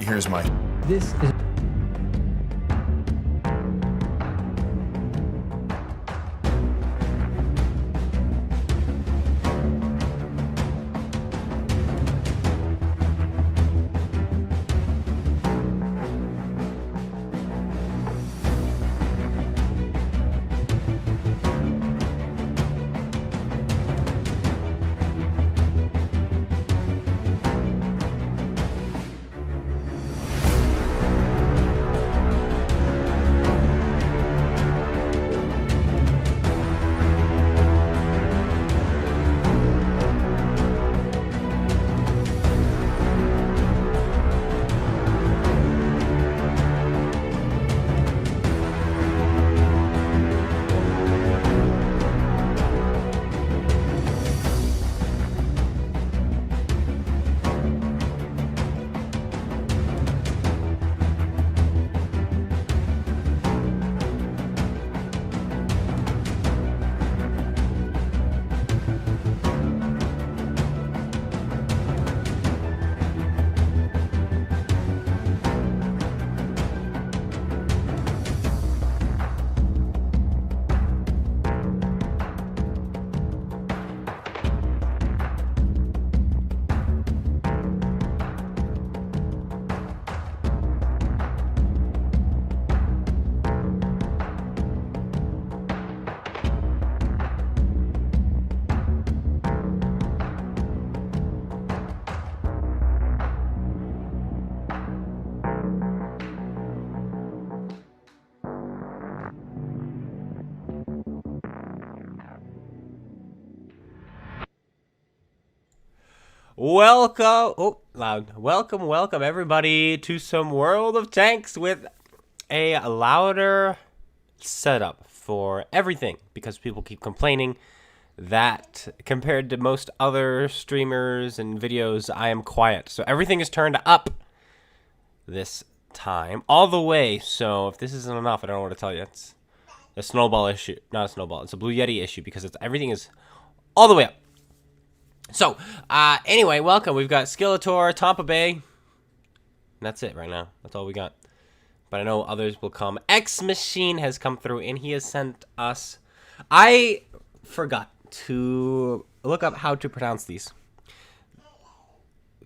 here's my... This is... Welcome everybody to some World of Tanks with a louder setup for everything, because people keep complaining that compared to most other streamers and videos, I am quiet. So everything is turned up this time, all the way. So if this isn't enough, I don't know what to tell you. It's a snowball issue. Not a snowball. It's a Blue Yeti issue, because everything is all the way up. So, anyway, welcome. We've got Skeletor, Tampa Bay. And that's it right now. That's all we got. But I know others will come. X Machine has come through, and he has sent us... I forgot to look up how to pronounce these.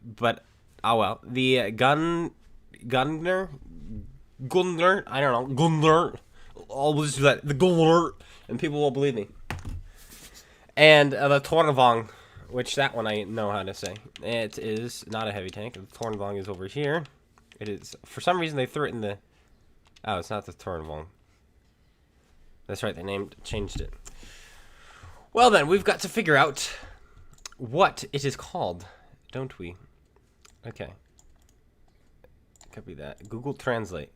But, oh well. The Gungnir? Gungnir? I don't know. Gungnir. Always do that. The Gungnir. And people will believe me. And the Thrungva, which that one I know how to say. It is not a heavy tank. The Thrungva is over here. It is, for some reason they threw it in the... Oh, it's not the Thrungva. That's right, they changed it. Well then, we've got to figure out what it is called, don't we? Okay. Copy that. Google Translate.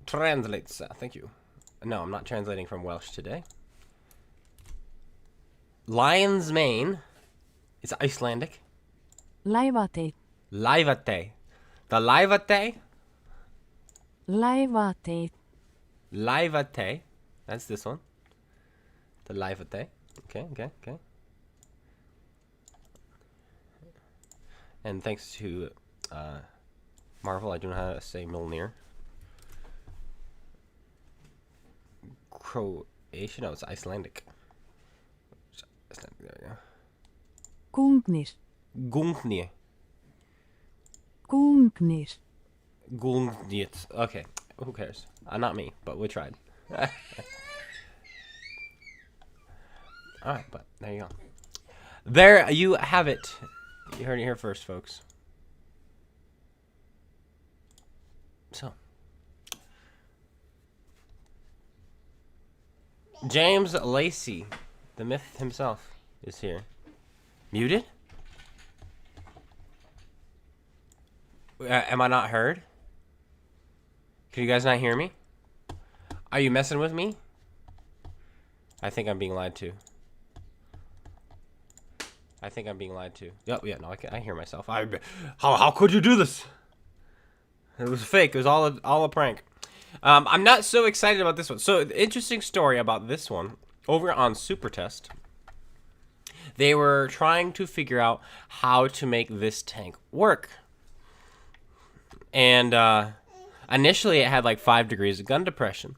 Translates. Thank you. No, I'm not translating from Welsh today. Lion's mane is Icelandic. Lævateinn. Lævateinn. The Lævateinn. Lævateinn. Lævateinn. That's this one. The Lævateinn. Okay. And thanks to Marvel, I do know how to say Mjölnir. Croatian? No, it's Icelandic. There we go. Gungnir. Gungnir. Gungnir. Gungnir. Okay, who cares? Not me, but we tried. Alright, but there you go. There you have it. You heard it here first, folks. So. James Lacey, the myth himself, is here. Muted? Am I not heard? Can you guys not hear me? Are you messing with me? I think I'm being lied to. Yep, yeah, no, I hear myself. How could you do this? It was fake. It was all a prank. I'm not so excited about this one. So, the interesting story about this one, over on Super Test, they were trying to figure out how to make this tank work. And initially it had like 5 degrees of gun depression.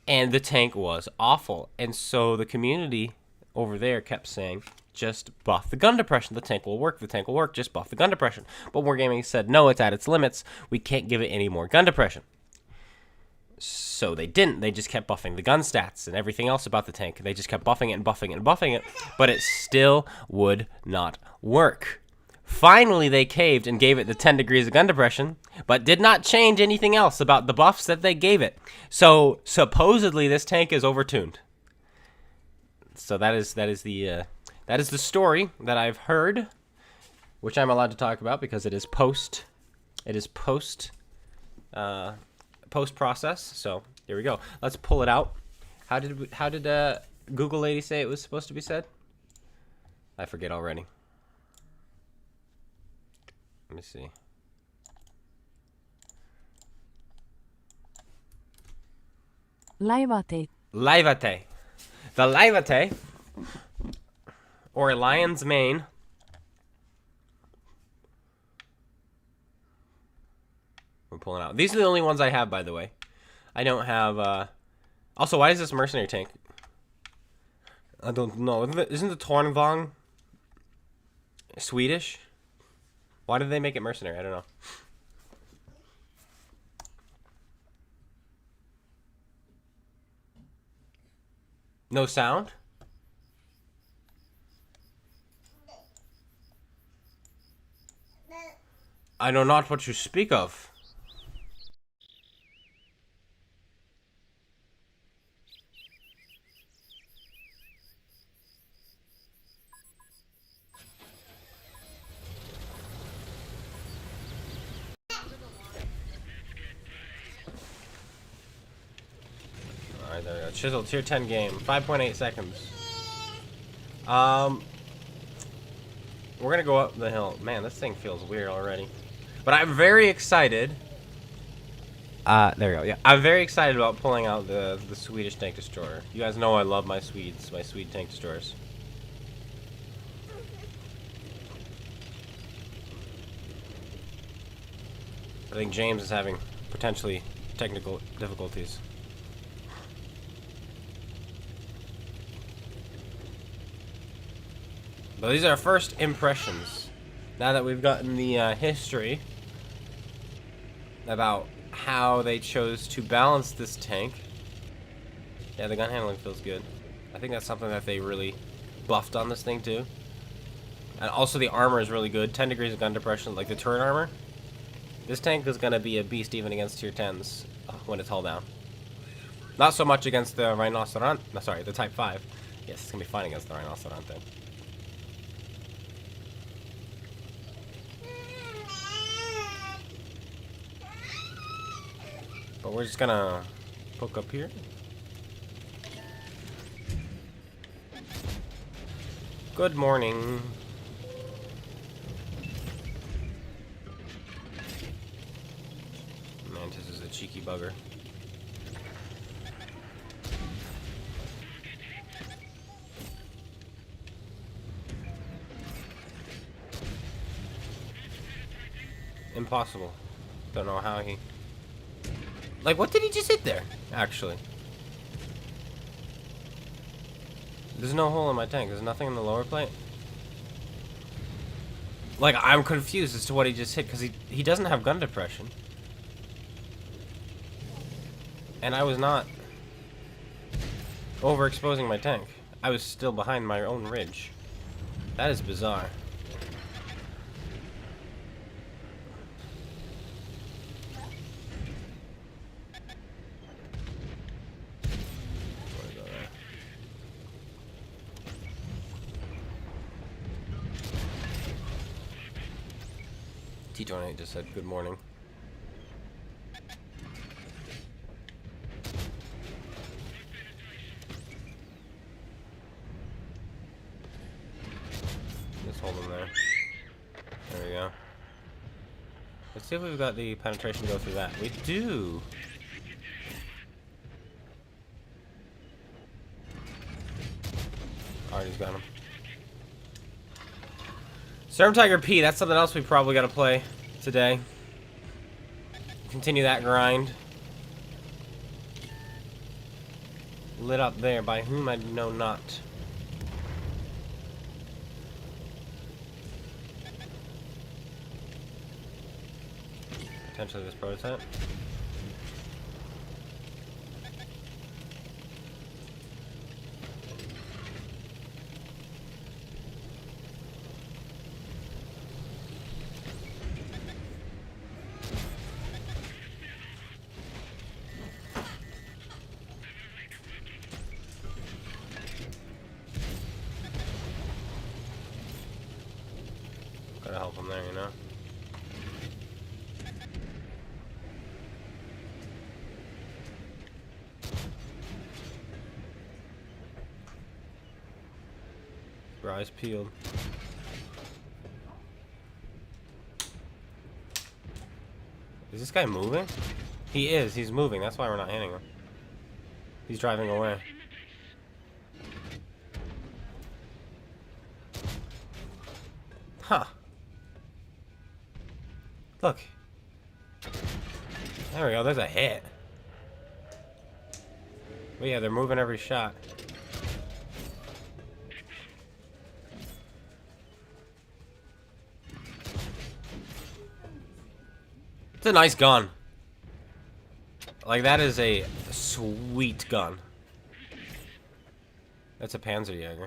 And the tank was awful. And so the community over there kept saying, just buff the gun depression. The tank will work. The tank will work. Just buff the gun depression. But Wargaming said, no, it's at its limits. We can't give it any more gun depression. So they didn't. They just kept buffing the gun stats and everything else about the tank. They just kept buffing it and buffing it and buffing it. But it still would not work. Finally, they caved and gave it the 10 degrees of gun depression, but did not change anything else about the buffs that they gave it. So supposedly this tank is overtuned. So that is the story that I've heard, which I'm allowed to talk about because it is post process. So here we go. Let's pull it out. How did Google lady say it was supposed to be said? I forget already. Let me see. Lævateinn. Lævateinn. The Lævateinn, or a lion's mane. We're pulling out. These are the only ones I have, by the way. I don't have. Also, why is this mercenary tank? I don't know. Isn't the Thrungva Swedish? Why did they make it mercenary? I don't know. No sound? I know not what you speak of. Alright, there we go. Chisel, tier 10 game. 5.8 seconds. We're gonna go up the hill. Man, this thing feels weird already. But I'm very excited. There we go. Yeah, I'm very excited about pulling out the Swedish tank destroyer. You guys know I love my Swedes, my Swede tank destroyers. I think James is having potentially technical difficulties. But these are our first impressions. Now that we've gotten the history about how they chose to balance this tank. Yeah, the gun handling feels good. I think that's something that they really buffed on this thing too. And also the armor is really good. 10 degrees of gun depression, like the turret armor. This tank is going to be a beast even against tier 10s when it's hull down. Not so much against the Rhinoceron. No, sorry, the Type 5. Yes, it's going to be fine against the Rhinoceron thing. But we're just gonna poke up here. Good morning. Mantis is a cheeky bugger. Impossible. Don't know how he... Like, what did he just hit there, actually? There's no hole in my tank. There's nothing in the lower plate. Like, I'm confused as to what he just hit, because he doesn't have gun depression. And I was not overexposing my tank. I was still behind my own ridge. That is bizarre. T28 just said good morning. Just hold him there. There we go. Let's see if we've got the penetration to go through that. We do! Alright, he's got him. Storm Tiger P, that's something else we probably got to play today. Continue that grind. Lit up there. By whom I know not. Potentially this prototype. Gotta help him there, you know? Your eyes peeled. Is this guy moving? He is. He's moving. That's why we're not hitting him. He's driving away. Huh. Look. There we go. There's a hit. But yeah, they're moving every shot. It's a nice gun. Like, that is a sweet gun. That's a Panzerjäger.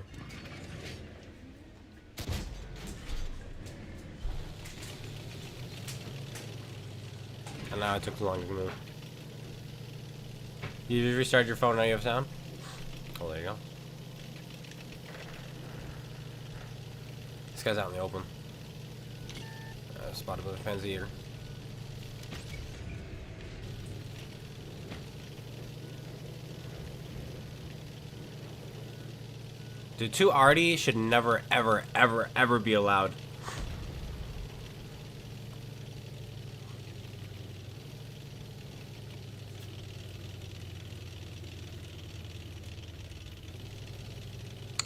And now it took too long to move. You restart your phone, now you have sound? Oh, there you go. This guy's out in the open. Spotted with a Panzerjäger. Dude, 2 arty should never, ever, ever, ever be allowed.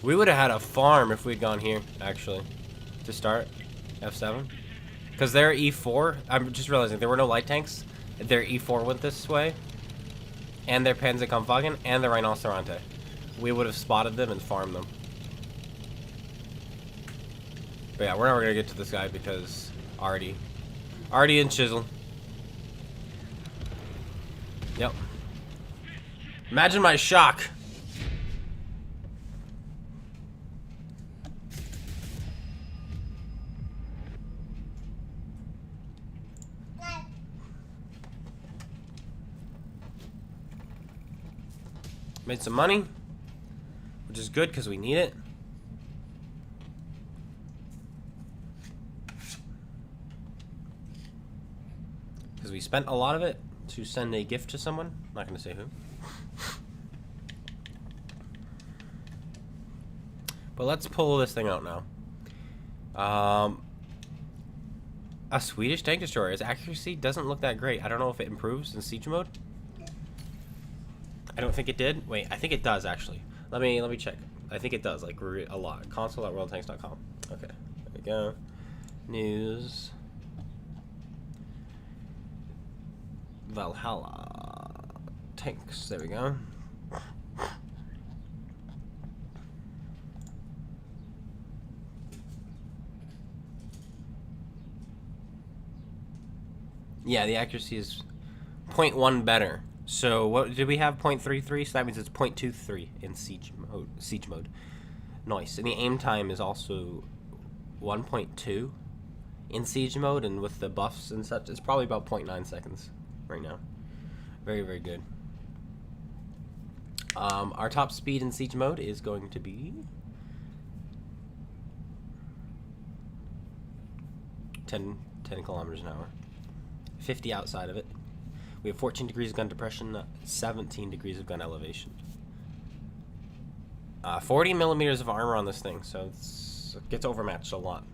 We would have had a farm if we'd gone here, actually, to start F7. Because their E4, I'm just realizing there were no light tanks. Their E4 went this way. And their Panzerkampfwagen and their Rhinocerante. We would have spotted them and farmed them. But yeah, we're never gonna get to this guy because Artie and Chisel. Yep. Imagine my shock. Made some money, which is good because we need it. Because we spent a lot of it to send a gift to someone. I'm not going to say who. But let's pull this thing out now. A Swedish tank destroyer. Its accuracy doesn't look that great. I don't know if it improves in siege mode. I don't think it did. Wait, I think it does actually. Let me check. I think it does, like a lot. Console.worldtanks.com. Okay, there we go. News. Valhalla tanks. There we go. Yeah, the accuracy is 0.1 better. So what did we have? 0.33. So that means it's 0.23 in siege mode. Nice. And the aim time is also 1.2 in siege mode, and with the buffs and such, it's probably about 0.9 seconds right now. Very, very good. Our top speed in siege mode is going to be 10 kilometers an hour. 50 outside of it. We have 14 degrees of gun depression, 17 degrees of gun elevation. 40 millimeters of armor on this thing, so it gets overmatched a lot.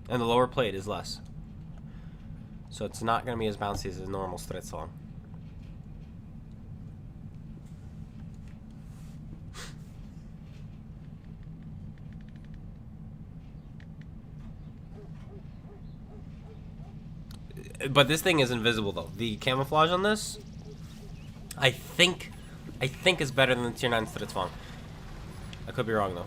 And the lower plate is less. So it's not going to be as bouncy as a normal Stridsvagn. But this thing is invisible though. The camouflage on this, I think is better than the tier 9 Stridsvagn. I could be wrong though.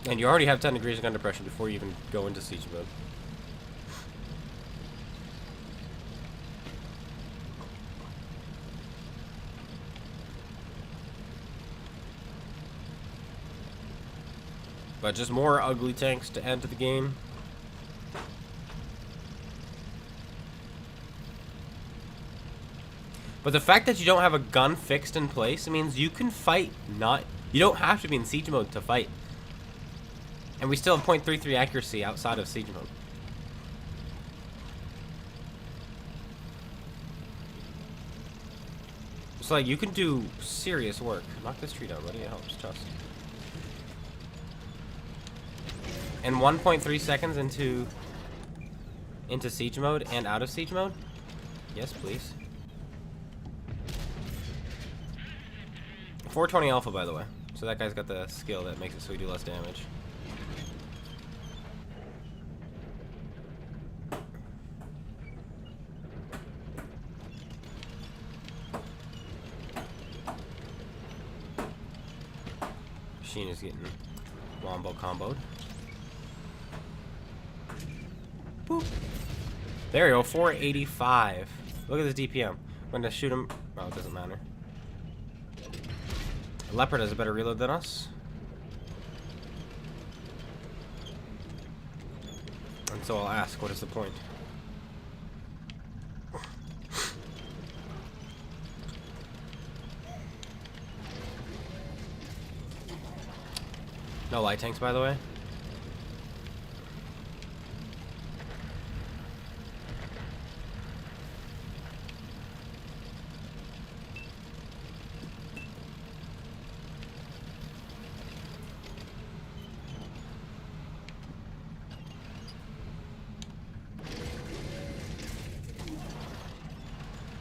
And you already have 10 degrees of gun depression before you even go into siege mode. But just more ugly tanks to add to the game. But the fact that you don't have a gun fixed in place, it means you can fight you don't have to be in siege mode to fight. And we still have 0.33 accuracy outside of siege mode. It's like you can do serious work. Knock this tree down, buddy. It helps. Trust. And 1.3 seconds into siege mode and out of siege mode. Yes, please. 420 alpha, by the way. So that guy's got the skill that makes it so we do less damage. Machine is getting wombo comboed. Boop. There we go, 485. Look at this DPM. I'm gonna shoot him. Oh, it doesn't matter. Leopard has a better reload than us. And so I'll ask, what is the point? No light tanks, by the way.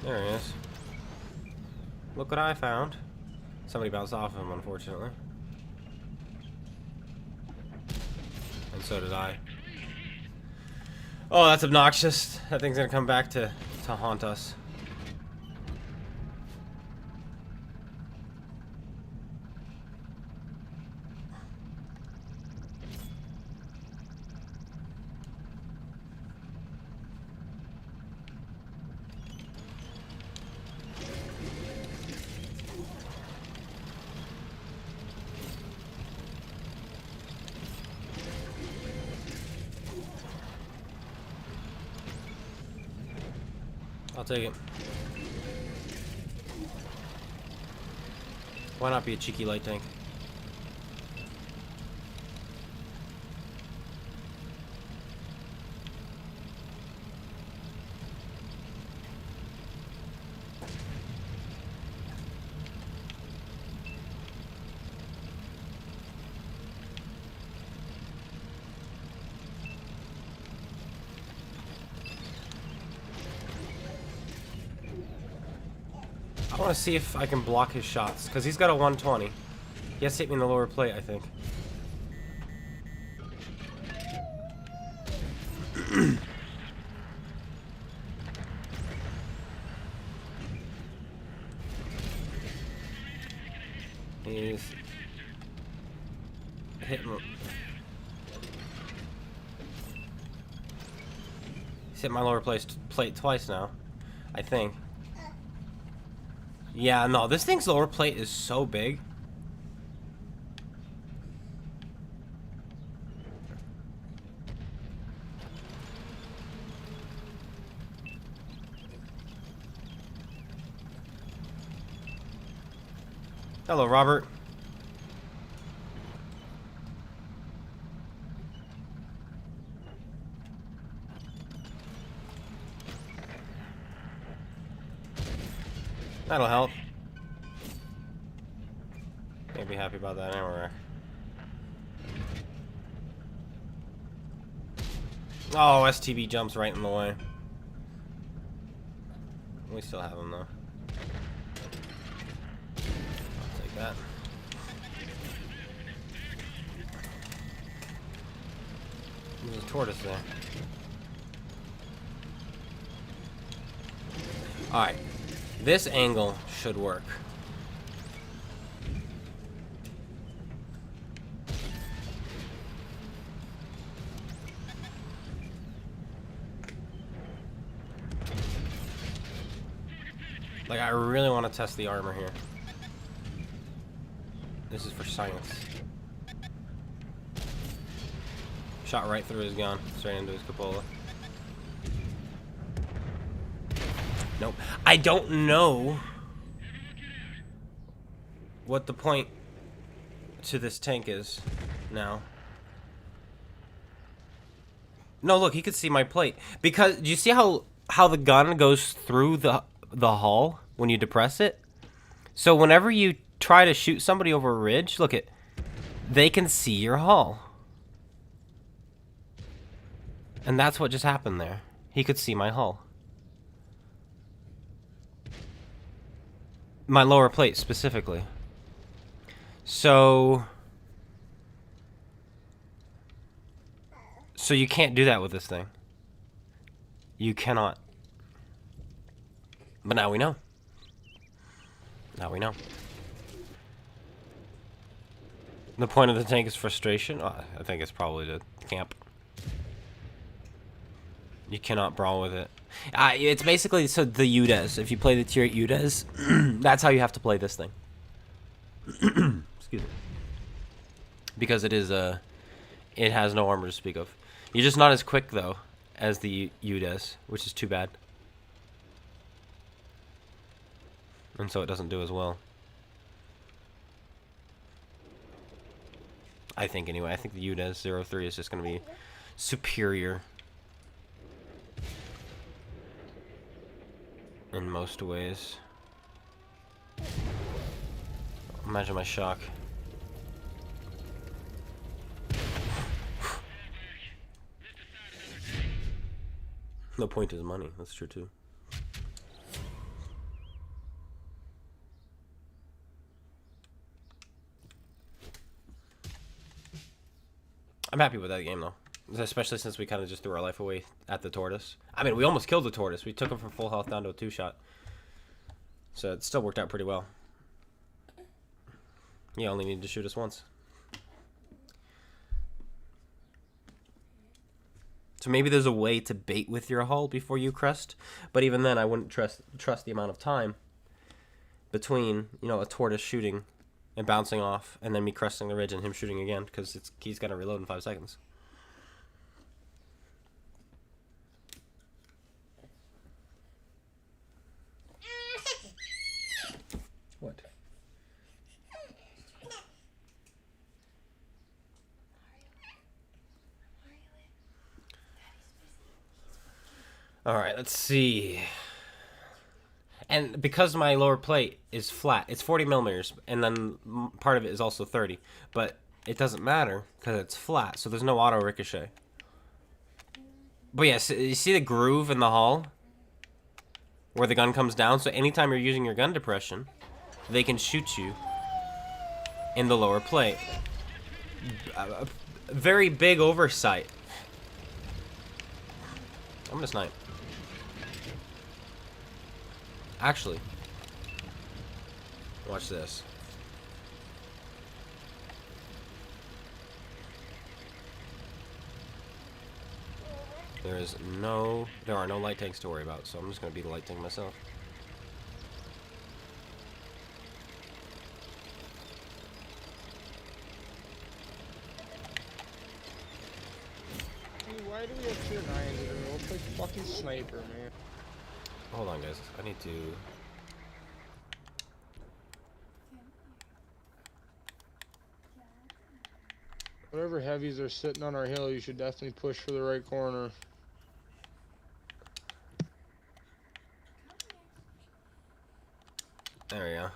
There he is. Look what I found. Somebody bounced off of him, unfortunately. And so did I. Oh, that's obnoxious. That thing's gonna come back to haunt us. I'll take it. Why not be a cheeky light tank? I want to see if I can block his shots, because he's got a 120. He has to hit me in the lower plate, I think. He's hitting. He's hit my lower plate twice now, I think. Yeah, no, this thing's lower plate is so big. Hello, Robert. That'll help. Can't be happy about that anywhere. Oh, STB jumps right in the way. We still have him though. that. There's a tortoise there. Alright. This angle should work. Like, I really want to test the armor here. This is for science. Shot right through his gun, straight into his cupola. Nope. I don't know what the point to this tank is now. No, look, he could see my plate. Because, do you see how the gun goes through the hull when you depress it? So whenever you try to shoot somebody over a ridge, look it, they can see your hull. And that's what just happened there. He could see my hull. My lower plate specifically. So you can't do that with this thing. You cannot. But now we know. Now we know. The point of the tank is frustration. Oh, I think it's probably to camp. You cannot brawl with it. It's basically so the UDES. If you play the tier 8 UDES, that's how you have to play this thing. Excuse me. Because it is it has no armor to speak of. You're just not as quick though as the UDES, which is too bad. And so it doesn't do as well. I think anyway. I think the UDES 03 is just going to be superior in most ways. Imagine my shock. The point is money. That's true too. I'm happy with that game though, especially since we kind of just threw our life away at the tortoise. I mean, we almost killed the tortoise. We took him from full health down to a 2-shot, so it still worked out pretty well. You only needed to shoot us once. So maybe there's a way to bait with your hull before you crest, but even then, I wouldn't trust the amount of time between, you know, a tortoise shooting and bouncing off, and then me cresting the ridge and him shooting again, because he's got to reload in 5 seconds. What? All right, let's see. And because my lower plate is flat, it's 40 millimeters, and then part of it is also 30. But it doesn't matter because it's flat, so there's no auto ricochet. But yeah, so you see the groove in the hull where the gun comes down? So anytime you're using your gun depression, they can shoot you in the lower plate. A very big oversight. I'm gonna snipe. Actually, watch this. There are no light tanks to worry about, so I'm just gonna be the light tank myself. Dude, why do we have 2 9s in a row? It's like fucking sniper, man. Hold on, guys. I need to. Whatever heavies are sitting on our hill, you should definitely push for the right corner. There we go.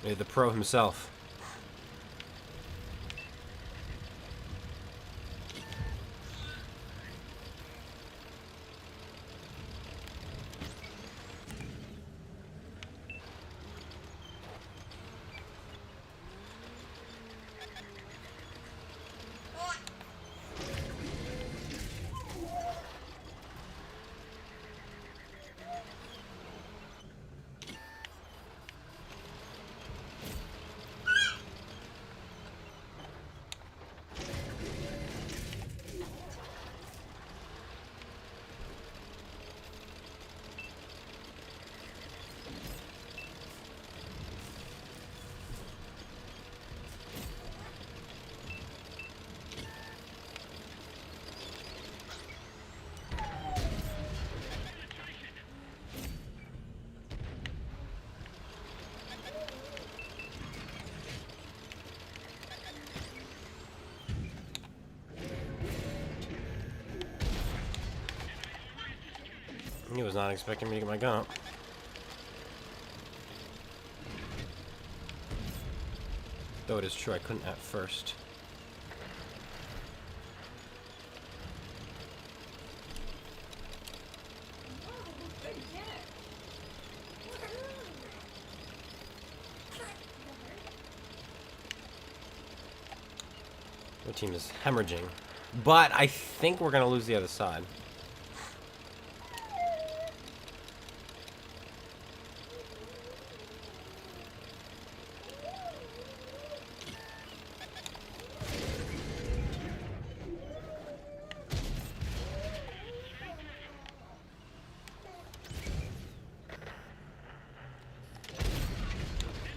Maybe the pro himself. He was not expecting me to get my gun up. Though it is true, I couldn't at first. The team is hemorrhaging. But I think we're going to lose the other side.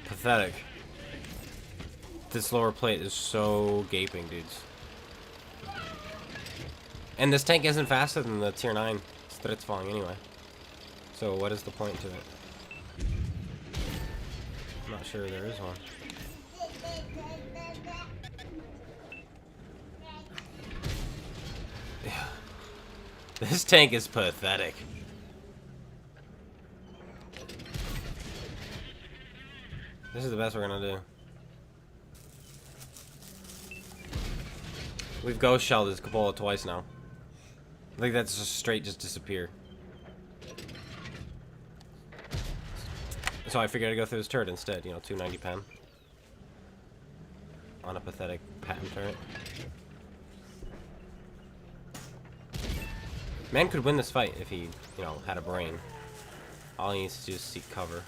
Pathetic. This lower plate is so gaping, dudes. And this tank isn't faster than the tier 9 Stridsvagn anyway. So what is the point to it? I'm not sure there is one. Yeah. This tank is pathetic. This is the best we're gonna do. We've ghost shelled his cupola twice now. Like that's just straight just disappear. So I figured I'd go through his turret instead, you know, 290 pen. On a pathetic patent turret. Man could win this fight if he, you know, had a brain. All he needs to do is seek cover.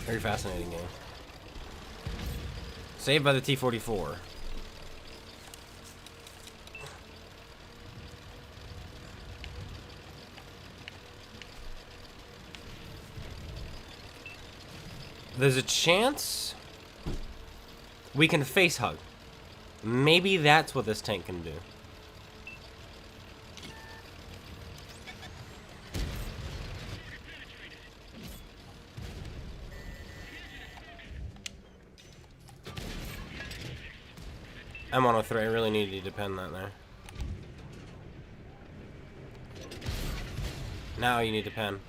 Very fascinating game. Saved by the T-44. There's a chance we can face hug. Maybe that's what this tank can do. M103, I really need to depend that there. Now you need to pen.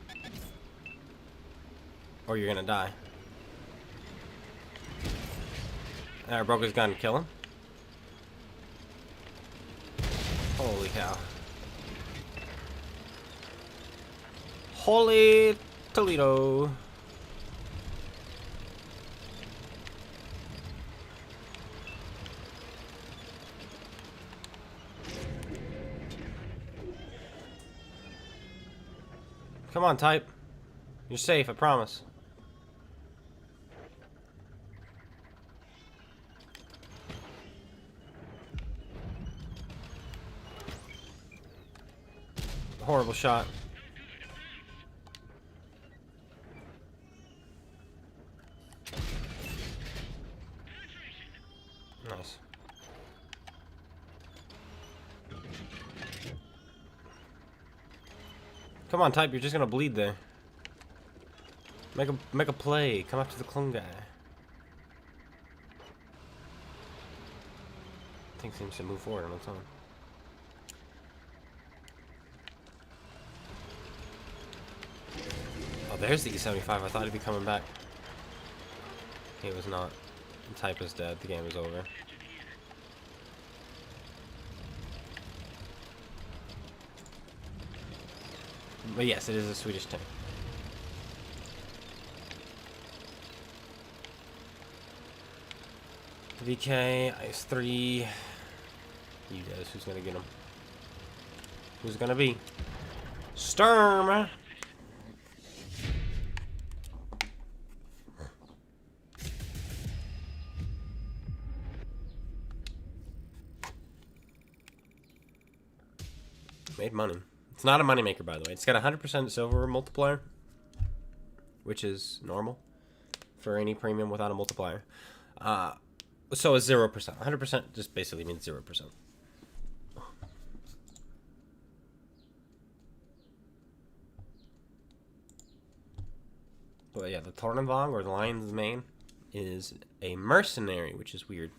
Or you're gonna die. I broke his gun, kill him. Holy cow. Holy Toledo. Come on, type. You're safe, I promise. Horrible shot. Nice. Come on, type. You're just gonna bleed there. Make a play. Come after the CloneGuy. Thing seems to move forward on its own. Oh, there's the E75. I thought he'd be coming back. He was not. The type is dead. The game is over. But yes, it is a Swedish tank. VK, Ice 3. UDES, who's gonna get him? Who's it gonna be? Sturm! Made money. It's not a moneymaker, by the way. It's got 100% silver multiplier, which is normal for any premium without a multiplier. So it's 0%. 100% just basically means 0%. But yeah, the Tornenvang, or the Lion's Mane, is a mercenary, which is weird.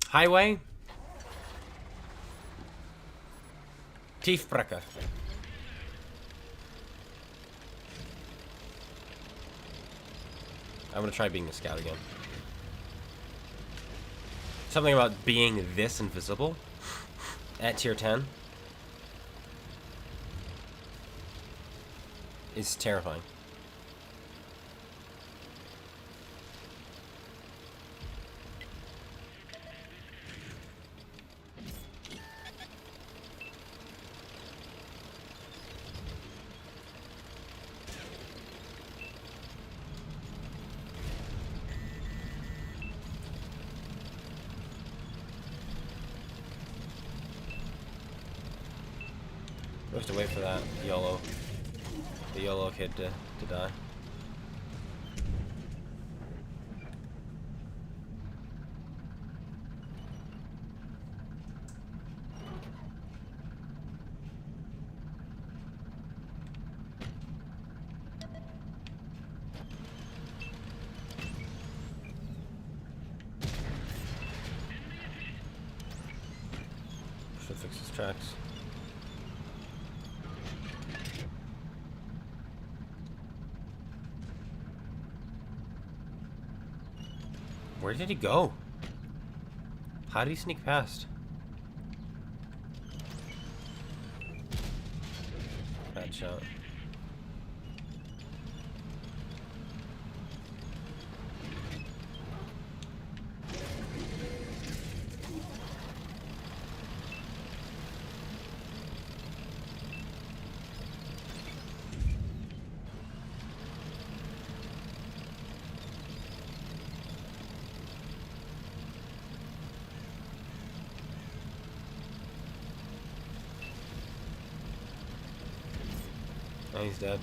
Highway. Tiefbrecker. I'm gonna try being a scout again. Something about being this invisible at tier 10 is terrifying. We have to wait for that the YOLO kid to die. Should fix his tracks. Where did he go? How did he sneak past? Bad shot. Oh, he's dead.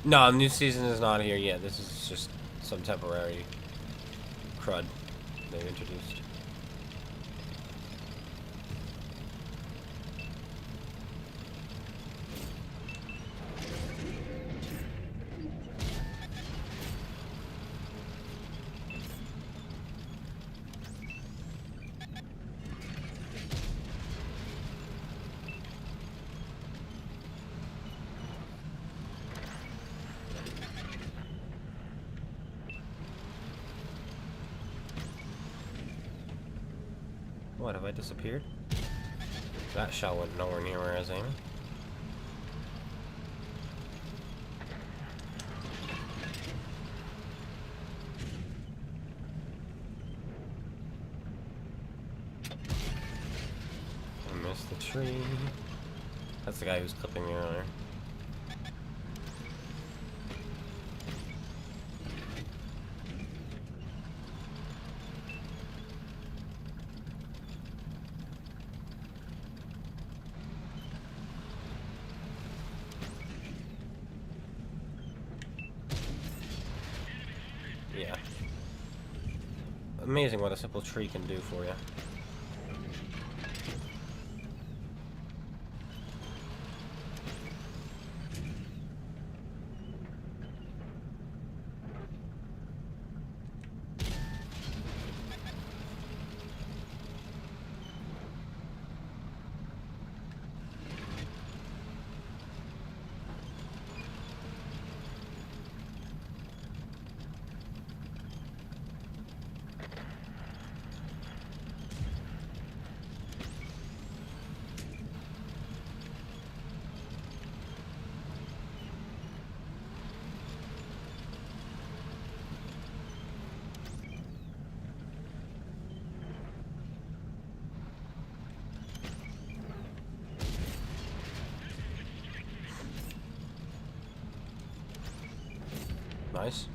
No, new season is not here yet. This is just some temporary crud they've introduced. What, have I disappeared? That shot went nowhere near where I was aiming. I missed the tree. That's the guy who was clipping me earlier. Yeah. Amazing what a simple tree can do for you. Nice.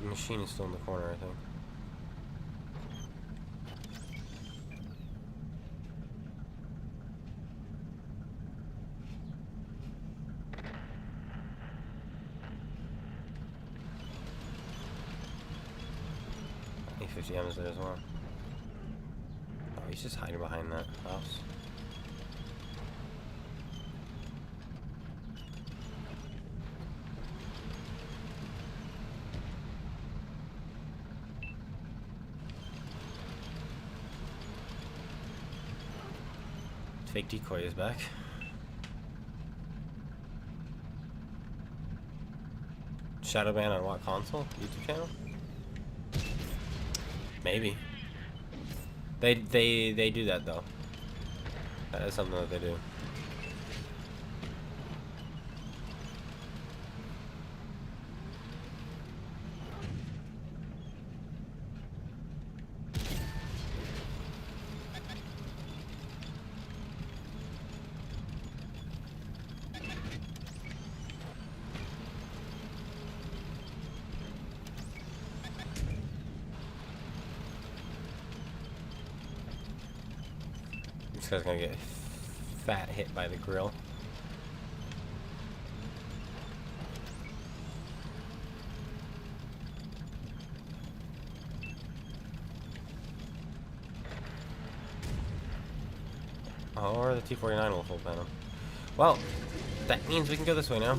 The machine is still in the corner, I think. A50M is there as well. Oh, he's just hiding behind that house. Fake decoy is back. Shadowban on what console? YouTube channel? Maybe. They do that though. That is something that they do. This guy's gonna get fat hit by the grill. Or the T-49 will full pen him. Well, that means we can go this way now.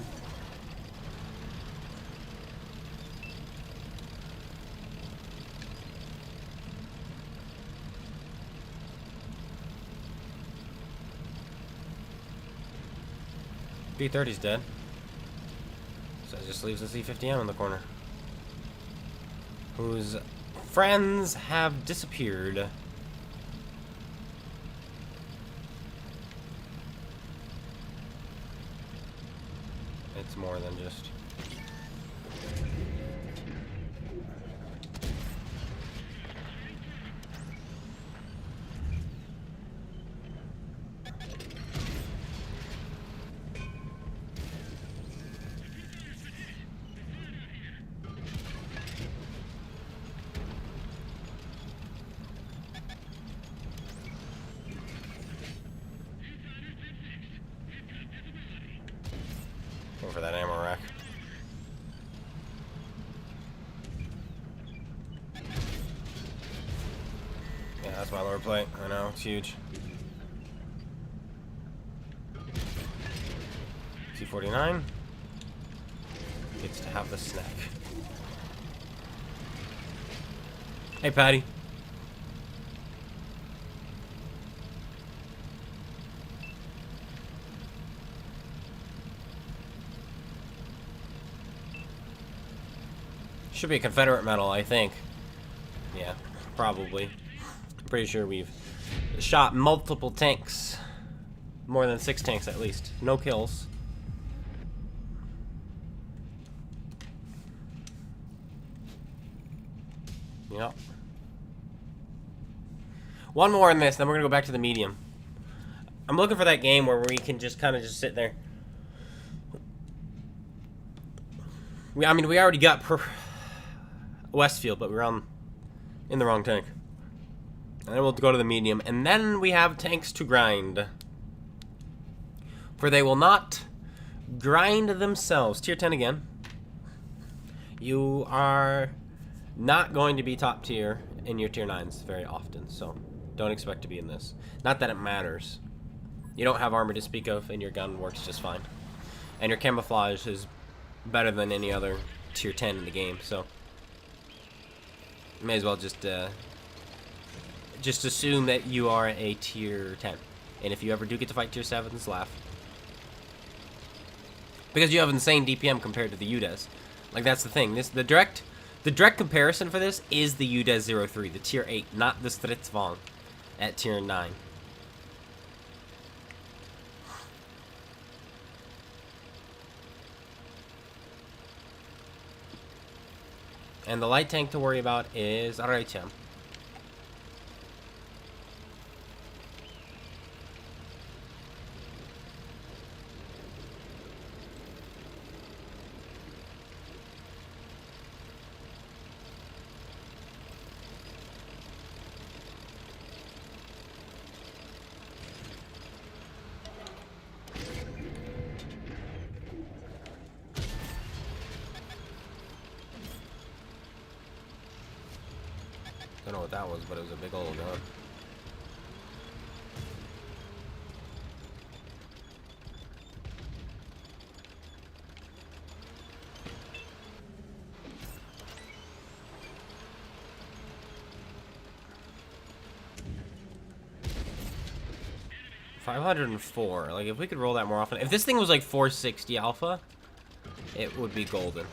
B-30's dead. So it just leaves the C-50M in the corner. Whose friends have disappeared. It's more than just... Going for that ammo rack. Yeah, that's my lower plate. I know, it's huge. T-49 gets to have the snack. Hey, Patty. Should be a Confederate medal, I think. Yeah, probably. I'm pretty sure we've shot multiple tanks. More than 6 tanks at least. No kills. Yep. One more in this, then we're gonna go back to the medium. I'm looking for that game where we can just kind of just sit there. I mean, we already got Westfield, but we're in the wrong tank. And then we'll go to the medium, and then we have tanks to grind. For they will not grind themselves. Tier 10 again. You are not going to be top tier in your tier 9s very often, so don't expect to be in this. Not that it matters. You don't have armor to speak of, and your gun works just fine. And your camouflage is better than any other tier 10 in the game, so you may as well just assume that you are a tier 10. And if you ever do get to fight tier 7s, laugh. Because you have insane DPM compared to the UDES. Like, that's the thing. The direct comparison for this is the UDES 03, the tier 8, not the Stridsvagn at tier 9. And the light tank to worry about is Lævateinn. Don't know what that was, but it was a big old gun. $504. Like, if we could roll that more often. If this thing was like 460 alpha, it would be golden.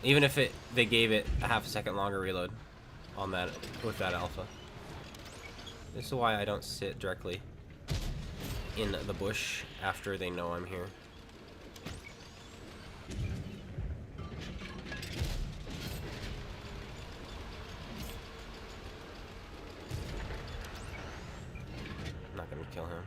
Even if they gave it a half a second longer reload on that with that alpha. This is why I don't sit directly in the bush after they know I'm here. I'm not gonna kill him.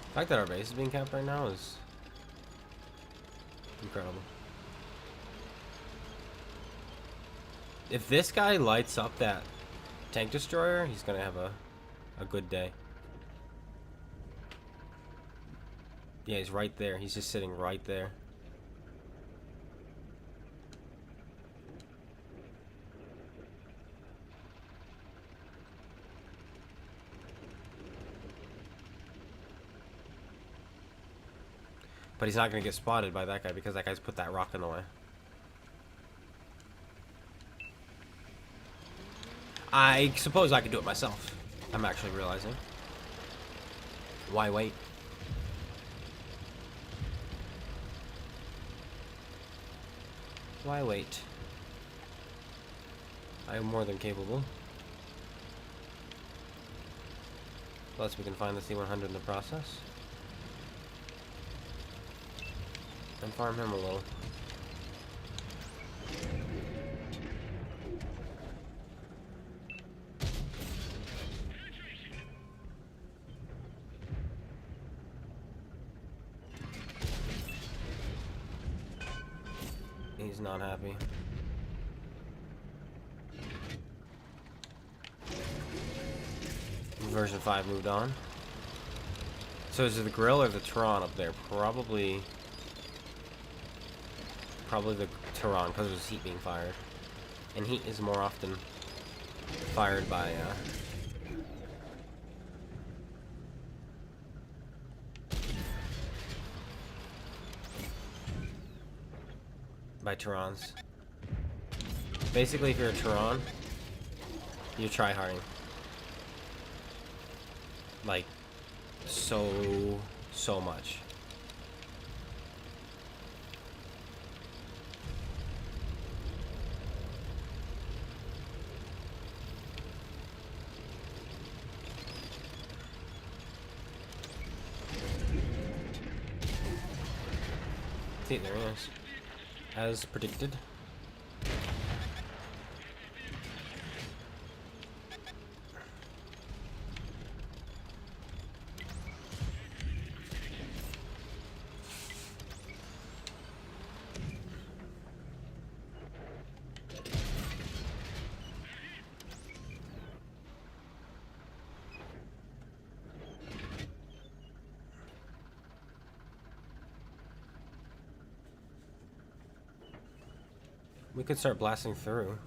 The fact that our base is being capped right now is incredible. If this guy lights up that tank destroyer, he's gonna have a good day. Yeah, he's right there. He's just sitting right there. But he's not going to get spotted by that guy because that guy's put that rock in the way. I suppose I could do it myself. I'm actually realizing. Why wait? Why wait? I am more than capable. Plus we can find the C100 in the process. And farm him a little. He's not happy. Version 5 moved on. So is it the grill or the Tron up there? Probably the Tehran, because there's heat being fired. And heat is more often fired by Tehrans. Basically, if you're a Tehran, you're tryharding. Like, so much. See, there he is. As predicted. We could start blasting through. Or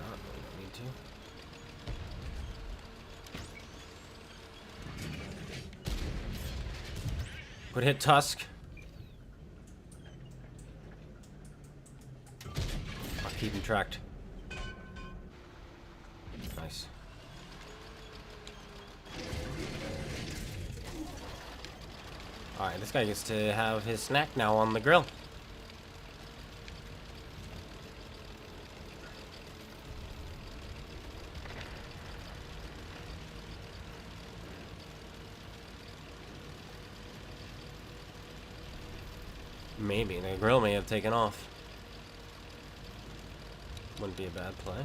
not, we don't need to. Could hit Tusk. I'll keep him tracked. Nice. Alright, this guy gets to have his snack now on the grill. Maybe. The grill may have taken off. Wouldn't be a bad play.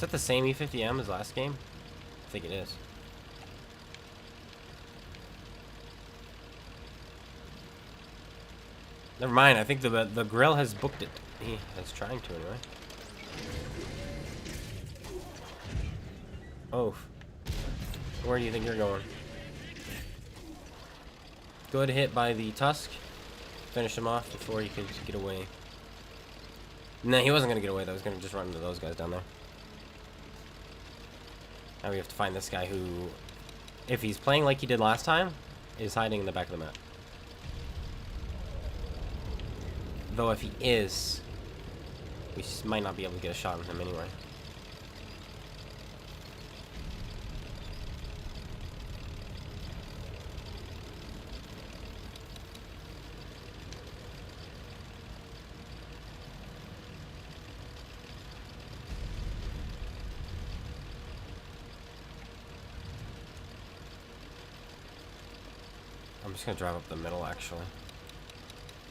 Is that the same E50M as last game? I think it is. Never mind, I think the grill has booked it. He is trying to anyway. Oh. Where do you think you're going? Good hit by the Tusk. Finish him off before he could get away. No, he wasn't going to get away though. He was going to just run into those guys down there. Now we have to find this guy who, if he's playing like he did last time, is hiding in the back of the map. Though if he is, we might not be able to get a shot on him anyway. I'm just gonna drive up the middle, actually.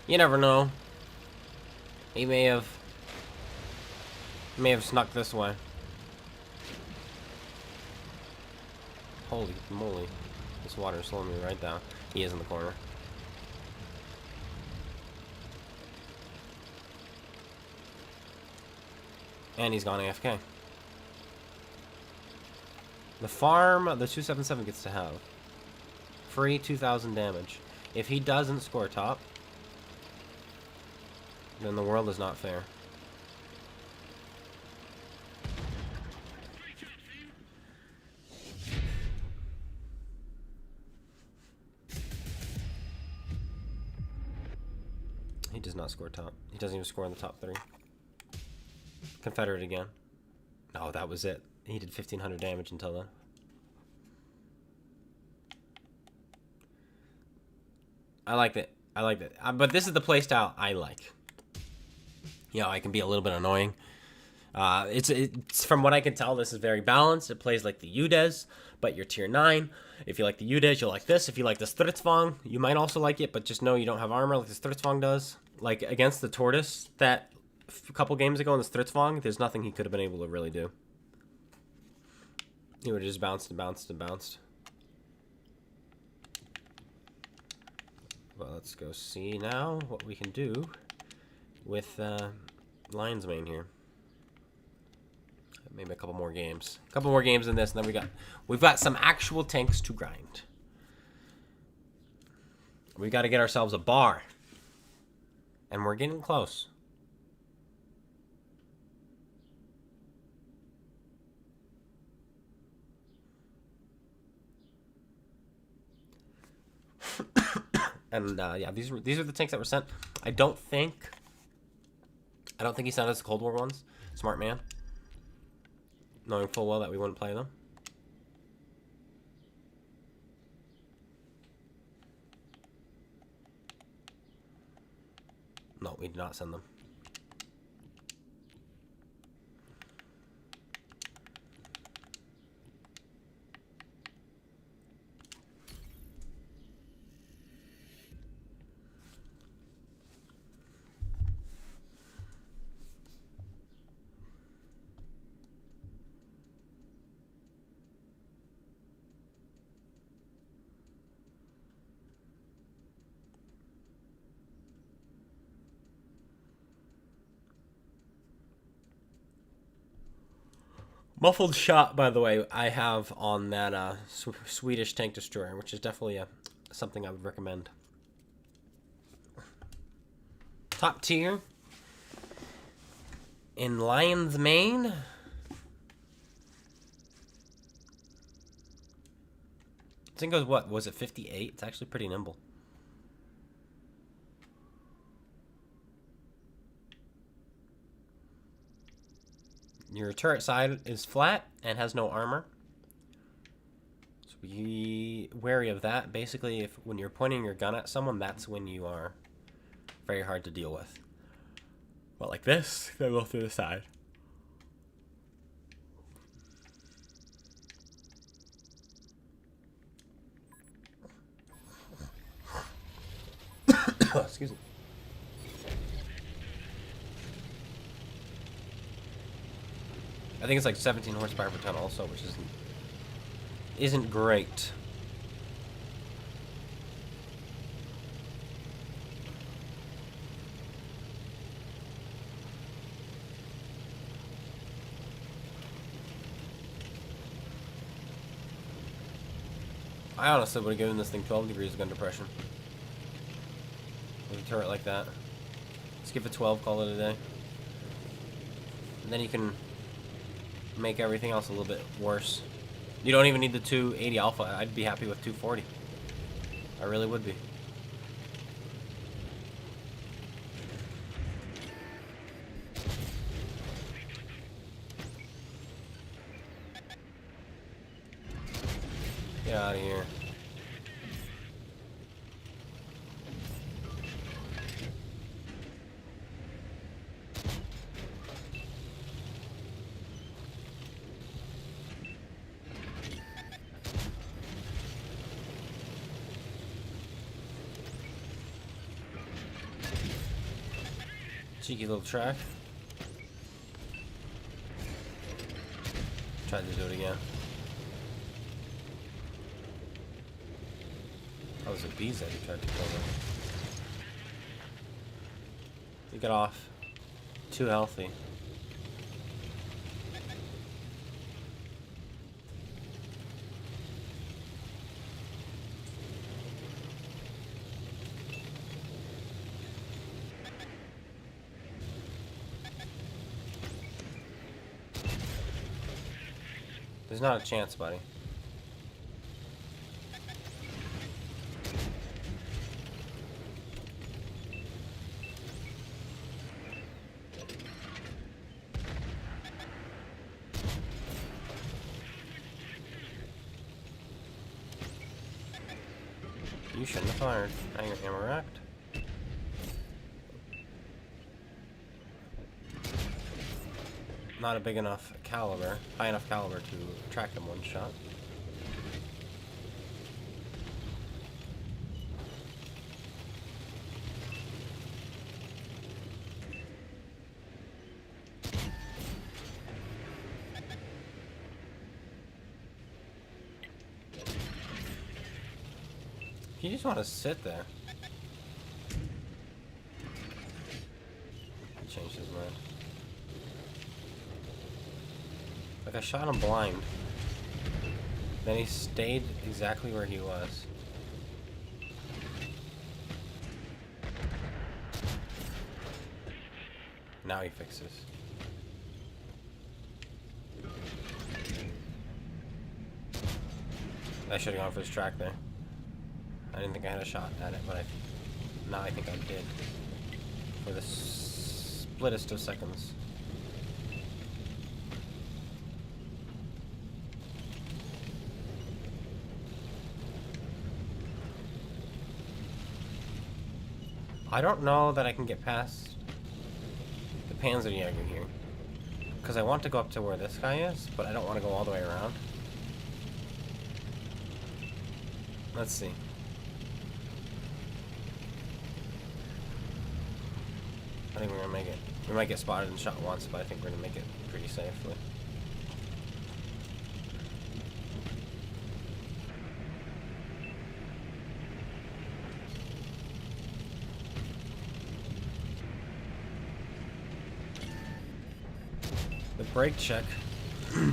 You never know. He may have snuck this way. Holy moly. This water is slowing me right down. He is in the corner. And he's gone AFK. The farm the 277 gets to have. Free 2,000 damage. If he doesn't score top, then the world is not fair. He does not score top. He doesn't even score in the top 3. Confederate again. No, that was it. He did 1,500 damage until then. I like that. I like that. But this is the playstyle I like. You know, I can be a little bit annoying. It's from what I can tell, this is very balanced. It plays like the UDES, but you're tier 9. If you like the UDES, you'll like this. If you like the Stridsvang, you might also like it, but just know you don't have armor like the Stridsvang does. Like against the Tortoise that a couple games ago in the Stridsvang, there's nothing he could have been able to really do. He would have just bounced and bounced and bounced. Well, let's go see now what we can do with Lion's Mane here. Maybe a couple more games. A couple more games in this, and then we've got some actual tanks to grind. We got to get ourselves a bar. And we're getting close. And yeah, these are the tanks that were sent. I don't think he sent us the Cold War ones. Smart man. Knowing full well that we wouldn't play them. No, we did not send them. Muffled shot, by the way, I have on that Swedish tank destroyer, which is definitely something I would recommend. Top tier in Lion's Mane. This thing goes, what, was it 58? It's actually pretty nimble. Your turret side is flat and has no armor. So be wary of that. Basically, when you're pointing your gun at someone, that's when you are very hard to deal with. But like this, they go through the side. Excuse me. I think it's like 17 horsepower per ton also, which isn't great. I honestly would have given this thing 12 degrees of gun depression. With a turret like that. Let's give it 12, call it a day. And then you can make everything else a little bit worse. You don't even need the 280 alpha. I'd be happy with 240. I really would be. Get out of here. Cheeky little track. Tried to do it again. Oh, was it bees that he tried to kill them? You get off. Too healthy. There's not a chance, buddy. You shouldn't have fired. Now you're ammo racked. Not a big enough caliber, high enough caliber to track him one shot. You just want to sit there. He changed his mind. Like, I shot him blind. Then he stayed exactly where he was. Now he fixes. I should have gone for his track there. I didn't think I had a shot at it, but now I think I did. For the splittest of seconds. I don't know that I can get past the Panzerjäger here. Because I want to go up to where this guy is, but I don't want to go all the way around. Let's see. I think we're gonna make it. We might get spotted and shot once, but I think we're gonna make it pretty safely. The brake check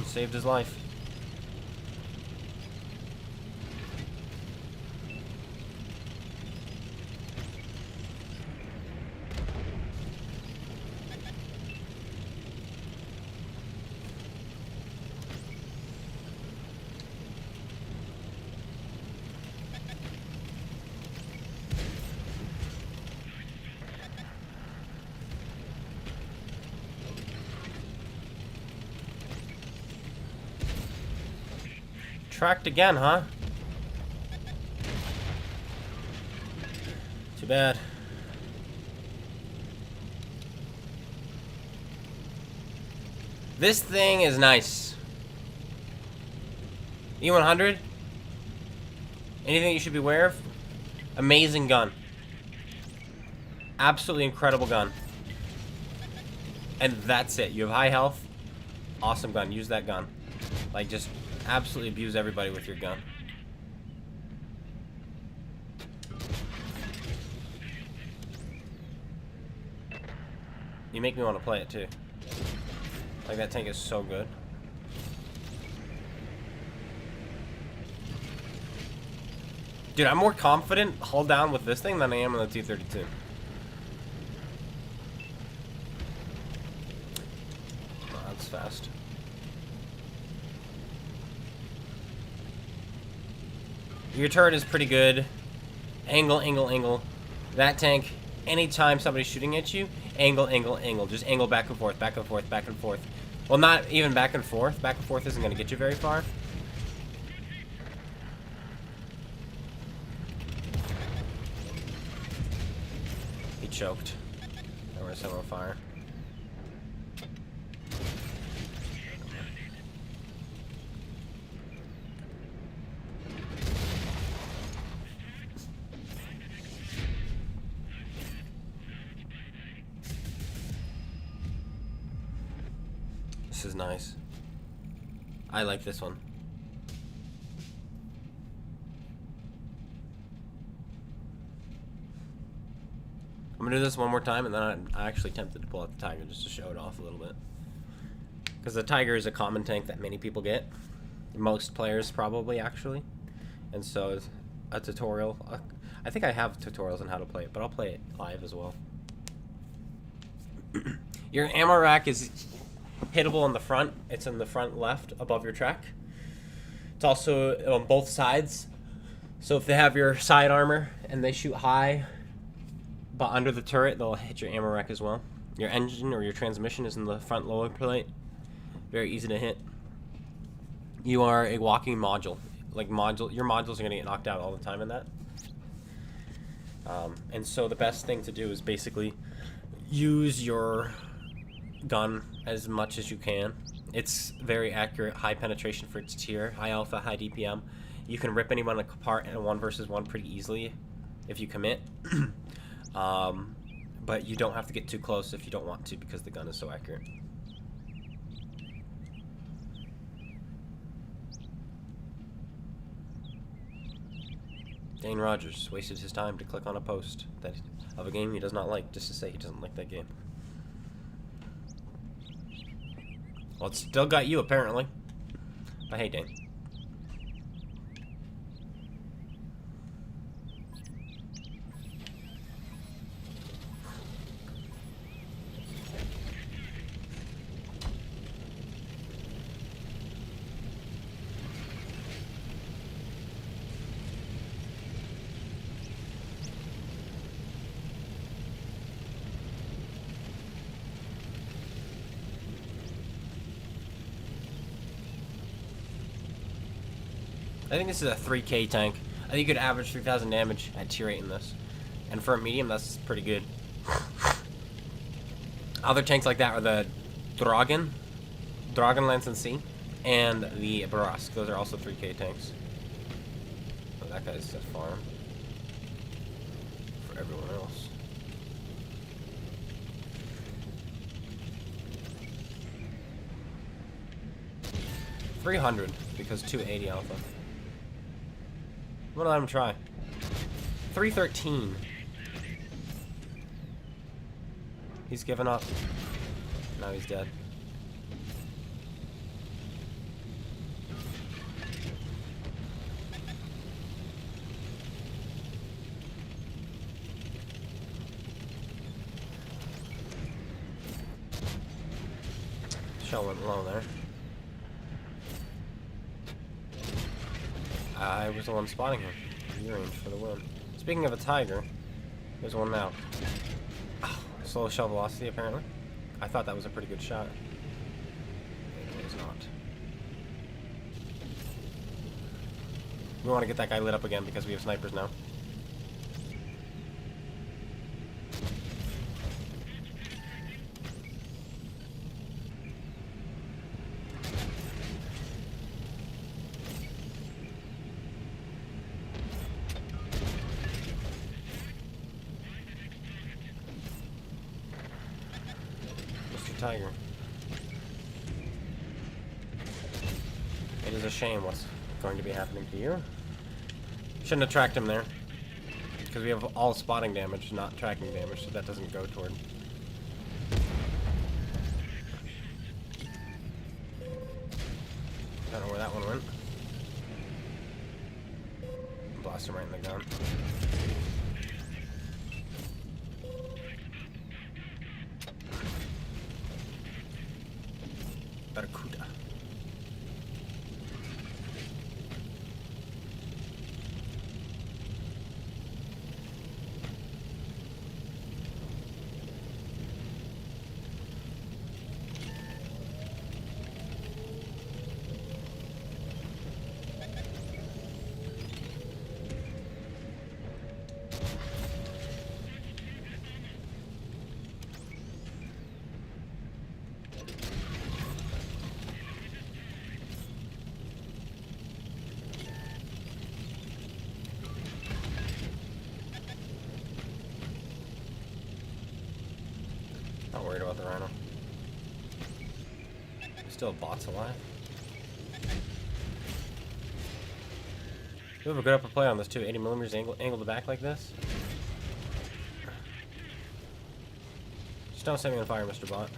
saved his life. Tracked again, huh? Too bad. This thing is nice. E100? Anything you should be aware of? Amazing gun. Absolutely incredible gun. And that's it. You have high health. Awesome gun. Use that gun. Like, just absolutely abuse everybody with your gun. You make me want to play it too. Like, that tank is so good. Dude, I'm more confident hull down with this thing than I am on the T-32. Oh, that's fast. Your turret is pretty good. Angle, angle, angle. That tank, anytime somebody's shooting at you, angle, angle, angle. Just angle back and forth, back and forth, back and forth. Well, not even back and forth. Back and forth isn't going to get you very far. He choked. Now we're set on fire. This is nice. I like this one. I'm gonna do this one more time, and then I'm actually tempted to pull out the Tiger just to show it off a little bit. Because the Tiger is a common tank that many people get. Most players probably, actually. And so a tutorial. I think I have tutorials on how to play it, but I'll play it live as well. Your ammo rack is hittable on the front. It's in the front left above your track. It's also on both sides. So if they have your side armor and they shoot high but under the turret, they'll hit your ammo rack as well. Your engine or your transmission is in the front lower plate. Very easy to hit. You are a walking module. Like your modules are gonna get knocked out all the time in that. And so the best thing to do is basically use your gun as much as you can. It's very accurate, high penetration for its tier, high alpha, high DPM. You can rip anyone apart in a 1 versus 1 pretty easily if you commit. But you don't have to get too close if you don't want to, because the gun is so accurate. Dane Rogers wasted his time to click on a post of a game he does not like just to say he doesn't like that game. Well, it's still got you, apparently. But hey, Dane. I think this is a 3K tank. I think you could average 3,000 damage at tier 8 in this. And for a medium, that's pretty good. Other tanks like that are the Dragon Lance and C, and the Barask. Those are also 3K tanks. Oh, that guy's at farm. For everyone else. $300 because 280 alpha. I'm gonna let him try. 313. He's given up. Now he's dead. Shell went low there. I was the one spotting him. Range for the win. Speaking of a Tiger, there's one now. Oh, slow shell velocity, apparently. I thought that was a pretty good shot. It was not. We want to get that guy lit up again because we have snipers now. Tiger. is a shame what's going to be happening to you. Shouldn't have tracked him there. Because we have all spotting damage, not tracking damage, so that doesn't go toward. Don't know where that one went. Blast him right in the gun. Barracuda. Not worried about the rhino. Still have bots alive. You have a good upper play on this too. 80 millimeters angle the back like this. Just don't set me on fire, Mr. Bot.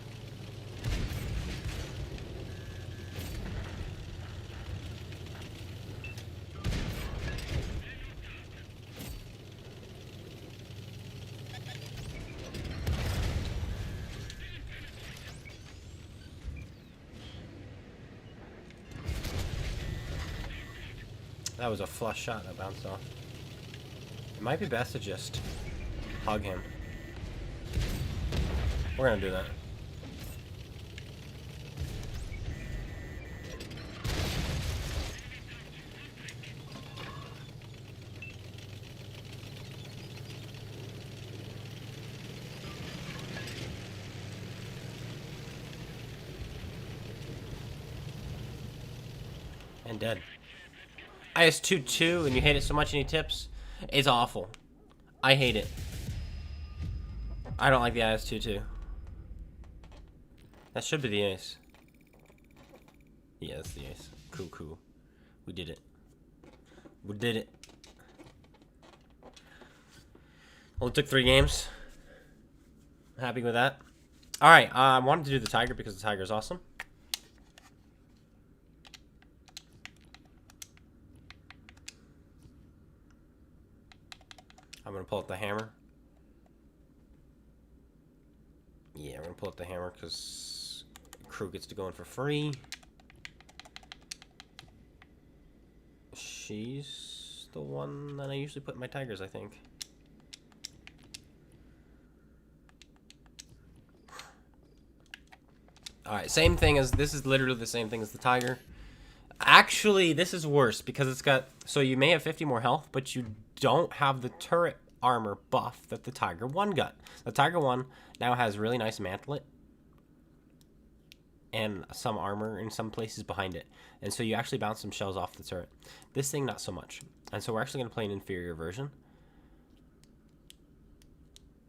That was a flush shot that bounced off. It might be best to just hug him. We're gonna do that. And dead. IS-2-2 and you hate it so much and you tips, it's awful. I hate it. I don't like the IS-2-2. That should be the ace. Yeah, that's the ace. Cool, cool. We did it. We did it. Only took 3 games. Happy with that. Alright, I wanted to do the tiger because the tiger is awesome. I'm gonna pull out the hammer. Yeah, we're gonna pull out the hammer because crew gets to go in for free. She's the one that I usually put in my tigers, I think. Alright, same thing as, this is literally the same thing as the tiger. Actually, this is worse because it's got, so you may have 50 more health, but you don't have the turret armor buff that the Tiger 1 got. The Tiger 1 now has really nice mantlet and some armor in some places behind it. And so you actually bounce some shells off the turret. This thing, not so much. And so we're actually going to play an inferior version.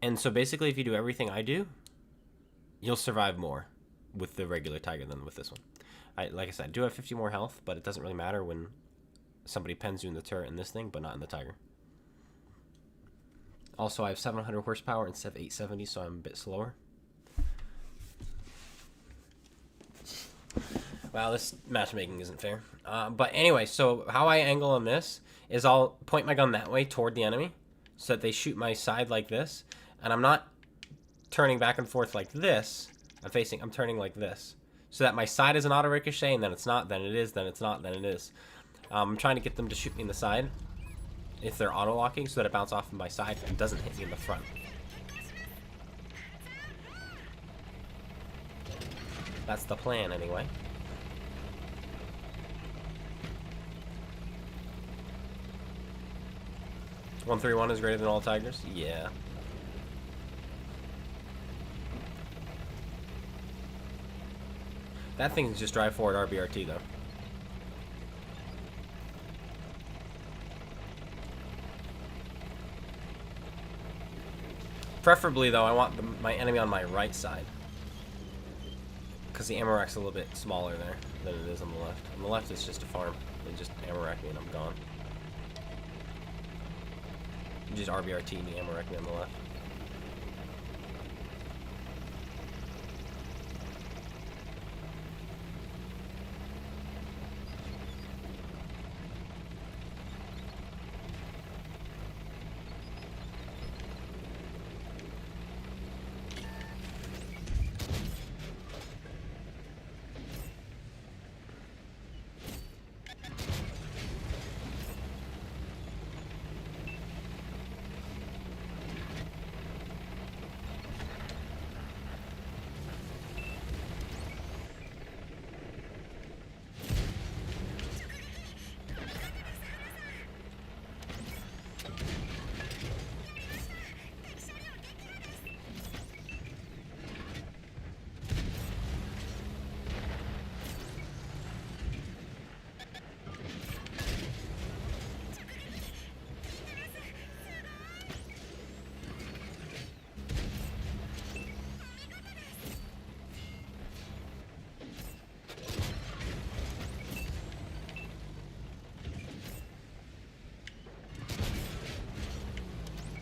And so basically, if you do everything I do, you'll survive more with the regular Tiger than with this one. Like I said, I do have 50 more health, but it doesn't really matter when somebody pens you in the turret in this thing, but not in the Tiger. Also, I have 700 horsepower instead of 870, so I'm a bit slower. Wow, this matchmaking isn't fair. But anyway, so how I angle on this is I'll point my gun that way toward the enemy so that they shoot my side like this. And I'm not turning back and forth like this. I'm turning like this. So that my side is an auto ricochet, and then it's not, then it is, then it's not, then it is. I'm trying to get them to shoot me in the side if they're auto locking so that it bounces off of my side and doesn't hit me in the front. That's the plan anyway. .131 is greater than all tigers? Yeah. That thing is just drive forward RBRT though. Preferably though, I want my enemy on my right side. Because the ammo rack's a little bit smaller there than it is on the left. On the left, it's just a farm. They just ammo rack me and I'm gone. You just RBRT and the ammo rack me on the left.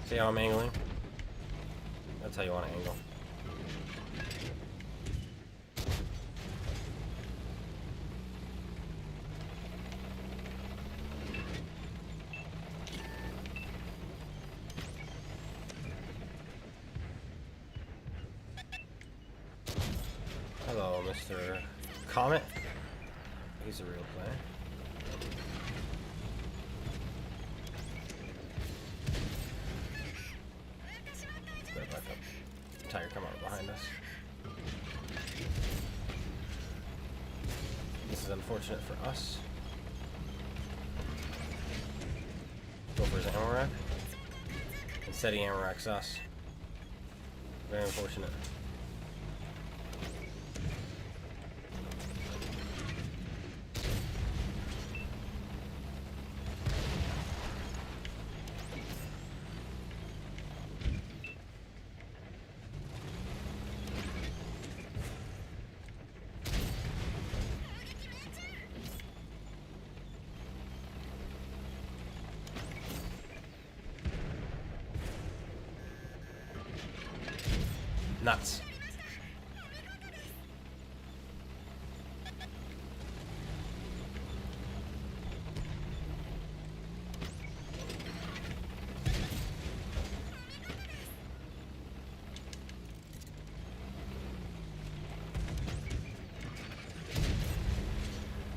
See how I'm angling? That's how you want to angle. Hello, Mr. Comet. He's a real player. Tiger come out behind us. This is unfortunate for us. Go for his ammo rack. Instead he ammo racks us. Very unfortunate. Nuts.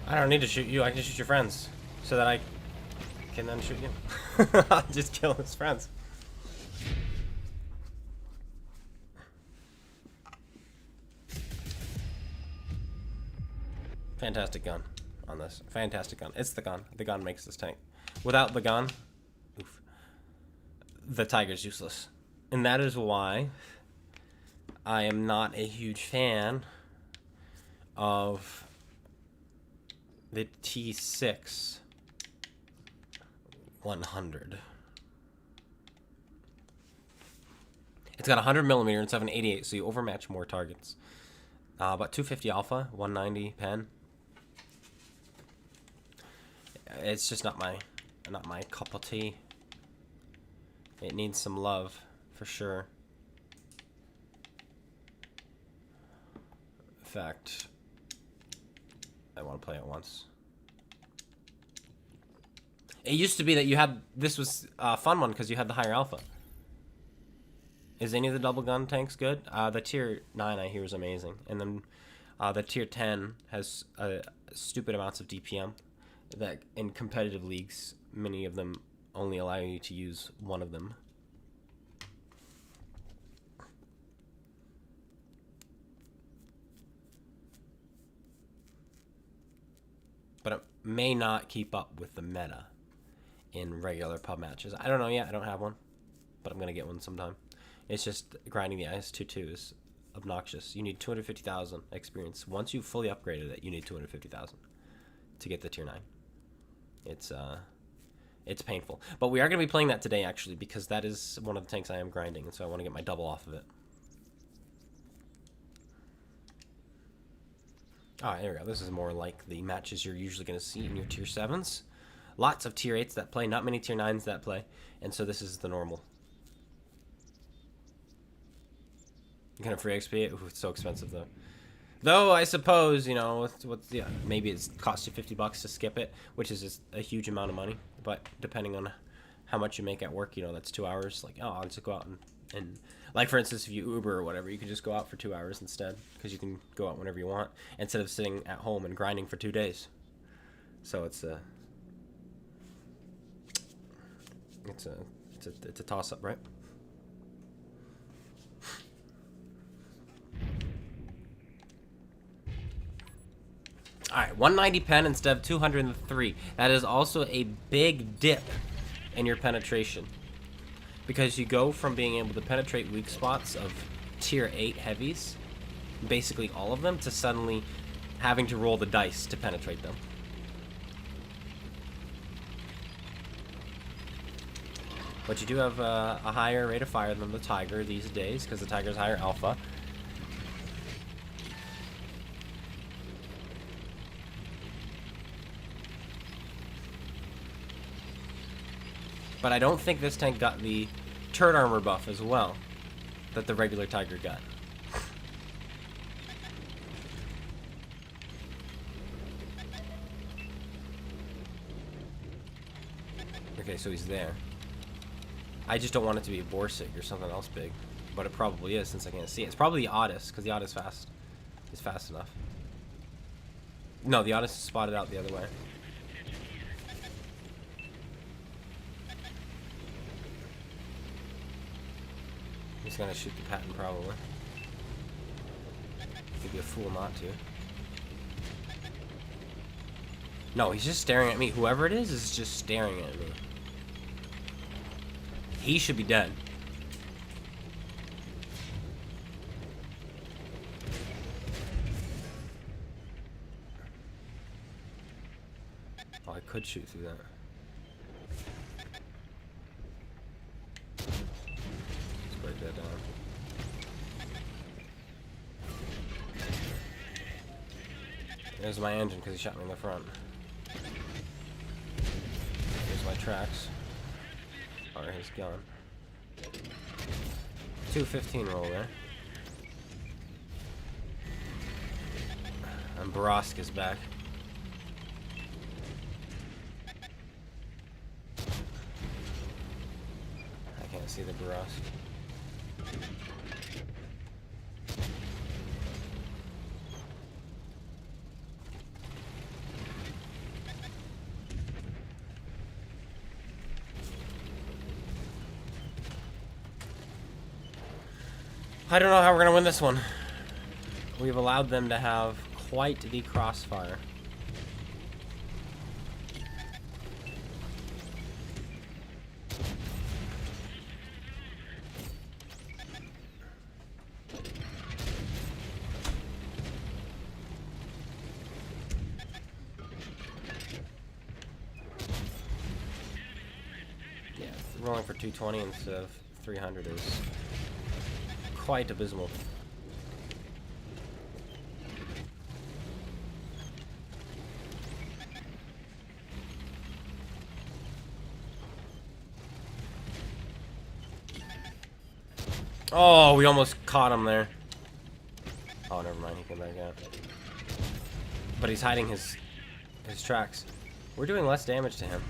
I don't need to shoot you, I can shoot your friends. So that I can then shoot you. I'll just kill his friends. Fantastic gun on this. Fantastic gun. It's the gun. The gun makes this tank. Without the gun, oof, the Tiger's useless. And that is why I am not a huge fan of the T6 100. It's got 100mm and 788, so you overmatch more targets. But 250 alpha, 190 pen. It's just not my cup of tea. It needs some love, for sure. In fact, I want to play it once. It used to be that you had, this was a fun one because you had the higher alpha. Is any of the double gun tanks good? The tier 9 I hear is amazing. And then the tier 10 has stupid amounts of DPM that in competitive leagues, many of them only allow you to use one of them. But it may not keep up with the meta in regular pub matches. I don't know yet. I don't have one, but I'm going to get one sometime. It's just grinding the IS-22 is obnoxious. You need 250,000 experience. Once you've fully upgraded it, you need 250,000 to get the tier 9. It's painful. But we are going to be playing that today, actually, because that is one of the tanks I am grinding, and so I want to get my double off of it. Ah, here we go. This is more like the matches you're usually going to see in your tier 7s. Lots of tier 8s that play, not many tier 9s that play. And so this is the normal. Kind of free XP? Ooh, it's so expensive though. Though I suppose, you know, yeah, maybe it costs you $50 to skip it, which is just a huge amount of money. But depending on how much you make at work, you know, that's 2 hours. Like, oh, I'll just go out and like, for instance, if you Uber or whatever, you can just go out for 2 hours instead, because you can go out whenever you want instead of sitting at home and grinding for 2 days. So it's a toss up, right? Alright, 190 pen instead of 203. That is also a big dip in your penetration. Because you go from being able to penetrate weak spots of tier 8 heavies, basically all of them, to suddenly having to roll the dice to penetrate them. But you do have a higher rate of fire than the Tiger these days, because the Tiger's higher alpha. But I don't think this tank got the turret armor buff as well that the regular Tiger got. Okay, so he's there. I just don't want it to be a Borsig or something else big. But it probably is, since I can't see it. It's probably the UDES, because the UDES is fast enough. No, the UDES is spotted out the other way. He's gonna shoot the patent, probably. He'd be a fool not to. No, he's just staring at me. Whoever it is just staring at me. He should be dead. Oh, I could shoot through that. That down. There's my engine because he shot me in the front. Here's my tracks. Or his gun. 215 roll there. And Barask is back. I can't see the Barask. I don't know how we're gonna win this one. We've allowed them to have quite the crossfire. Yeah, rolling for 220 instead of 300 is quite abysmal. Oh, we almost caught him there. Oh, never mind. He came back out. But he's hiding his tracks. We're doing less damage to him.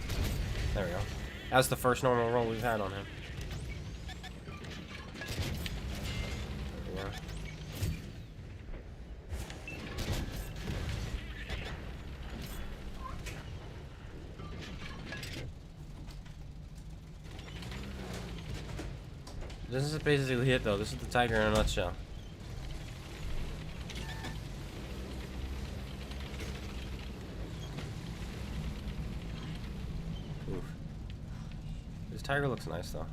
There we go. That's the first normal roll we've had on him. There we go. This is basically it, though. This is the Tiger in a nutshell. Oof. This Tiger looks nice, though.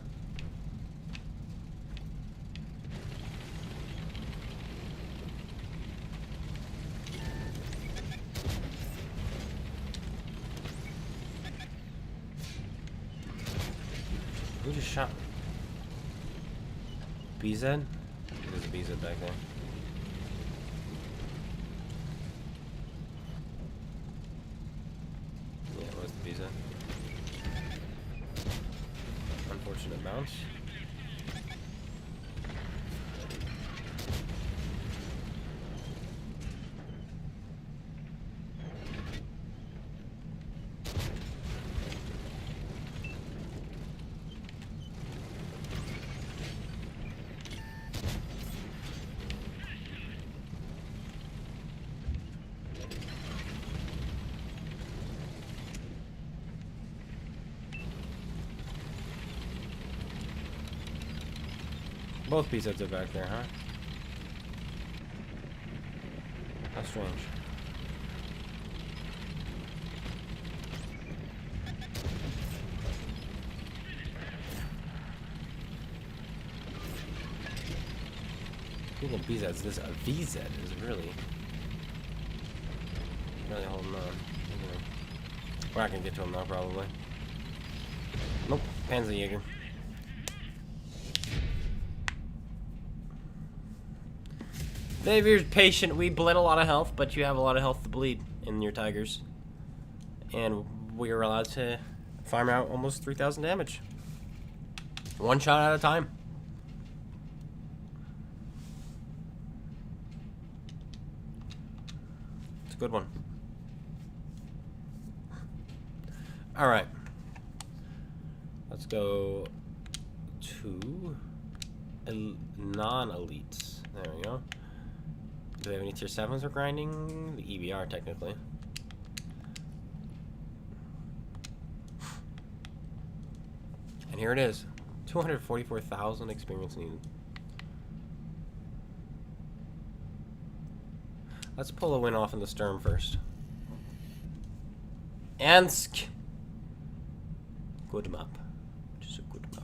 Who just shot me? BZ? There's a BZ back there. Good bounce. Both pieces are back there, huh? How strange. Even BZ's this VZ is really holding on. We're not gonna get to him now, probably. Nope, Panzerjäger. If you're patient, we bled a lot of health, but you have a lot of health to bleed in your tigers. And we are allowed to farm out almost 3,000 damage. One shot at a time. It's a good one. Alright. Let's go to non-elites. There we go. Do we have any tier 7s we're grinding? The EBR, technically. And here it is. 244,000 experience needed. Let's pull a win off in the Sturm first. Ansk! Good map. Just a good map.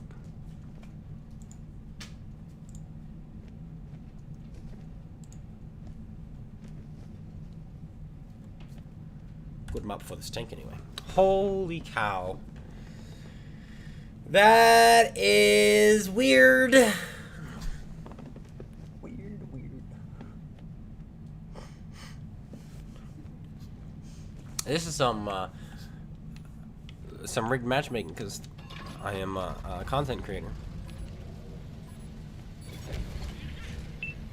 Good map for this tank anyway. Holy cow. That is weird. Weird. This is some rigged matchmaking because I am a content creator.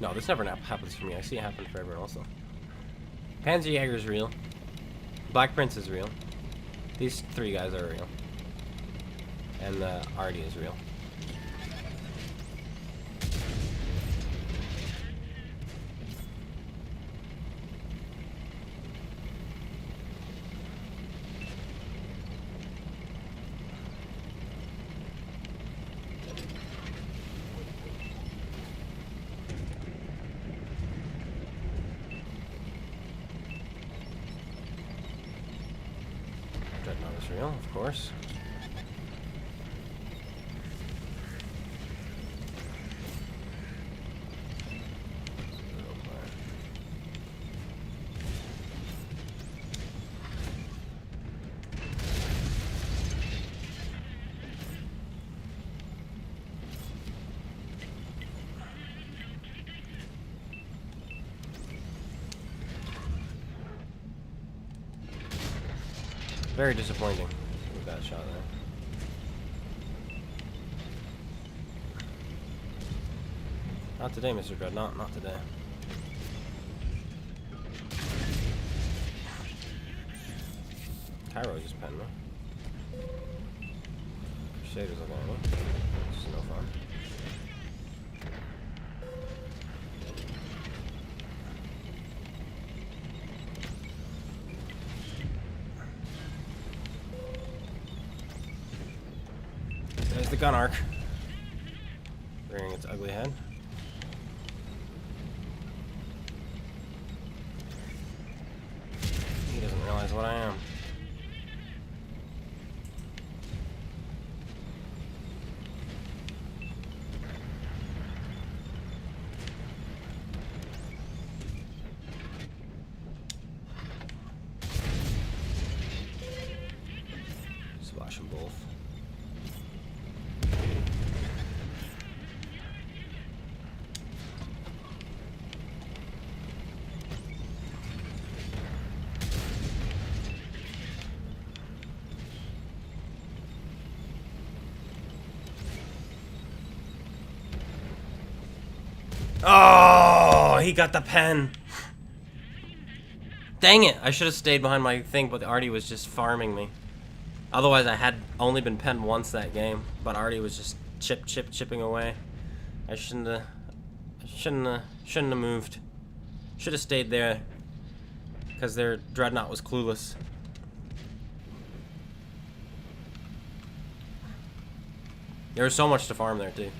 No, this never happens for me. I see it happen for everyone also. Panzerjäger is real. Black Prince is real. These three guys are real. And the Artie is real. Dreadnought is real, of course. Very disappointing with that shot there. Not today, Mr. Dreadnought. Not today. Cairo just penned me. Crusaders looking at me. This is no fun. There's the gun arc, rearing its ugly head. He doesn't realize what I am. Splash them both. Oh, he got the pen. Dang it. I should have stayed behind my thing, but Artie was just farming me. Otherwise, I had only been penned once that game, but Artie was just chipping away. I shouldn't have moved. Should have stayed there, because their dreadnought was clueless. There was so much to farm there too.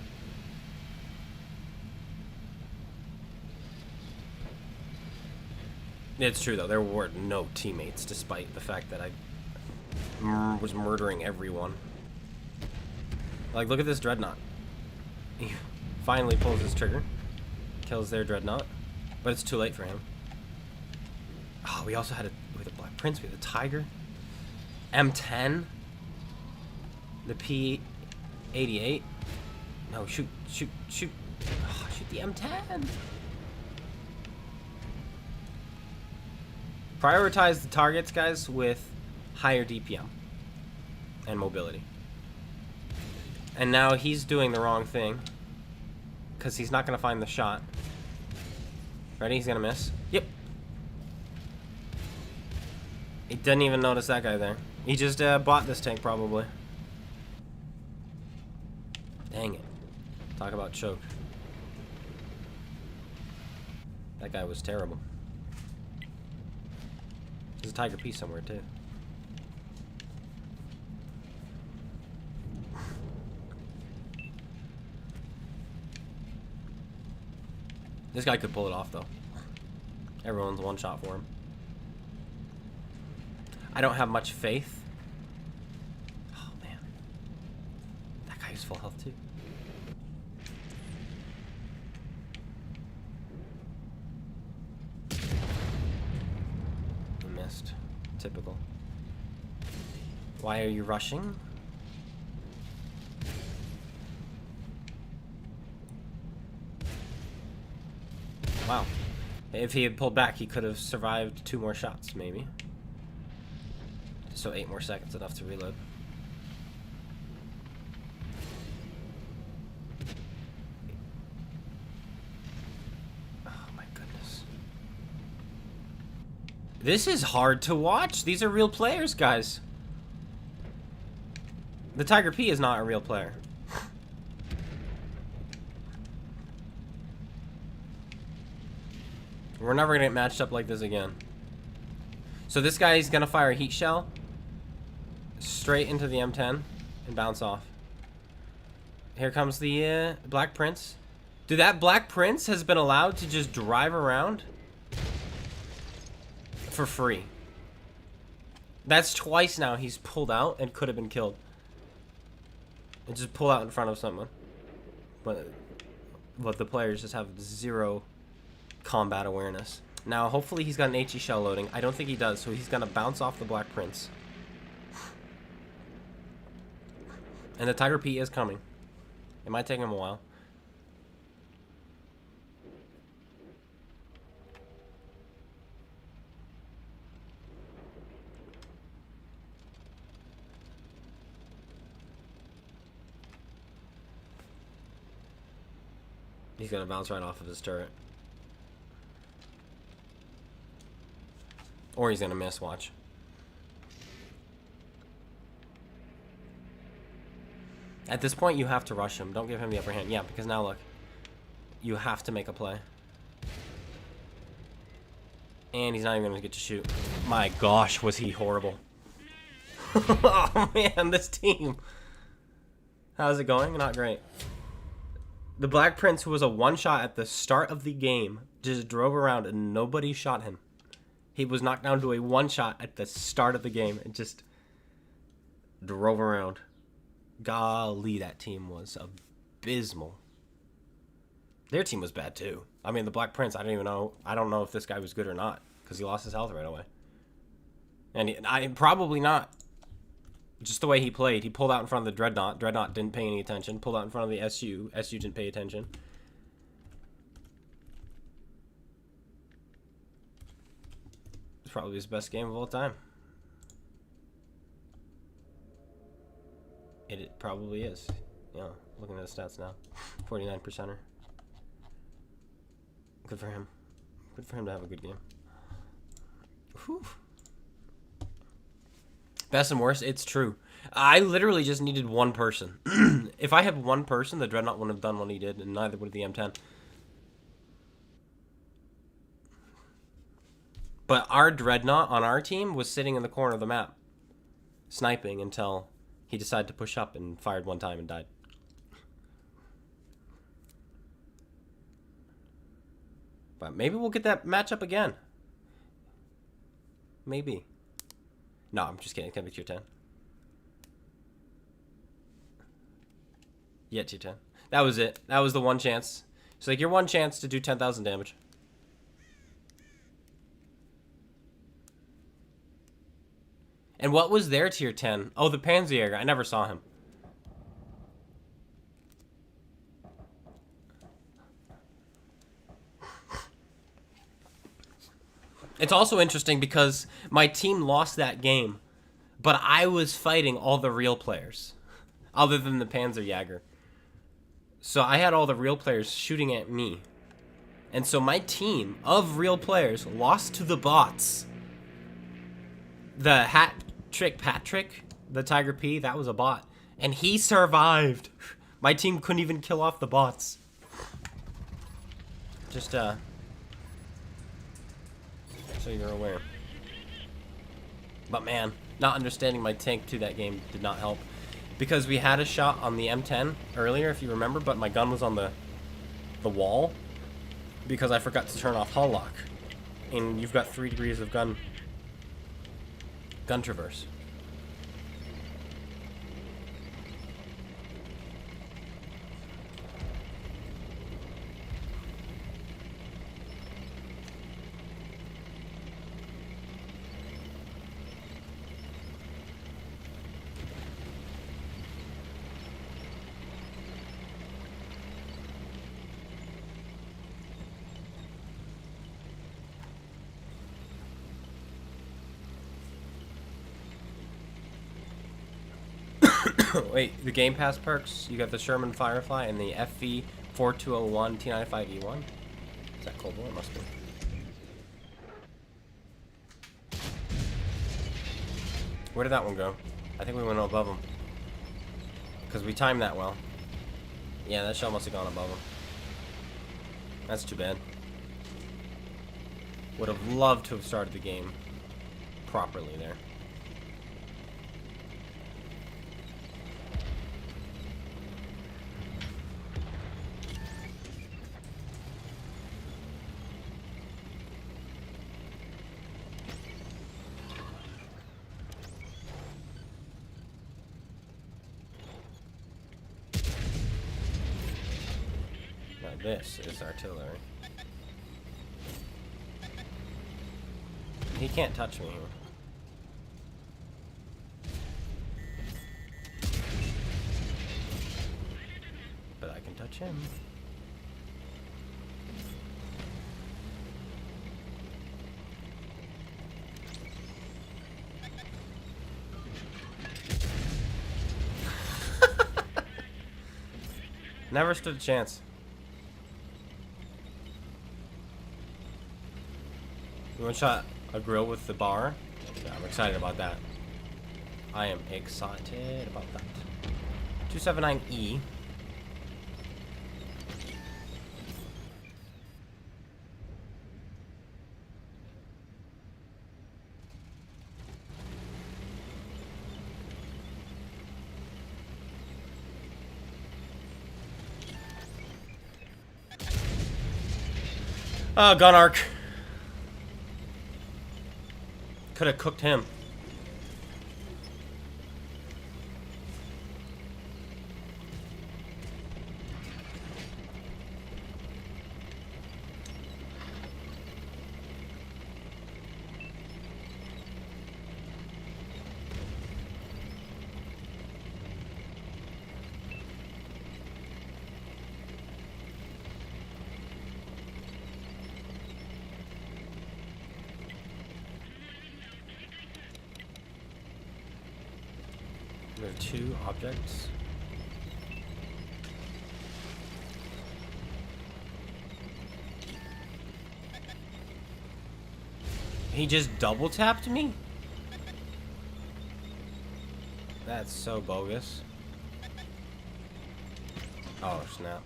It's true though, there were no teammates despite the fact that I was murdering everyone. Like, look at this dreadnought. He finally pulls his trigger, kills their dreadnought, but it's too late for him. Oh, we also had a Black Prince, we had a Tiger, M10, the P88. No, shoot. Oh, shoot the M10. Prioritize the targets, guys, with higher DPM and mobility. And now he's doing the wrong thing because he's not going to find the shot. Ready? He's going to miss. Yep. He didn't even notice that guy there. He just bought this tank, probably. Dang it. Talk about choke. That guy was terrible. There's a Tiger P somewhere, too. This guy could pull it off, though. Everyone's one shot for him. I don't have much faith. Oh, man. That guy has full health, too. I missed. Typical. Why are you rushing? Wow. If he had pulled back, he could have survived 2 more shots, maybe. So 8 more seconds, enough to reload. Oh my goodness. This is hard to watch. These are real players, guys. The Tiger P is not a real player. We're never gonna get matched up like this again. So this guy is gonna fire a heat shell straight into the M10 and bounce off. Here comes the Black Prince. Dude, that Black Prince has been allowed to just drive around for free. That's twice now he's pulled out and could have been killed. And just pull out in front of someone. But the players just have zero combat awareness. Now, hopefully he's got an HE shell loading. I don't think he does, so he's gonna bounce off the Black Prince. And the Tiger P is coming. It might take him a while. He's gonna bounce right off of his turret. Or he's gonna miss, watch. At this point, you have to rush him. Don't give him the upper hand. Yeah, because now look. You have to make a play. And he's not even gonna get to shoot. My gosh, was he horrible. Oh man, this team. How's it going? Not great. The Black Prince, who was a one-shot at the start of the game, just drove around and nobody shot him. He was knocked down to a one-shot at the start of the game and just drove around. Golly, that team was abysmal. Their team was bad too. I mean, the Black Prince, I don't know if this guy was good or not because he lost his health right away. And probably not. Just the way he played. He pulled out in front of the Dreadnought. Dreadnought didn't pay any attention. Pulled out in front of the SU. SU didn't pay attention. It's probably his best game of all time. It probably is. Yeah, looking at the stats now. 49%er. Good for him. Good for him to have a good game. Whew. Best and worst, it's true. I literally just needed one person. If I had one person, the Dreadnought wouldn't have done what he did, and neither would the M10. But our Dreadnought on our team was sitting in the corner of the map, sniping until he decided to push up and fired one time and died. But maybe we'll get that matchup again. Maybe. No, I'm just kidding. It's gonna be tier 10. Yeah, tier 10. That was it. That was the one chance. It's like your one chance to do 10,000 damage. And what was their tier 10? Oh, the Panzerjäger. I never saw him. It's also interesting because my team lost that game, but I was fighting all the real players, other than the Panzerjäger. So I had all the real players shooting at me. And so my team of real players lost to the bots. The Hat Trick Patrick, the Tiger P, that was a bot. And he survived. My team couldn't even kill off the bots. Just, so you're aware. But man, not understanding my tank to that game did not help. Because we had a shot on the M10 earlier, if you remember, but my gun was on the wall. Because I forgot to turn off hull lock. And you've got 3 degrees of gun traverse. Wait, the Game Pass perks, you got the Sherman Firefly and the FV4201 T95E1. Is that Cold War? It must be. Where did that one go? I think we went above him. Because we timed that well. Yeah, that shell must have gone above him. That's too bad. Would have loved to have started the game properly there. This is artillery. He can't touch me. But I can touch him. Never stood a chance. You one shot a grill with the bar? Yeah, I'm excited about that. I am excited about that. 279E. Gun arc. Could have cooked him. There are 2 objects. He just double tapped me? That's so bogus. Oh, snap.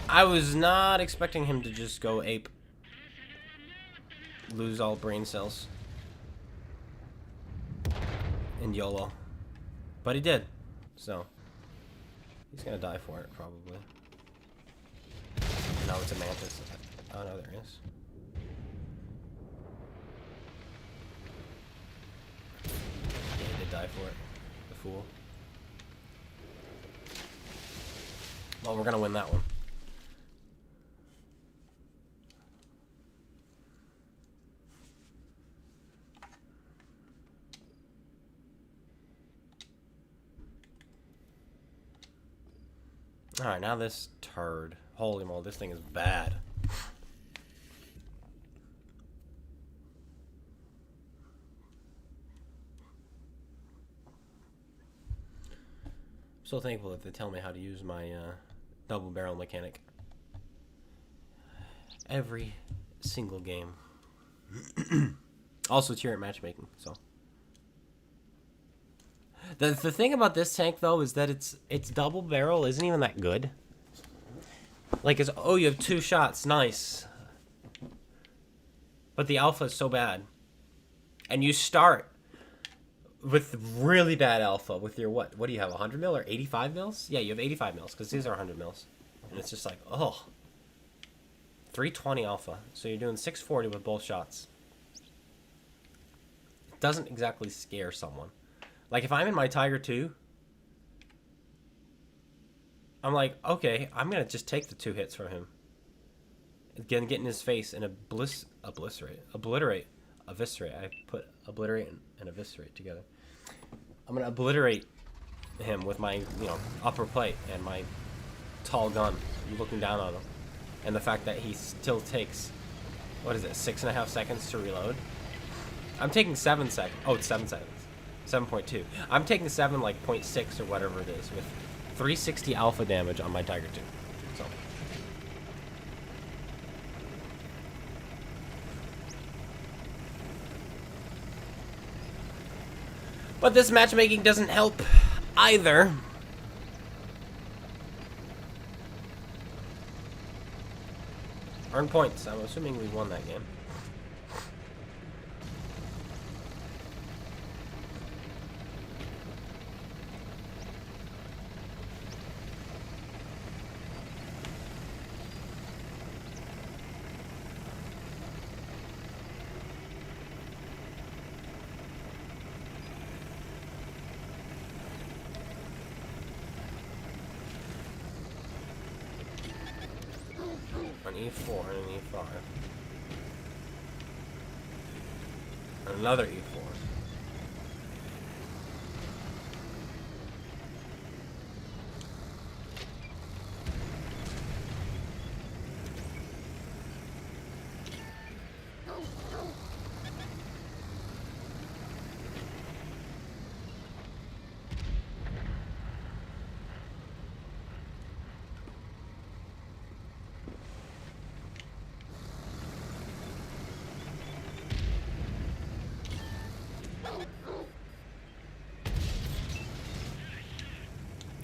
I was not expecting him to just go ape. Lose all brain cells. And YOLO. But he did. So. He's gonna die for it, probably. No, it's a mantis. Oh, no, there is. Yeah, he did die for it. The fool. Well, we're gonna win that one. Alright, now this turd. Holy moly, this thing is bad. I'm so thankful that they tell me how to use my double barrel mechanic. Every single game. Also, it's here at Matchmaking, so. The thing about this tank though is that its double barrel isn't even that good. Like it's, oh, you have 2 shots, nice. But the alpha is so bad. And you start with really bad alpha with your what do you have, 100 mil or 85 mils? Yeah, you have 85 mils because these are 100 mils. And it's just like, oh. 320 alpha. So you're doing 640 with both shots. It doesn't exactly scare someone. Like, if I'm in my Tiger 2, I'm like, okay, I'm going to just take the 2 hits from him. Again, get in his face and eviscerate. I put obliterate and eviscerate together. I'm going to obliterate him with my, upper plate and my tall gun, looking down on him. And the fact that he still takes, 6.5 seconds to reload? I'm taking 7 seconds. Oh, it's 7 seconds. 7.2. I'm taking 7, like 0.6 or whatever it is, with 360 alpha damage on my Tiger 2. So. But this matchmaking doesn't help either. Earn points. I'm assuming we won that game. An E4 and an E5. And another E4.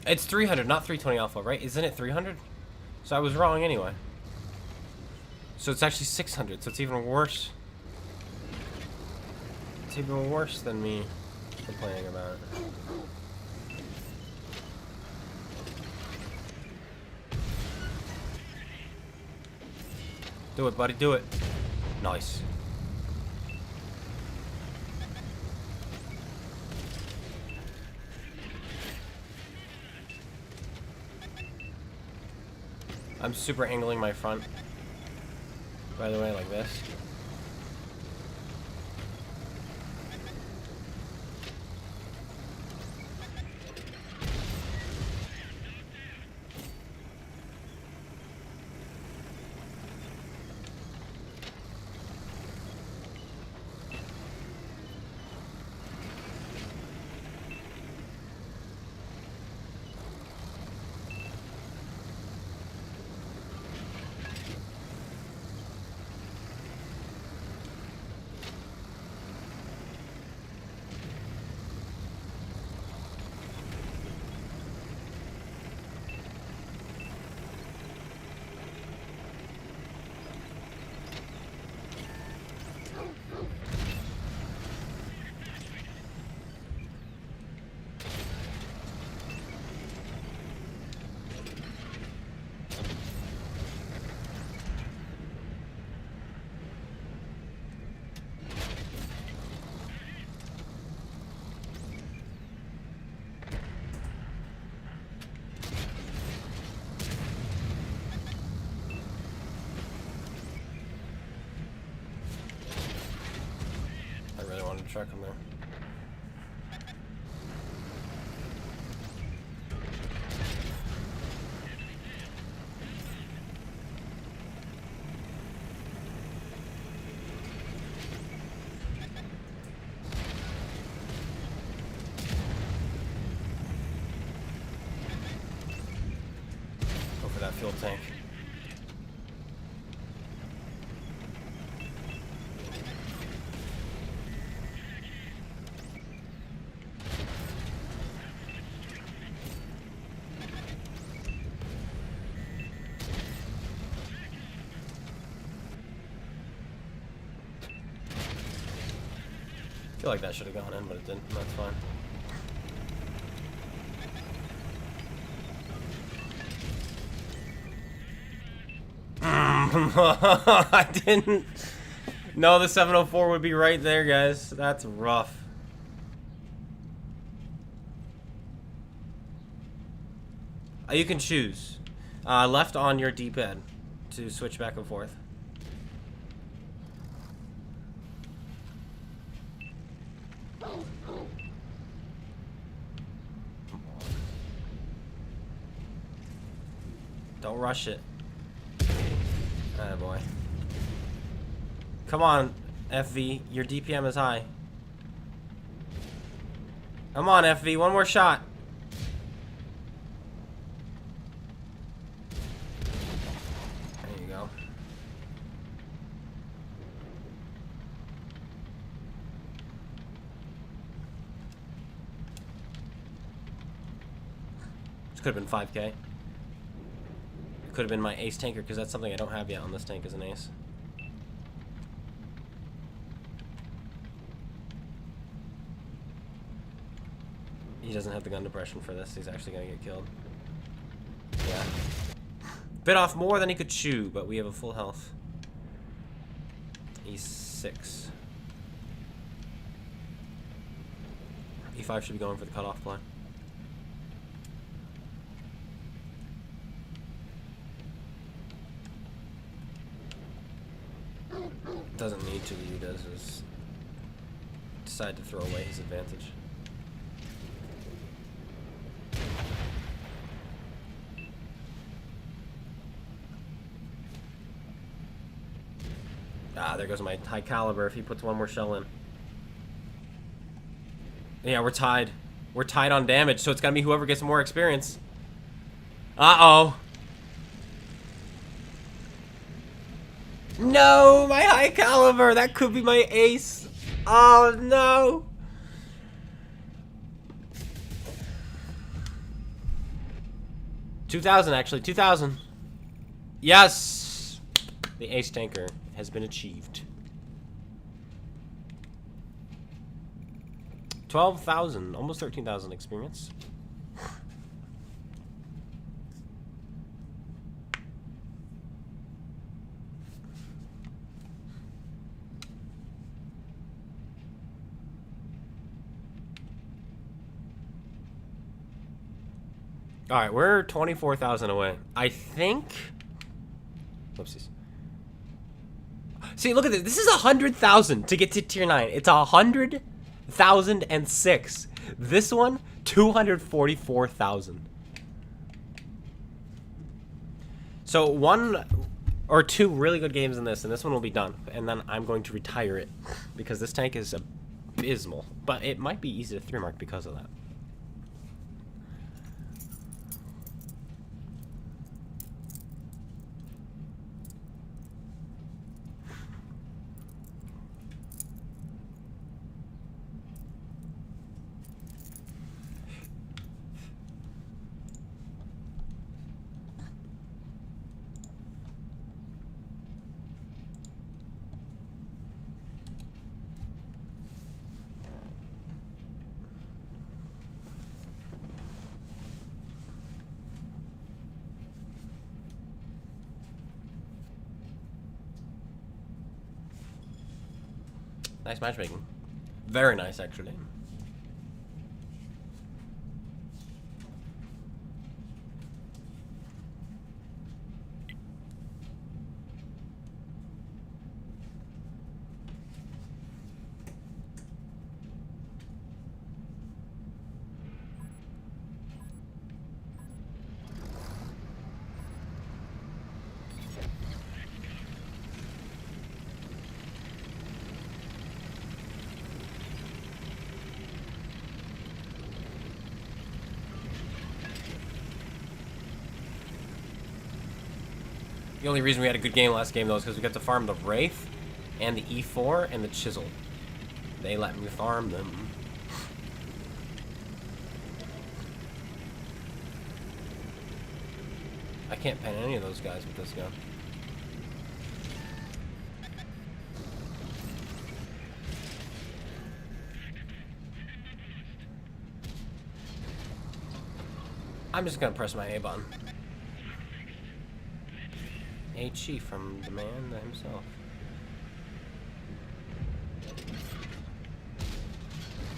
It's 300, not 320 alpha, right? Isn't it 300? So I was wrong anyway. So it's actually 600, so it's even worse. It's even worse than me complaining about it. Do it, buddy, do it. Nice. I'm super angling my front, by the way, like this. really wanted to truck him there. Go for that fuel tank. I feel like that should have gone in, but it didn't. That's fine. I didn't know the 704 would be right there, guys. That's rough. You can choose left on your D-pad to switch back and forth. Don't rush it. Atta boy. Come on, FV. Your DPM is high. Come on, FV. One more shot. There you go. This could have been 5K. Could have been my ace tanker, because that's something I don't have yet on this tank as an ace. He doesn't have the gun depression for this. He's actually going to get killed. Yeah. Bit off more than he could chew, but we have a full health. E6. E5 should be going for the cutoff play. Doesn't need to. The UDES is decide to throw away his advantage. Ah, there goes my high caliber if he puts one more shell in. Yeah, we're tied. We're tied on damage, so it's gotta be whoever gets more experience. Uh-oh. No, my high caliber. That could be my ace. Oh, no. $2,000, actually. 2,000. Yes. The ace tanker has been achieved. 12,000. Almost 13,000 experience. All right, we're 24,000 away. I think. Whoopsies. See, look at this. This is 100,000 to get to tier 9. It's 100,006. This one, 244,000. So one or two really good games in this, and this one will be done. And then I'm going to retire it because this tank is abysmal. But it might be easy to 3-mark because of that. Nice matchmaking. Very nice, actually. The only reason we had a good game last game, though, is because we got to farm the Wraith and the E4 and the Chisel. They let me farm them. I can't pen any of those guys with this gun. I'm just gonna press my A button. HE from the man himself.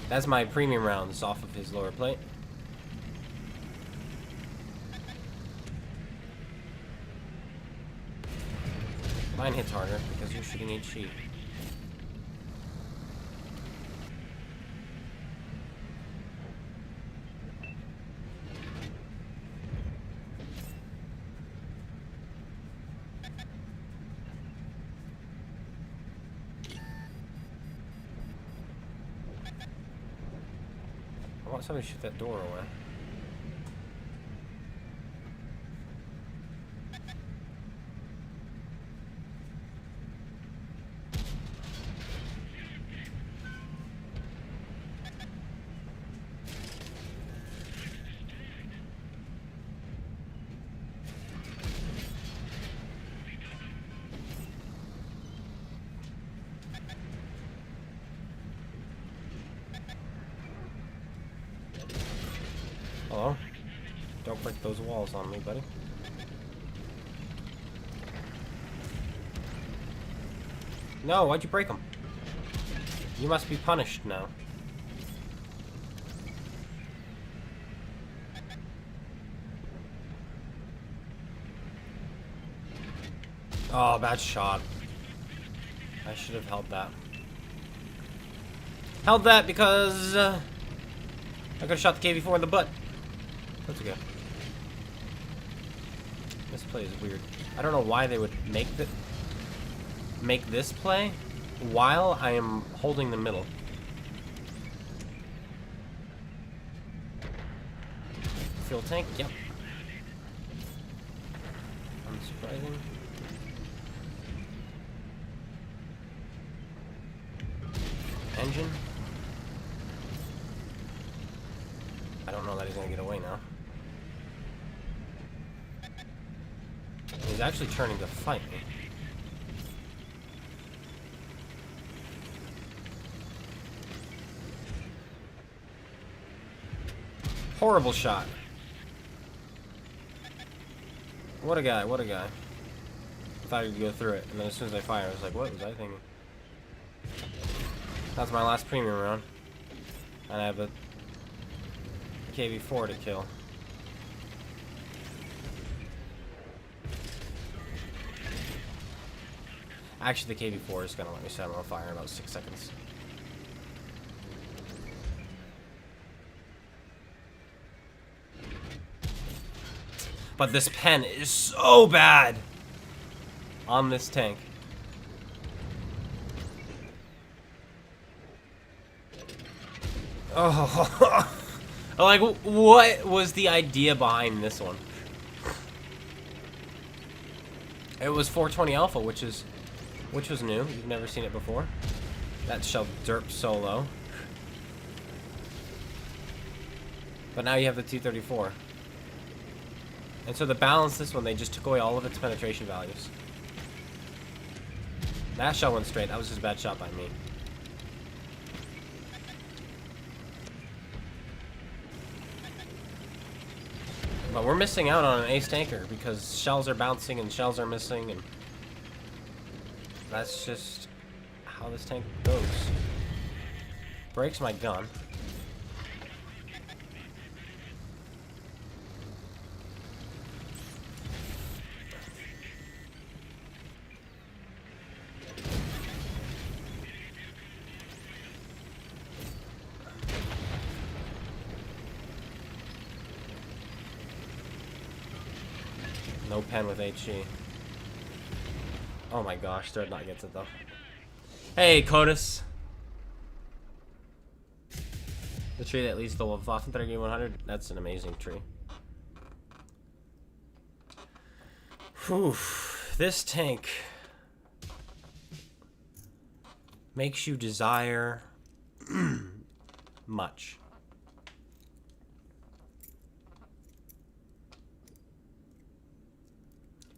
That's my premium rounds off of his lower plate. Mine hits harder because you're shooting HE. I want somebody to shoot that door away. Hello? Don't break those walls on me, buddy. No, why'd you break them? You must be punished now. Oh, bad shot. I should have held that. Held that because I could have shot the KV-4 in the butt. That's okay. This play is weird. I don't know why they would make this play while I am holding the middle. Fuel tank, yep. Unsurprising. Engine. I don't know that he's gonna get away now. He's actually turning to fight me. Horrible shot. What a guy, what a guy. I thought he'd go through it, and then as soon as I fire, I was like, what was I thinking? That's my last premium round. And I have a KV-4 to kill. Actually, the KV-4 is gonna let me set him on fire in about 6 seconds. But this pen is so bad on this tank. Oh, like, what was the idea behind this one? It was 420 Alpha, which was new. You've never seen it before. That shell derped so low. But now you have the 234. And so to balance this one, they just took away all of its penetration values. That shell went straight. That was just a bad shot by me. But we're missing out on an ace tanker because shells are bouncing and shells are missing, and that's just how this tank goes. Breaks my gun. No pen with HE. Oh my gosh, Dreadnought gets it though. Hey, Codus. The tree that leads to the Waffen 100. That's an amazing tree. Whew. this tank makes you desire much.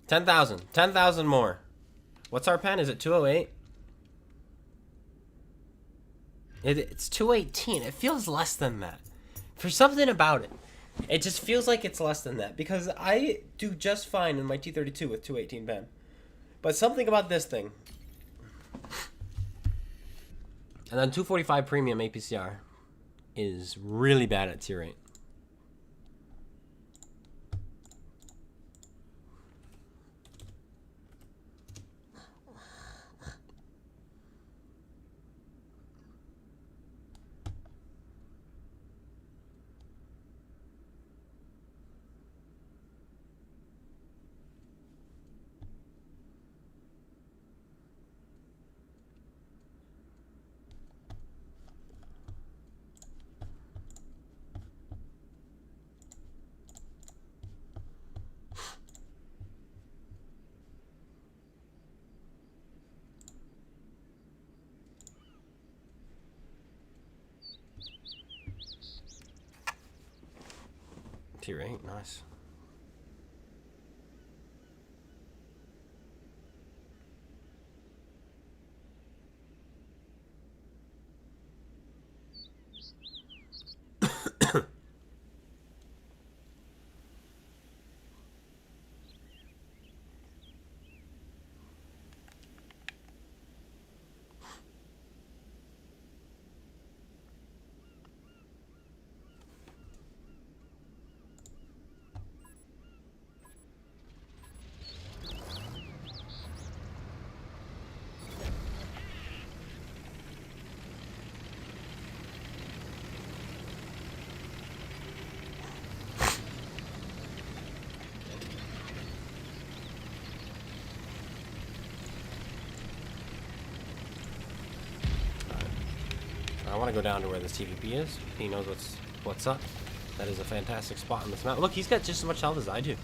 $10,000 more. What's our pen? Is it 208? It's 218. It feels less than that. For something about it, it just feels like it's less than that, because I do just fine in my T32 with 218 pen. But something about this thing. And then 245 premium APCR is really bad at tier 8. Tier 8, nice. I want to go down to where the CVP is. He knows what's up. That is a fantastic spot on this map. Look, he's got just as much health as I do.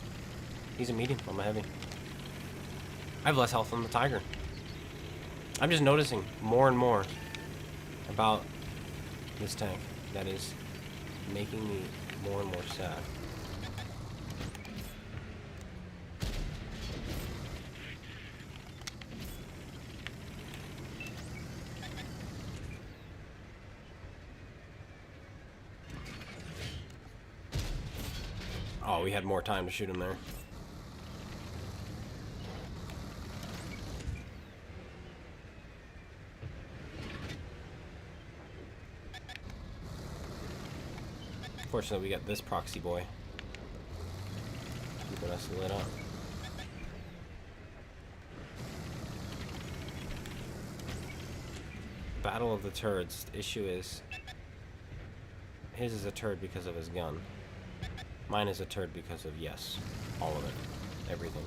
He's a medium. I'm a heavy. I have less health than the Tiger. I'm just noticing more and more about this tank that is making me more and more sad. Oh, we had more time to shoot him there. Fortunately, we got this proxy boy keeping us lit up. Battle of the turds. The issue is, his is a turd because of his gun. Mine is a turd because of, yes, all of it. Everything.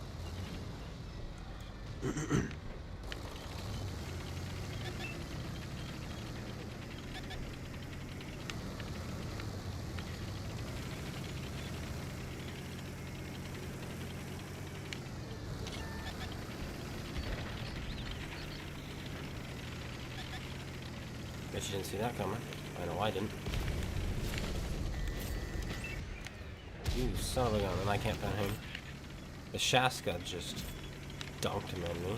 Bet you didn't see that coming. I know I didn't. You son of a gun, and I can't pen him. The Shaska just dunked him on me.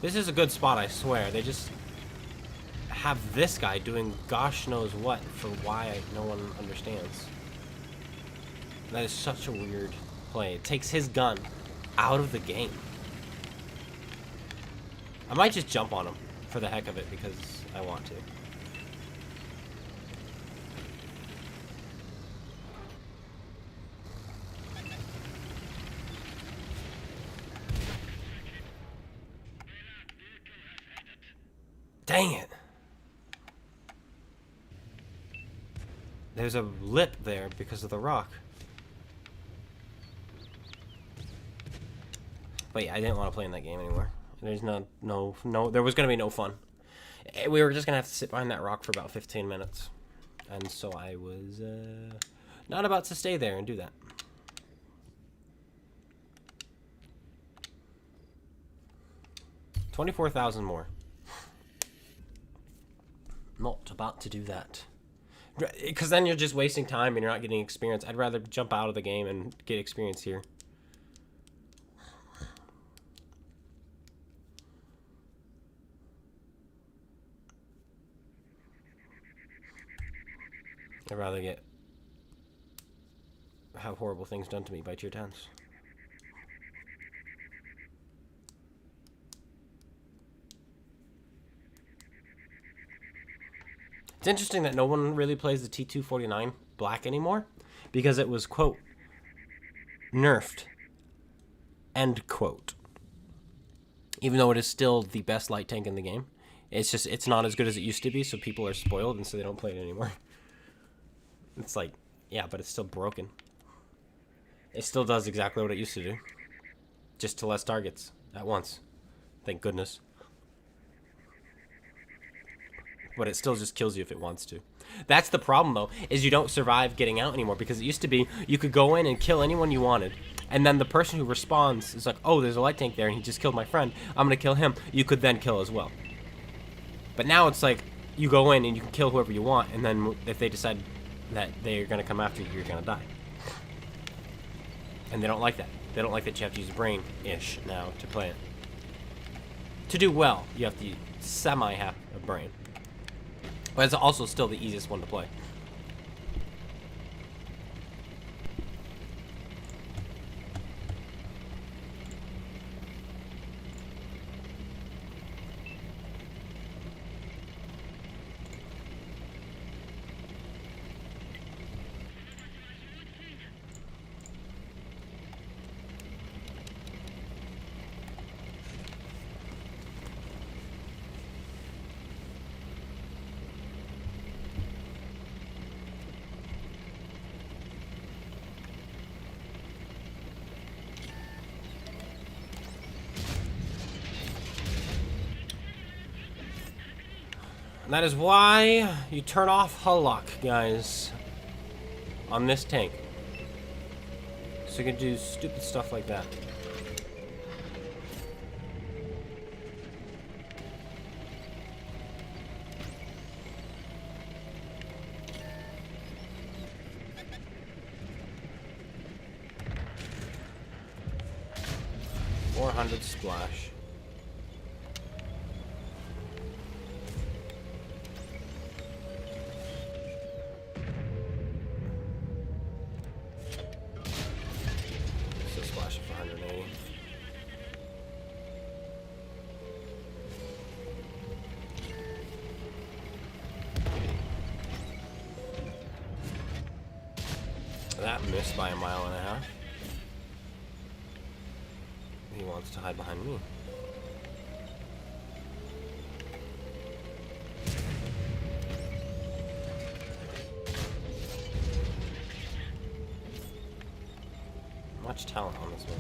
This is a good spot, I swear. They just have this guy doing gosh knows what for why no one understands. That is such a weird play. It takes his gun out of the game. I might just jump on him for the heck of it because I want to. Dang it. There's a lip there because of the rock. But yeah, I didn't want to play in that game anymore. There's no, there was going to be no fun. We were just going to have to sit behind that rock for about 15 minutes. And so I was not about to stay there and do that. $24,000 more. Not about to do that. Because then you're just wasting time and you're not getting experience. I'd rather jump out of the game and get experience here. I'd rather have horrible things done to me by tier 10s. It's interesting that no one really plays the T249 black anymore because it was, quote, nerfed, end quote. Even though it is still the best light tank in the game, it's not as good as it used to be, so people are spoiled and so they don't play it anymore. It's like, yeah, but it's still broken. It still does exactly what it used to do. Just to less targets at once. Thank goodness. But it still just kills you if it wants to. That's the problem, though, is you don't survive getting out anymore. Because it used to be, you could go in and kill anyone you wanted. And then the person who responds is like, oh, there's a light tank there and he just killed my friend. I'm going to kill him. You could then kill as well. But now it's like, you go in and you can kill whoever you want. And then if they decide that they're going to come after you, you're going to die. And they don't like that. They don't like that you have to use brain-ish now to play it. To do well, you have to semi-have a brain. But it's also still the easiest one to play. And that is why you turn off hull lock, guys, on this tank. So you can do stupid stuff like that. $400 splash. That missed by 1.5 miles. He wants to hide behind me. Much talent on this one.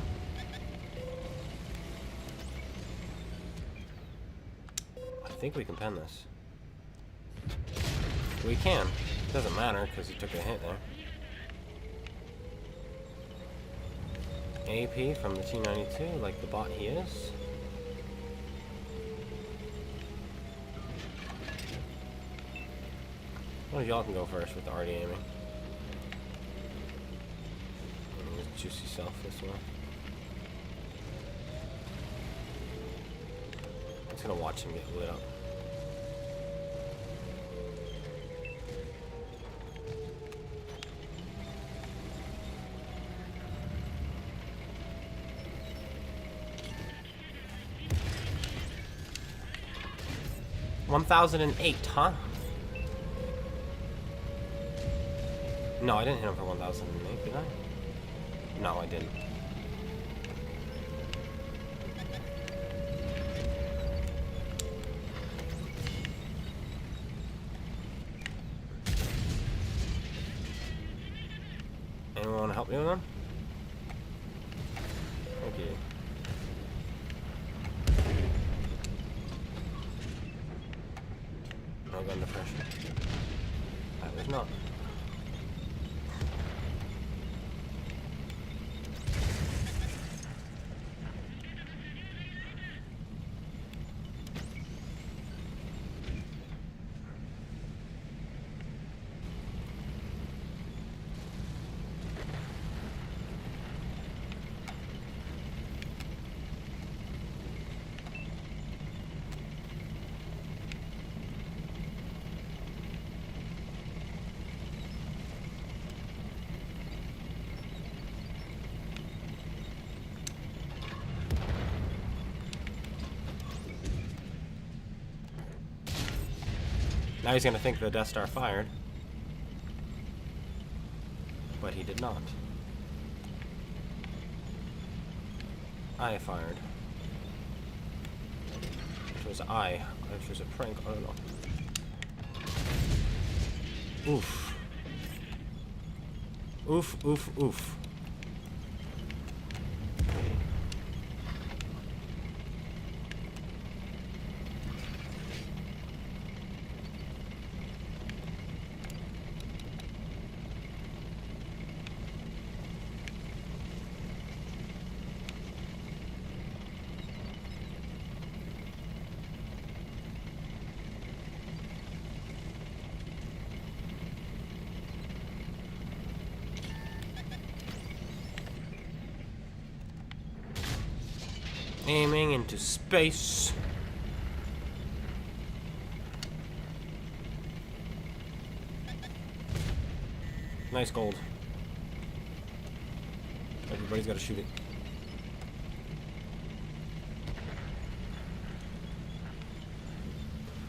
I think we can pen this. We can. It doesn't matter because he took a hit there. AP from the T92, like the bot he is. One of y'all can go first with the RD aiming. His juicy self this one. I'm just gonna watch him get lit up. $1,008, huh? No, I didn't hit him for 1,008, did I? No, I didn't. Anyone want to help me with them? Thank you. I was not. Now he's gonna think the Death Star fired. But he did not. I fired. Which was which was a prank, I don't know. Oof. Oof, oof, oof. Aiming into space. Nice gold. Everybody's got to shoot it.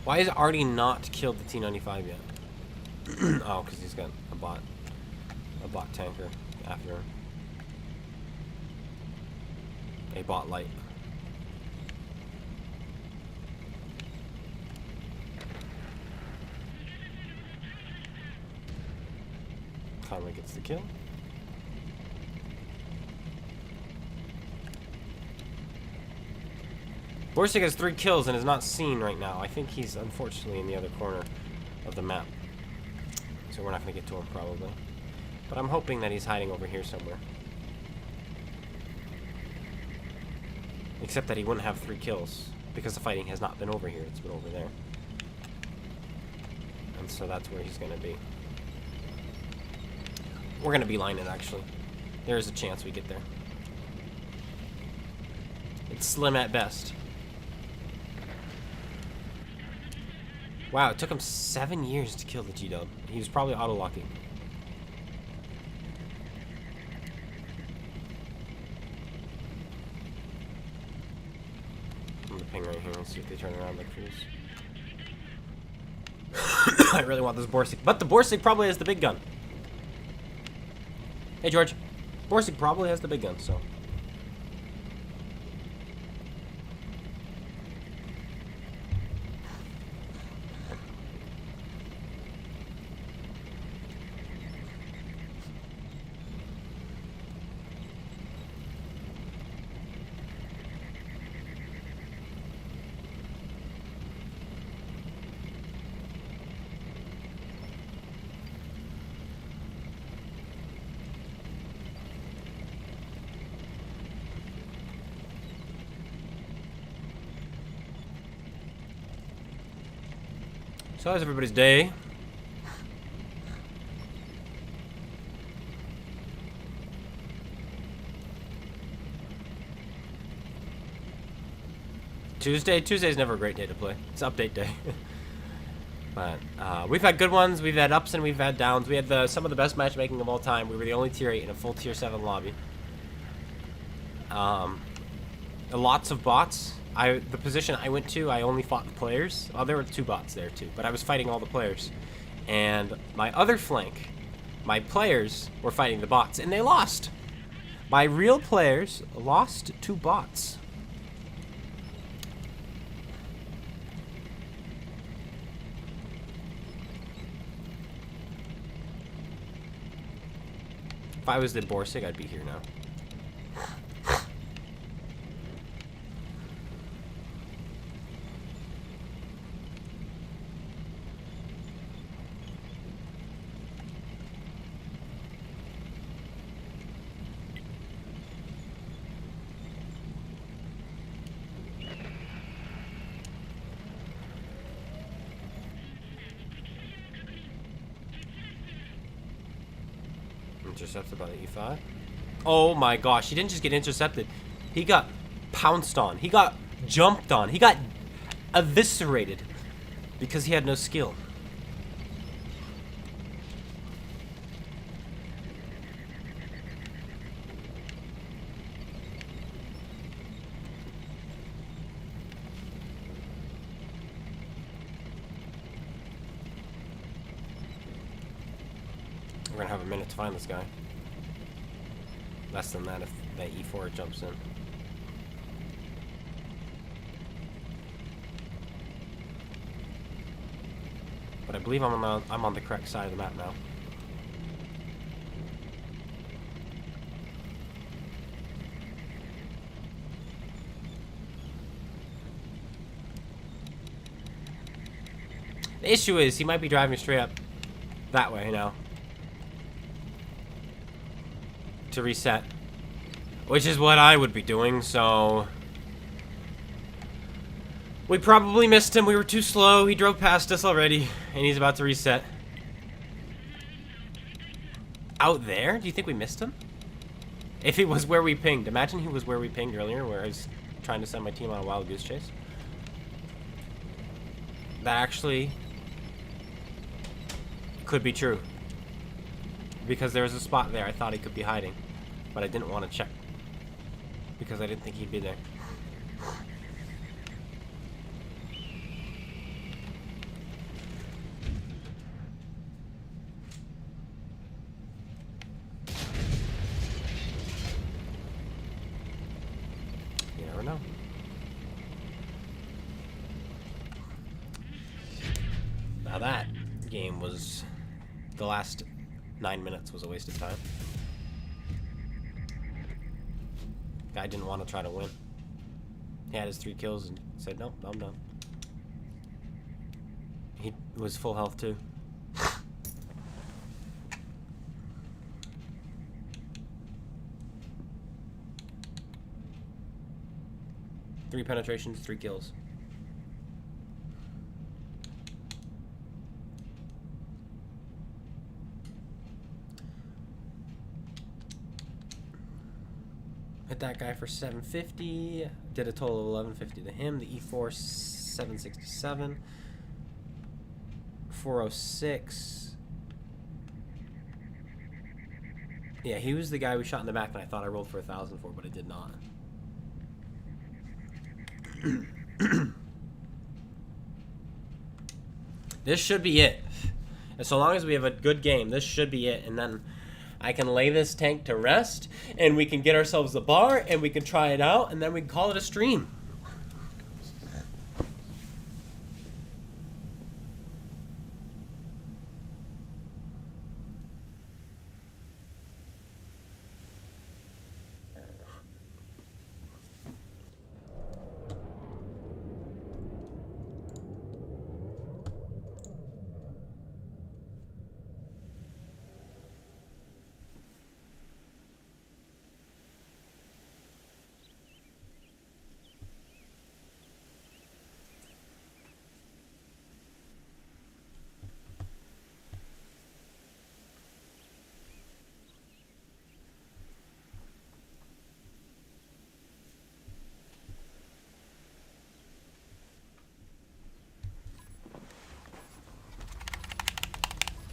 Why has Artie not killed the T-95 yet? Oh, because he's got a bot tanker after him. A bot light. Conway gets the kill. Borsig has 3 kills and is not seen right now. I think he's unfortunately in the other corner of the map. So we're not going to get to him probably. But I'm hoping that he's hiding over here somewhere. Except that he wouldn't have 3 kills. Because the fighting has not been over here. It's been over there. And so that's where he's going to be. We're going to beeline it, actually. There is a chance we get there. It's slim at best. Wow, it took him 7 years to kill the G-Dub. He was probably auto-locking. I'm going to ping right here and see if they turn around like fools. I really want this Borsig. But the Borsig probably has the big gun. Hey, George. Borsig probably has the big gun, so... So how's everybody's day? Tuesday's never a great day to play. It's update day. But we've had good ones, we've had ups and we've had downs. We had some of the best matchmaking of all time. We were the only tier 8 in a full tier 7 lobby. Lots of bots. The position I went to, I only fought the players. Well, there were 2 bots there too, but I was fighting all the players. And my other flank, my players were fighting the bots, and they lost. My real players lost to bots. If I was the Borsig, I'd be here now. intercepted by the E5. Oh my gosh, he didn't just get intercepted. He got pounced on. He got jumped on. He got eviscerated because he had no skill. We're gonna have a minute to find this guy. Less than that if that E4 jumps in. But I believe I'm on the correct side of the map now. The issue is he might be driving straight up that way now to reset, which is what I would be doing, so we probably missed him. We were too slow. He drove past us already, and he's about to reset. Out there? Do you think we missed him? If it was where we pinged. Imagine he was where we pinged earlier, where I was trying to send my team on a wild goose chase. That actually could be true. Because there was a spot there I thought he could be hiding. But I didn't want to check. Because I didn't think he'd be there. You never know. Now that game was... the last 9 minutes was a waste of time. Guy didn't want to try to win. He had his 3 kills and said, nope, I'm done. He was full health too. 3 penetrations, 3 kills. Hit that guy for 750. Did a total of 1150 to him. The E4 767. 406. Yeah, he was the guy we shot in the back and I thought I rolled for 1,000 for, but I did not. This should be it. And so long as we have a good game, this should be it. And then I can lay this tank to rest, and we can get ourselves the bar, and we can try it out, and then we can call it a stream.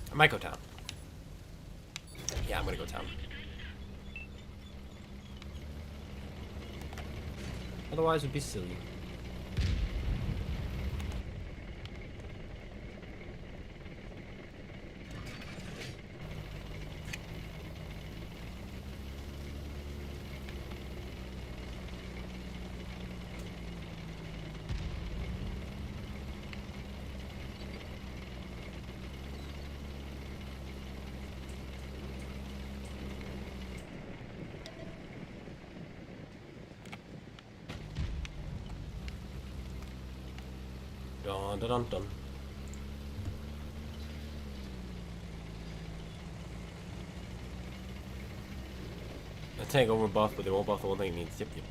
I might go town. Yeah, I'm gonna go town. Otherwise, it'd be silly. Dun, dun, dun, dun. I take over buff, but they won't buff the one thing it needs. Yep, yep.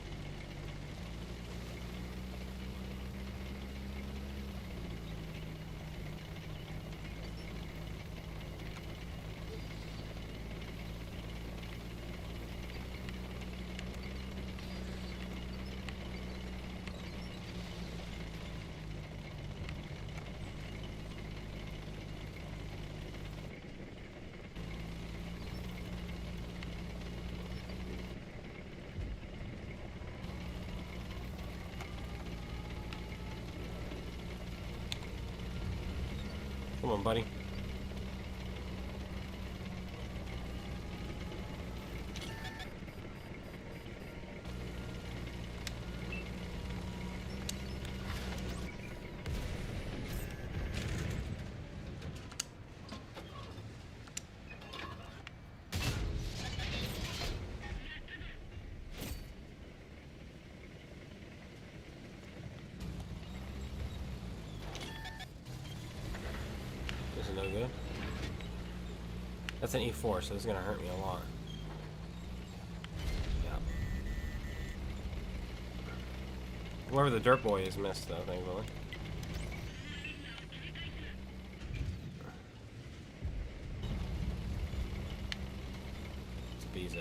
on, buddy. This is no good. That's an E4, so this is gonna hurt me a lot. Yeah. Whoever the dirt boy is missed though, thankfully. It's BZ.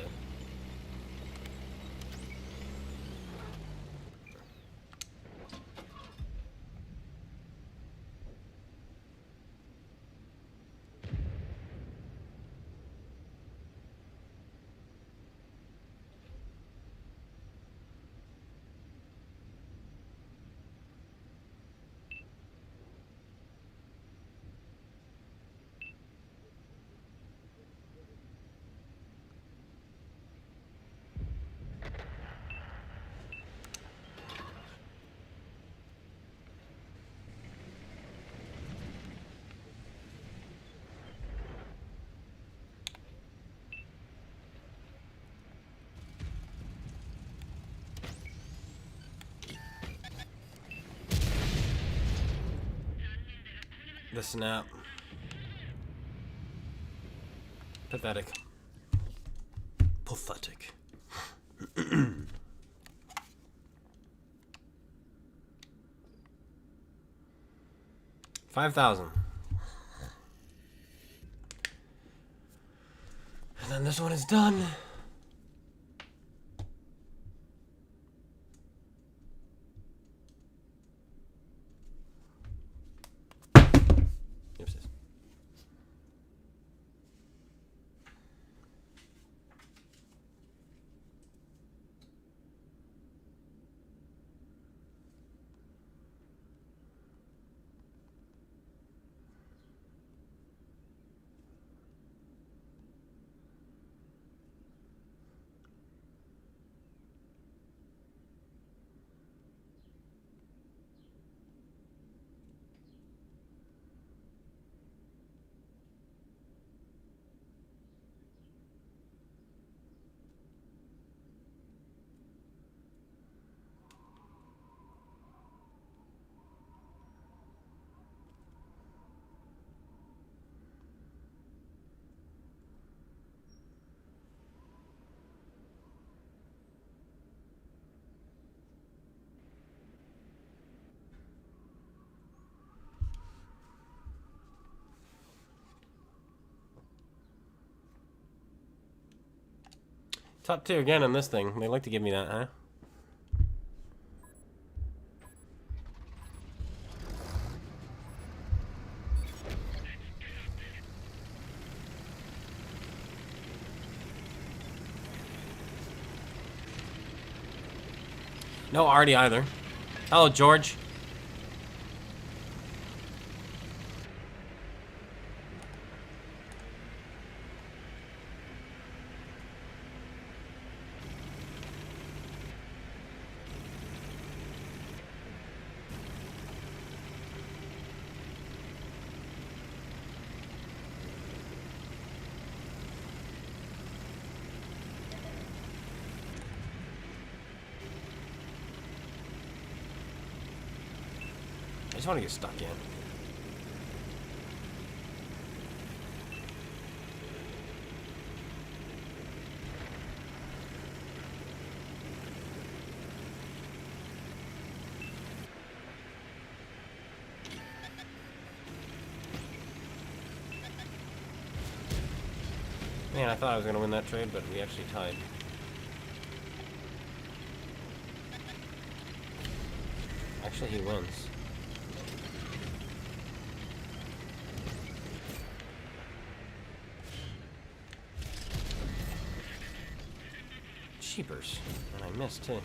The snap. Pathetic. Pathetic. 5,000. And then this one is done. Oopsies. Top tier again on this thing. They like to give me that, huh? No Artie either. Hello, George. I just want to get stuck in. Man, I thought I was going to win that trade, but we actually tied. Actually, he wins. Cheapers. And I missed too.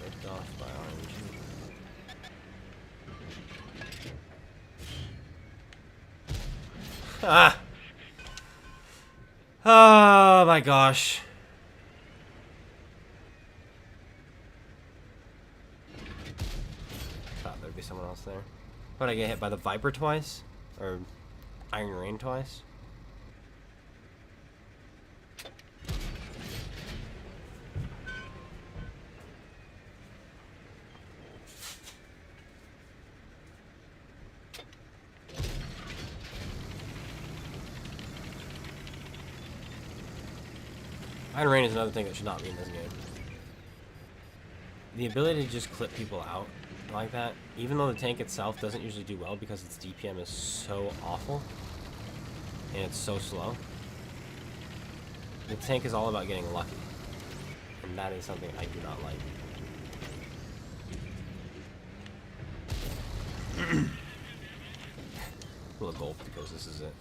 Ripped off by RNG. Ah! Oh my gosh. Thought there'd be someone else there. But I get hit by the Viper twice? Or Iron Rain twice? Iron Rain is another thing that should not be in this game. The ability to just clip people out like that, even though the tank itself doesn't usually do well because its DPM is so awful and it's so slow. The tank is all about getting lucky, and that is something I do not like. We'll gulp because this is it.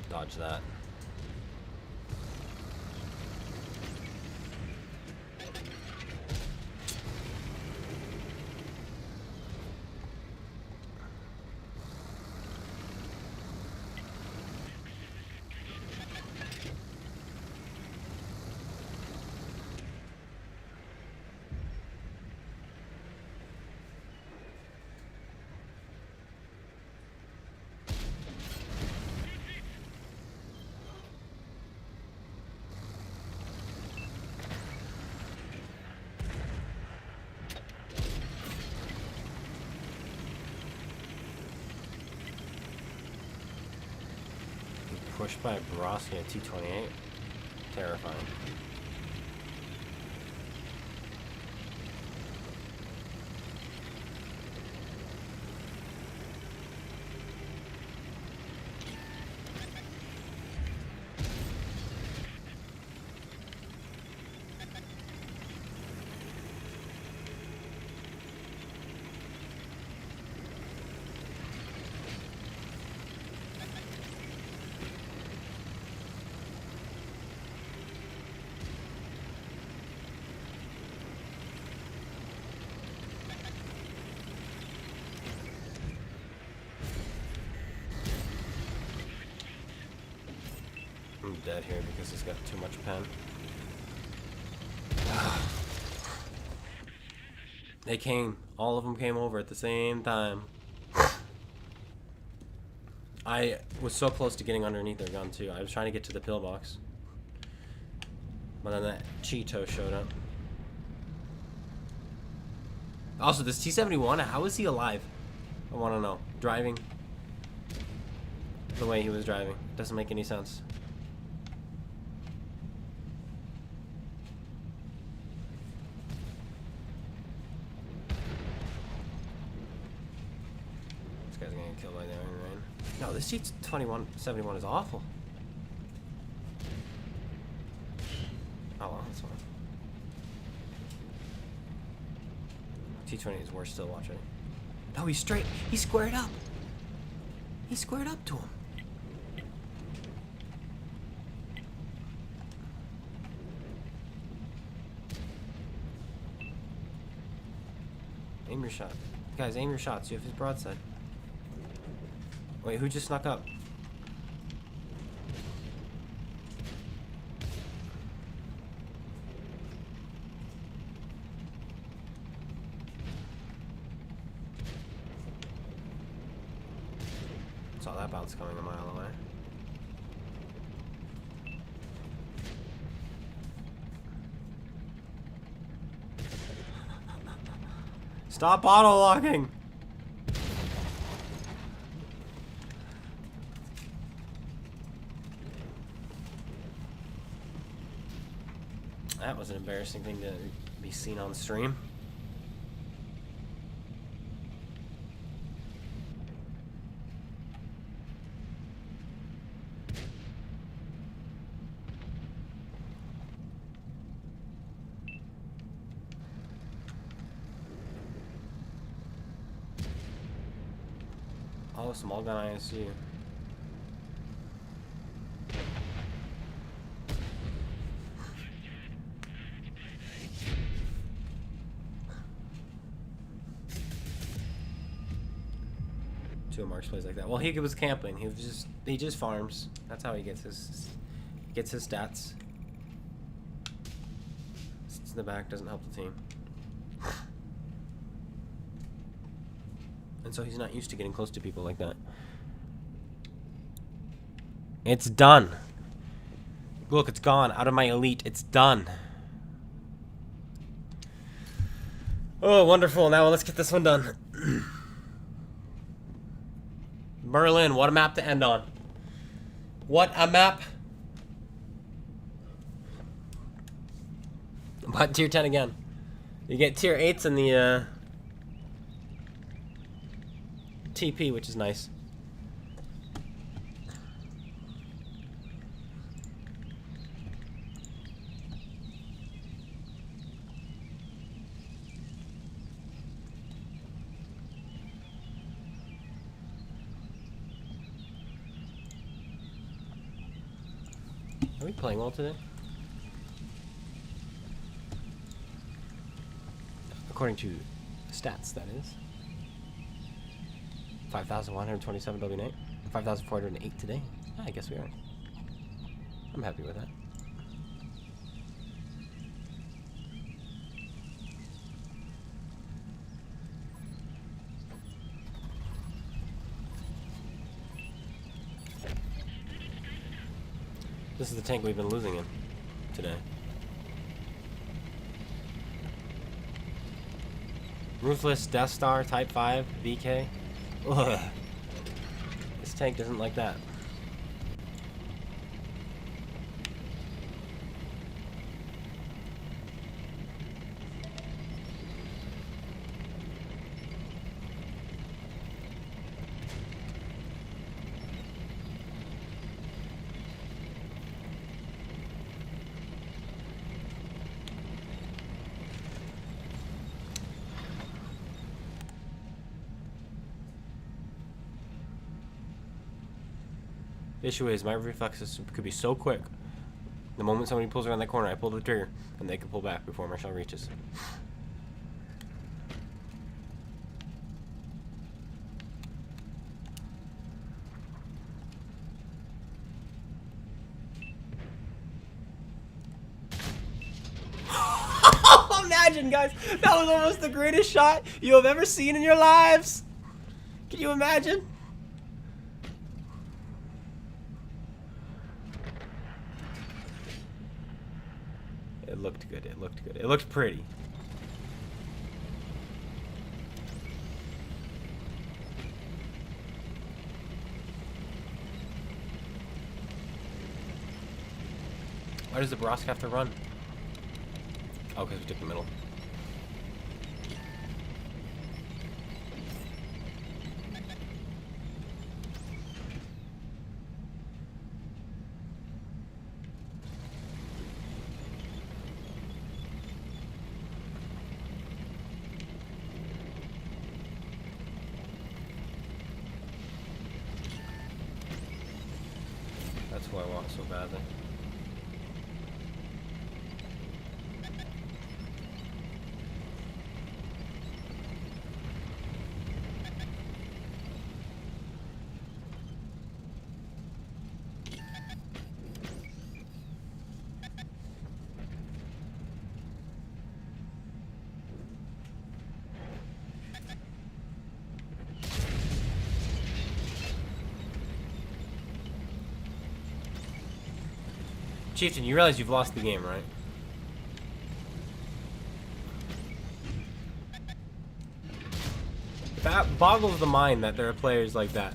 Dodge that. Pushed by a Broski at T28. Terrifying. I'm dead here because he's got too much pen. They came. All of them came over at the same time. I was so close to getting underneath their gun too. I was trying to get to the pillbox. But then that Cheeto showed up. Also, this T-71, how is he alive? I want to know. Driving the way he was driving. Doesn't make any sense. This guy's gonna get killed by the Iron Rain. No, this T-71 is awful. Oh well, that's fine. T-20 is worse still, watching. No, he's straight. He squared up. He squared up to him. Aim your shot. Guys, aim your shots. You have his broadside. Wait, who just snuck up? Saw that bounce coming a mile away. Stop auto locking. That was an embarrassing thing to be seen on stream. Oh, small gun ISU. Two Marks plays like that. Well, he was camping. He just farms. That's how he gets his stats. Sits in the back, doesn't help the team. And so he's not used to getting close to people like that. It's done. Look, it's gone. Out of my elite. It's done. Oh, wonderful. Now let's get this one done. Berlin, what a map to end on. What a map. But tier 10 again. You get tier 8s in the TP, which is nice. Are we playing well today? According to stats, that is. 5,127 W8. 5,408 today. Ah, I guess we are. I'm happy with that. This is the tank we've been losing in today. Ruthless Death Star Type 5 VK. Ugh. This tank doesn't like that. The issue is my reflexes could be so quick. The moment somebody pulls around that corner, I pull the trigger, and they can pull back before my shell reaches. Imagine, guys, that was almost the greatest shot you have ever seen in your lives. Can you imagine? It looked good. It looked good. It looked pretty. Why does the Brosk have to run? Oh, because we took the middle. That's why I walk so badly. Chieftain, you realize you've lost the game, right? That boggles the mind that there are players like that.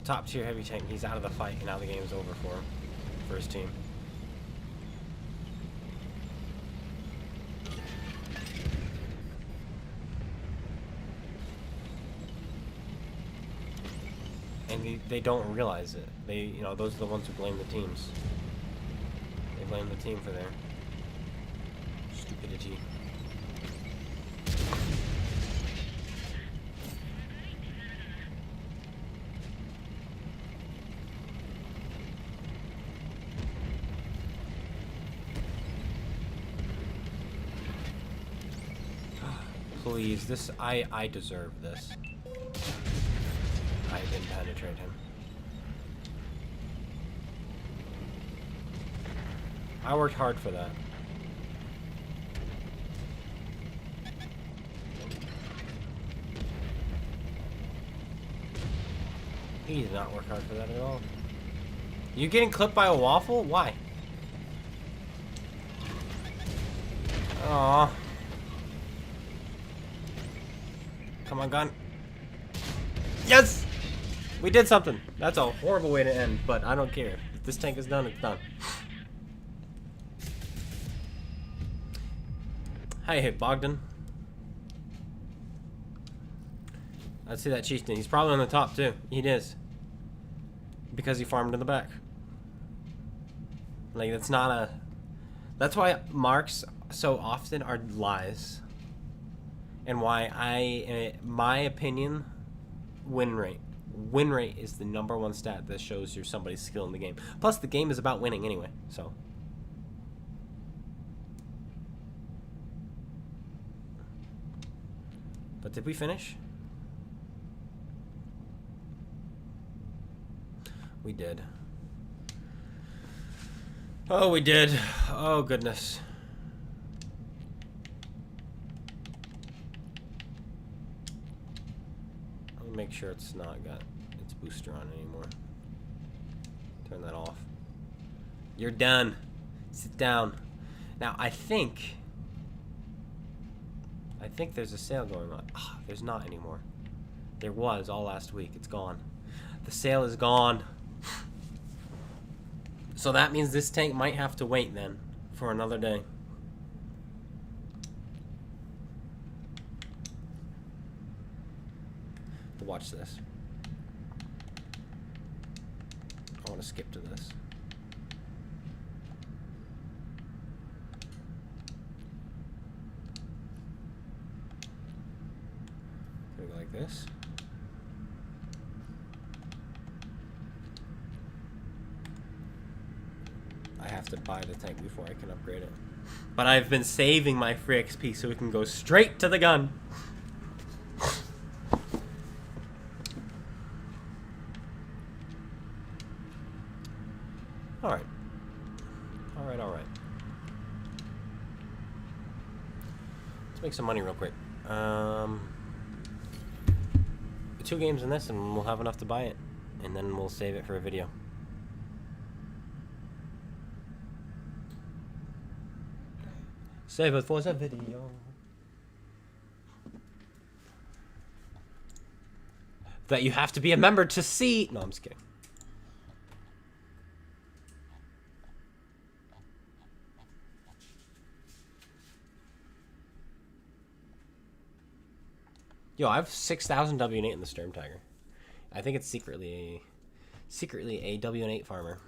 Top tier heavy tank, he's out of the fight, and now the game's over for him, for his team. And they don't realize it. You know, those are the ones who blame the teams. They blame the team for their stupidity. Please, this I deserve this. I didn't penetrate him. I worked hard for that. He did not work hard for that at all. You getting clipped by a waffle? Why? Aww. Come on, gun. Yes! We did something. That's a horrible way to end, but I don't care. If this tank is done, it's done. Hey, Bogdan. I see that chieftain. He's probably on the top, too. He is. Because he farmed in the back. Like, that's not a... That's why marks so often are lies. And why my opinion, win rate. Win rate is the #1 stat that shows you somebody's skill in the game. Plus, the game is about winning anyway, so... But did we finish? We did. Oh, we did. Oh, goodness. Let me make sure it's not got its booster on anymore. Turn that off. You're done. Sit down. Now, I think there's a sale going on. Oh, there's not anymore. There was all last week. It's gone. The sale is gone. So that means this tank might have to wait then for another day. But watch this. I want to skip to this. Gonna go like this. I have to buy the tank before I can upgrade it. But I've been saving my free XP so we can go straight to the gun. Alright. Alright, alright. Let's make some money real quick. 2 games in this and we'll have enough to buy it. And then we'll save it for a video. Save it for the video. That you have to be a member to see. No, I'm just kidding. Yo, I have 6,000 W8 in the Sturm Tiger. I think it's secretly a W8 farmer.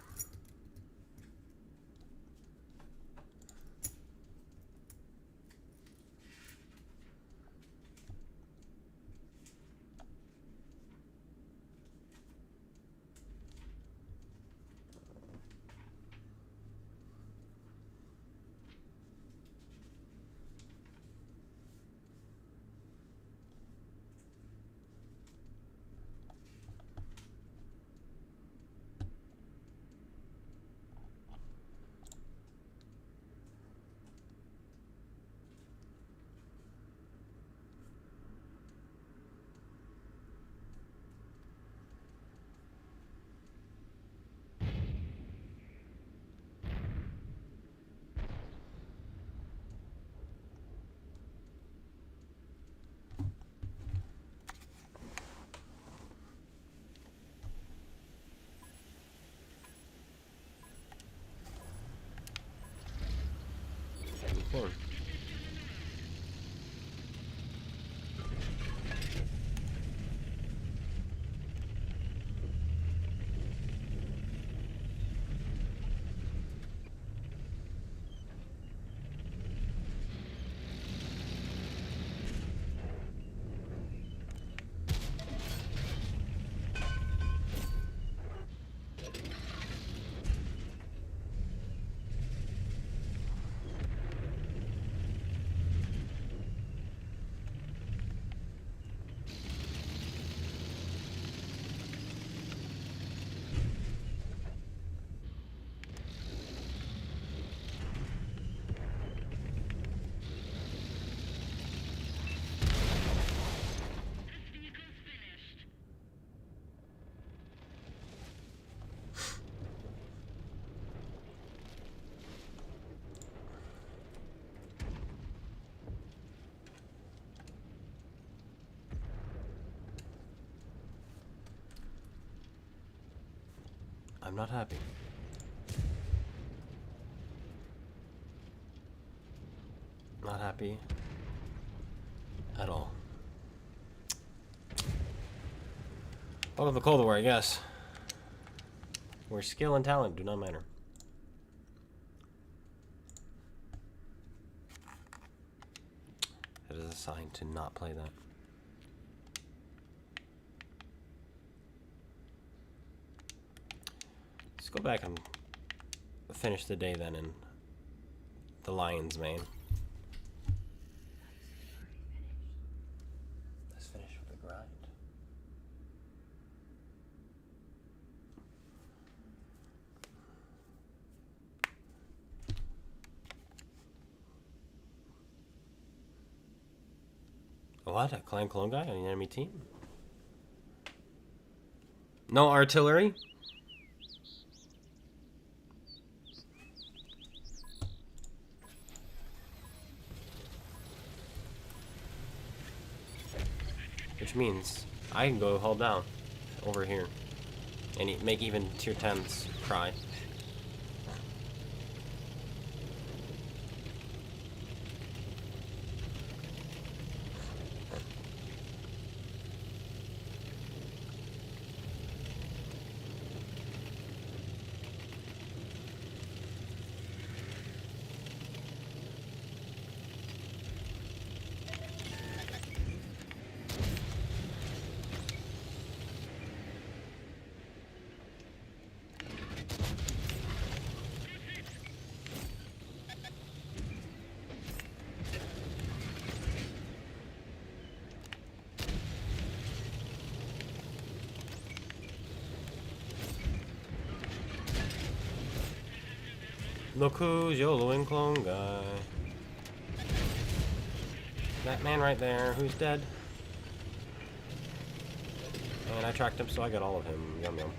I'm not happy. Not happy at all. Welcome to the Cold War, I guess. Where skill and talent do not matter. It is a sign to not play that. Let's go back and finish the day then in the lion's mane. Let's finish with the grind. What? A CloneGuy on the enemy team? No artillery? Which means I can go hold down over here and make even tier 10s cry. Look who's YOLOing CloneGuy. That man right there who's dead. And I tracked him, so I got all of him. Yum yum.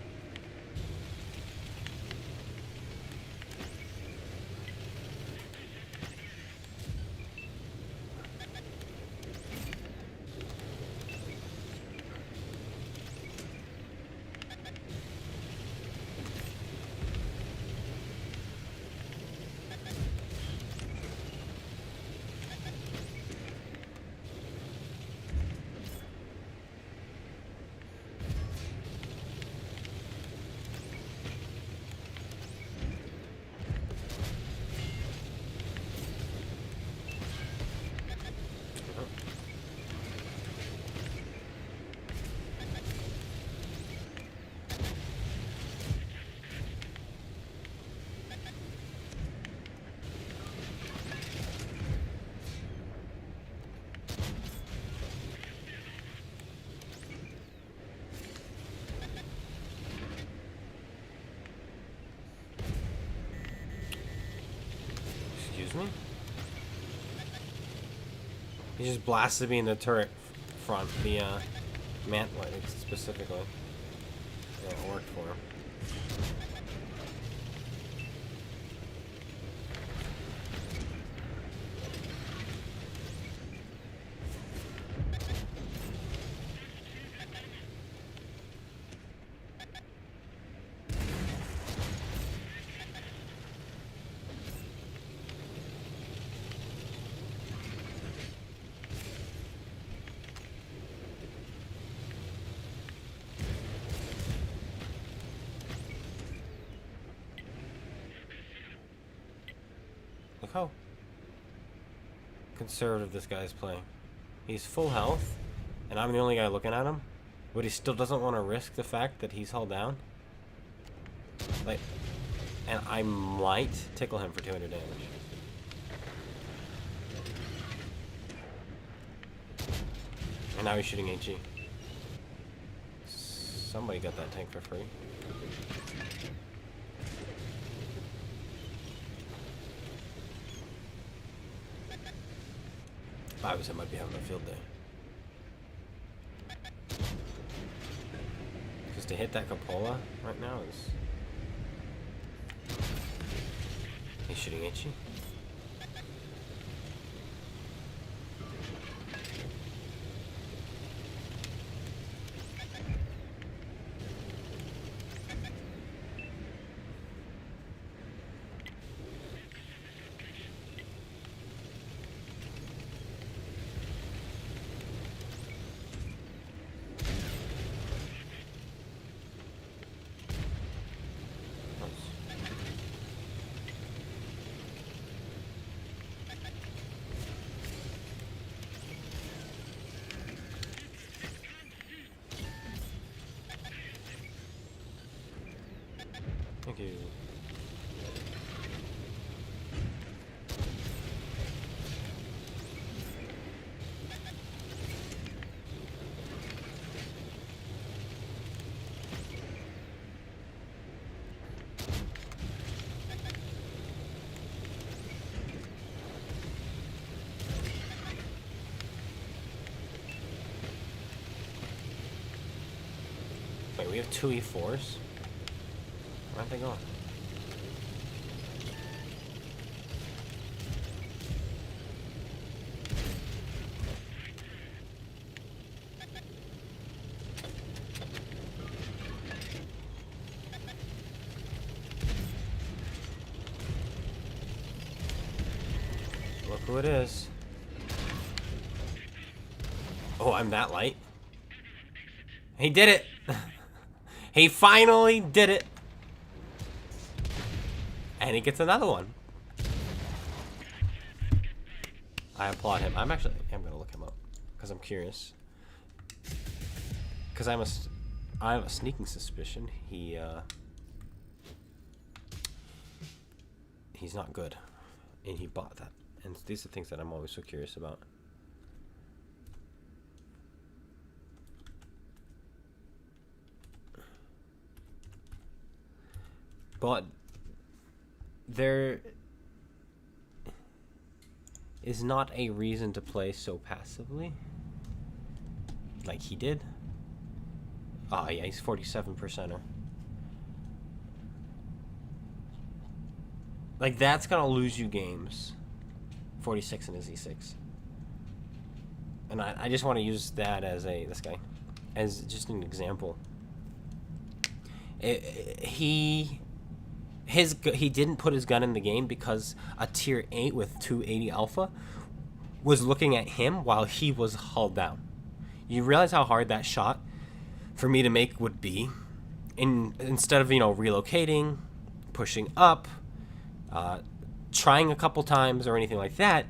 Excuse me? He just blasted me in the turret front, the mantlet specifically. Yeah, it worked for him. Look how conservative this guy's playing. He's full health, and I'm the only guy looking at him, but he still doesn't want to risk the fact that he's held down. Like, and I might tickle him for 200 damage. And now he's shooting HE. Somebody got that tank for free. I might be having a field day. Because to hit that cupola right now is... He's shooting HE. Wait, we have 2 E4s? Where aren't they going? Look who it is. Oh, I'm that light? He did it! He finally did it! And he gets another one. I applaud him. I'm gonna look him up. Because I'm curious. Because I have a sneaking suspicion he's not good. And he bought that. And these are things that I'm always so curious about. But there is not a reason to play so passively like he did. Oh yeah, he's 47%er. Like, that's gonna lose you games. 46 in his E6. And I just want to use that as this guy as just an example. He didn't put his gun in the game because a tier 8 with 280 alpha was looking at him while he was hulled down. You realize how hard that shot for me to make would be? Instead of, relocating, pushing up, trying a couple times or anything like that,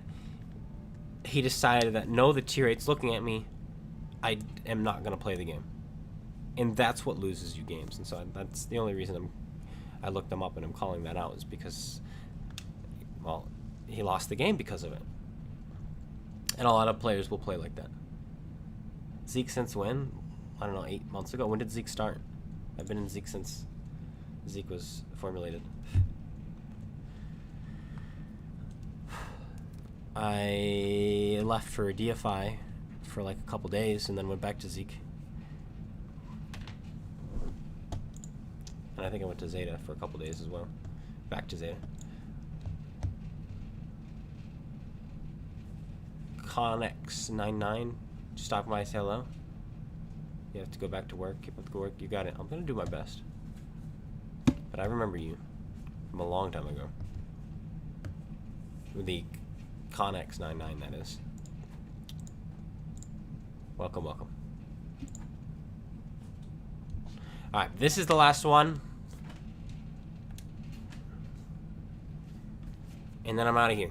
he decided that no, the tier 8's looking at me, I am not going to play the game. And that's what loses you games. And so that's the only reason I looked them up and I'm calling that out, is because, well, he lost the game because of it. And a lot of players will play like that. Zeke since when? I don't know, 8 months ago. When did Zeke start? I've been in Zeke since Zeke was formulated. I left for DFI for like a couple days and then went back to Zeke. And I think I went to Zeta for a couple days as well. Back to Zeta. Connex99, stop by, say hello. You have to go back to work. Keep up the work. You got it. I'm gonna do my best. But I remember you from a long time ago. The Connex99, that is. Welcome, welcome. Alright, this is the last one. And then I'm out of here.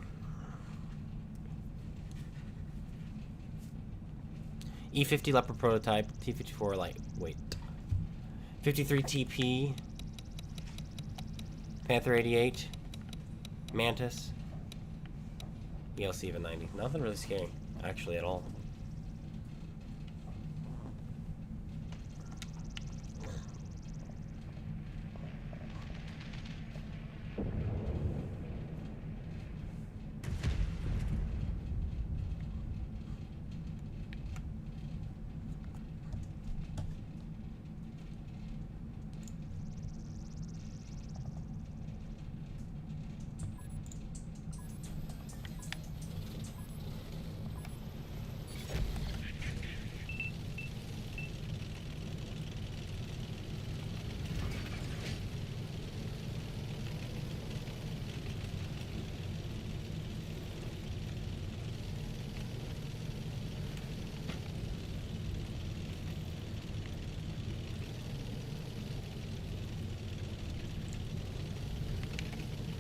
E50 Leopard prototype, T54 lightweight. 53 TP. Panther 88. Mantis. ELC even 90. Nothing really scary, actually, at all.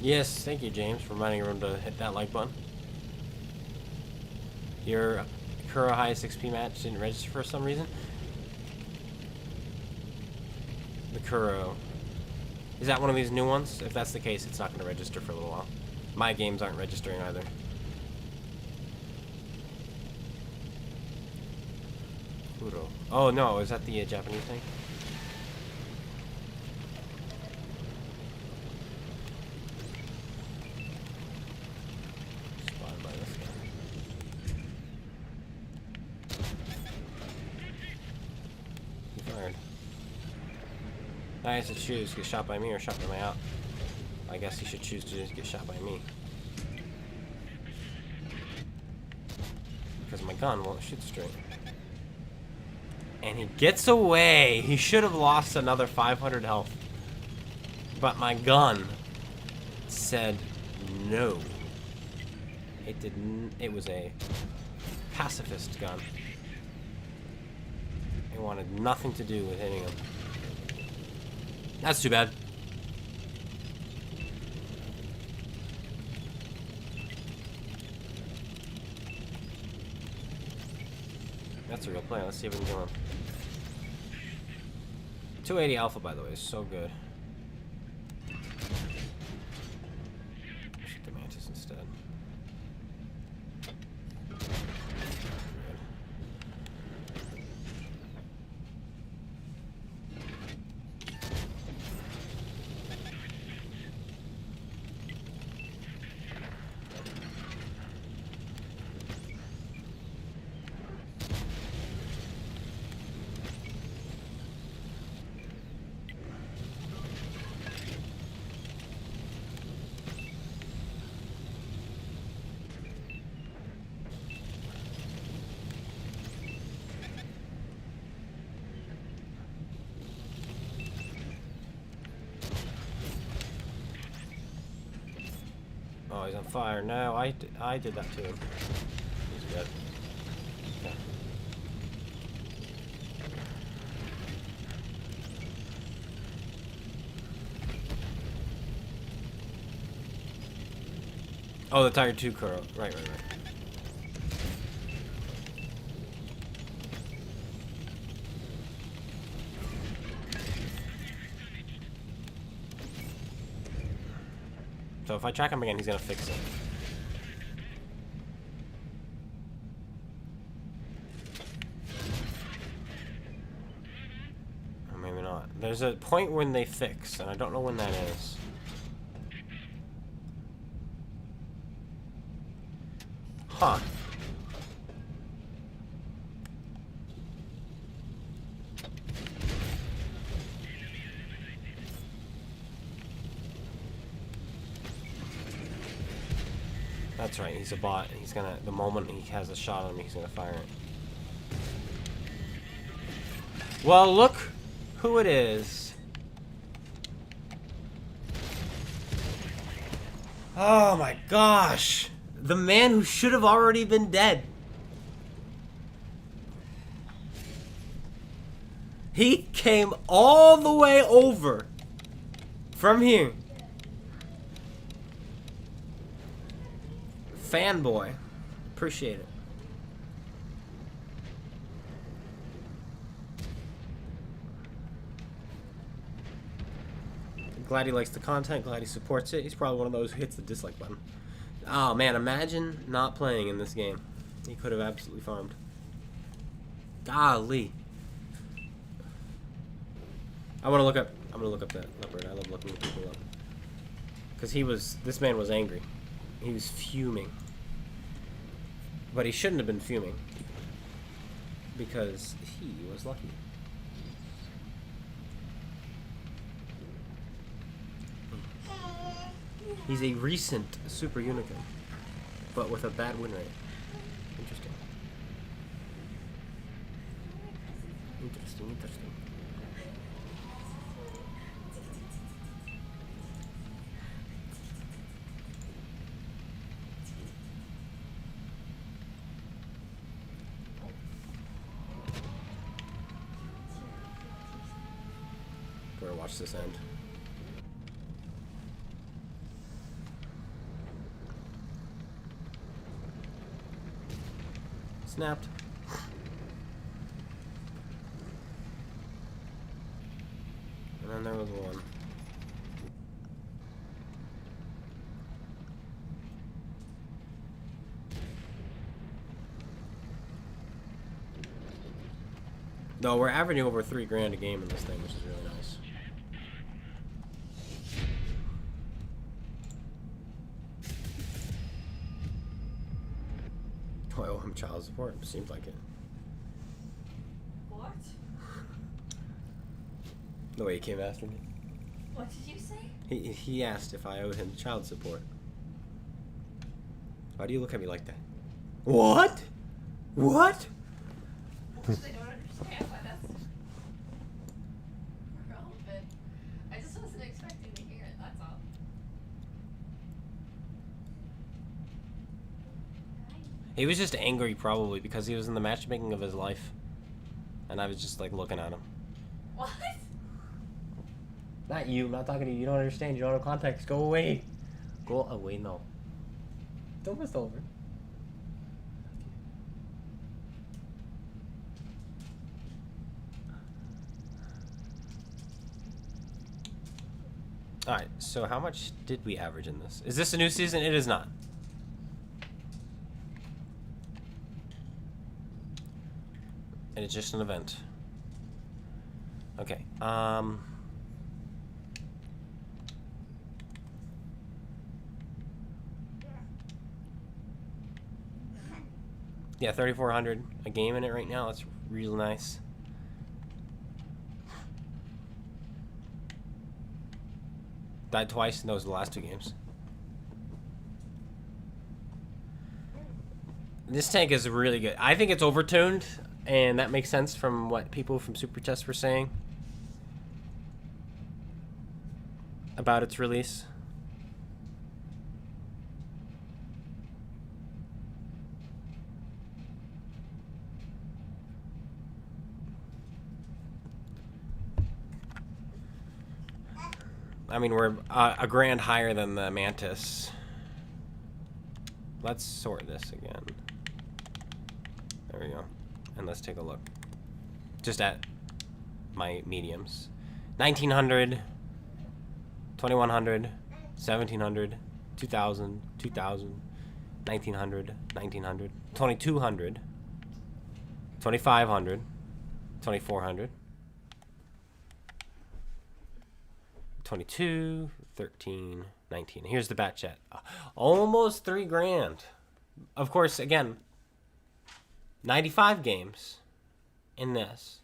Yes, thank you, James, for reminding everyone to hit that like button. Your Kuro highest XP match didn't register for some reason. The Kuro. Is that one of these new ones? If that's the case, it's not going to register for a little while. My games aren't registering either. Kuro. Oh no, is that the Japanese thing? I has to choose, get shot by me or shot by my out. I guess he should choose to just get shot by me. Because my gun won't shoot straight. And he gets away! He should have lost another 500 health. But my gun said no. It didn't. It was a pacifist gun. It wanted nothing to do with hitting him. That's too bad. That's a real play. Let's see if we can kill him. 280 alpha, by the way, is so good. Shoot the mantis instead. Oh, he's on fire. No, I did that to him. He's dead. Okay. Oh, the Tiger 2 Kuro. Right. So if I track him again, he's gonna fix it. Or maybe not. There's a point when they fix, and I don't know when that is. Huh. That's right, he's a bot. He's gonna, the moment he has a shot on me, he's gonna fire it. Well, look who it is. Oh my gosh. The man who should have already been dead. He came all the way over from here. Fanboy. Appreciate it. Glad he likes the content, glad he supports it. He's probably one of those who hits the dislike button. Oh man, imagine not playing in this game. He could have absolutely farmed. Golly. I'm gonna look up that leopard. I love looking people up. Cause this man was angry. He was fuming. But he shouldn't have been fuming. Because he was lucky. He's a recent super unicorn, but with a bad win rate. Interesting. Interesting. Better watch this end. Snapped. And then there was one. No, we're averaging over $3 grand a game in this thing, which is really nice. Oh, I owe him child support. Seems like it. What? The way he came after me. What did you say? He asked if I owed him child support. Why do you look at me like that? What? What? I don't understand why that's relevant. I just wasn't expecting to hear it, that's all. He was just angry probably because he was in the matchmaking of his life. And I was just like looking at him. What? Not you, I'm not talking to you. You don't understand. You don't have context. Go away. Go away, no. It's almost over. Alright, so how much did we average in this? Is this a new season? It is not. And it's just an event. Okay, yeah, 3,400 a game in it right now. That's real nice. Died twice in those the last 2 games. This tank is really good. I think it's overtuned, and that makes sense from what people from Super Test were saying about its release. I mean, we're a grand higher than the Mantis. Let's sort this again. There we go. And let's take a look. Just at my mediums. 1,900, 2,100, 1,700, 2,000, 2,000, 1,900, 1,900, 2,200, 2,500, 2,400. 22, 13, 19. Here's the bat chat. Almost 3 grand. Of course, again, 95 games in this.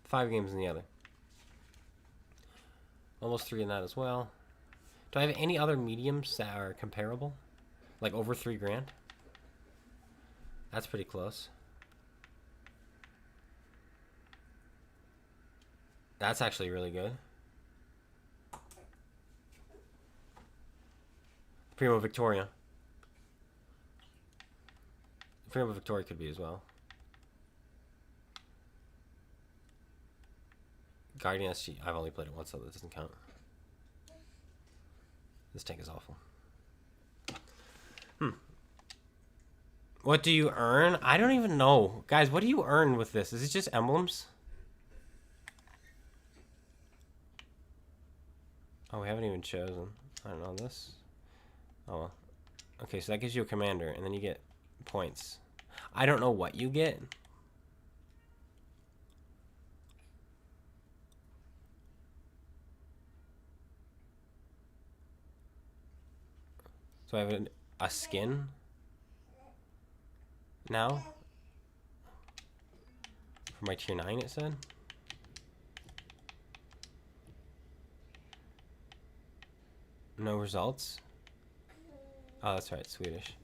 5 games in the other. Almost 3 in that as well. Do I have any other mediums that are comparable? Like over 3 grand? That's pretty close. That's actually really good. Primo Victoria. Primo Victoria could be as well. Guardian SG. I've only played it once, so that doesn't count. This tank is awful. What do you earn? I don't even know. Guys, what do you earn with this? Is it just emblems? Oh, we haven't even chosen. I don't know this. Oh, well. Okay, so that gives you a commander, and then you get points. I don't know what you get. So I have a skin now for my tier 9, it said. No results. Oh, that's right, Swedish.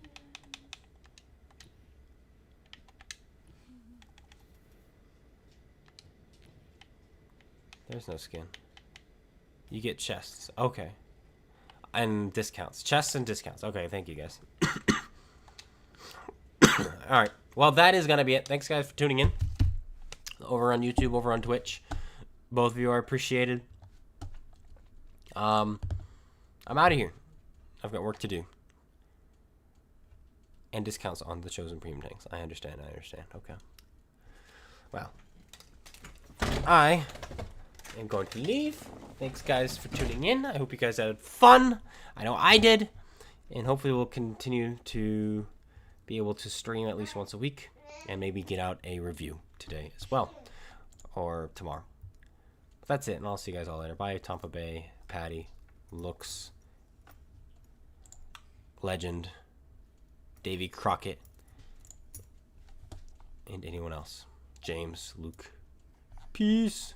There's no skin. You get chests. Okay. And discounts. Chests and discounts. Okay, thank you guys. Alright. Well, that is going to be it. Thanks, guys, for tuning in. Over on YouTube, over on Twitch. Both of you are appreciated. I'm out of here. I've got work to do. And discounts on the chosen premium tanks. I understand. Okay. Well. I am going to leave. Thanks, guys, for tuning in. I hope you guys had fun. I know I did. And hopefully we'll continue to be able to stream at least once a week. And maybe get out a review today as well. Or tomorrow. But that's it. And I'll see you guys all later. Bye, Tampa Bay, Patty, Looks, Legend, Davy Crockett, and anyone else. James, Luke. Peace.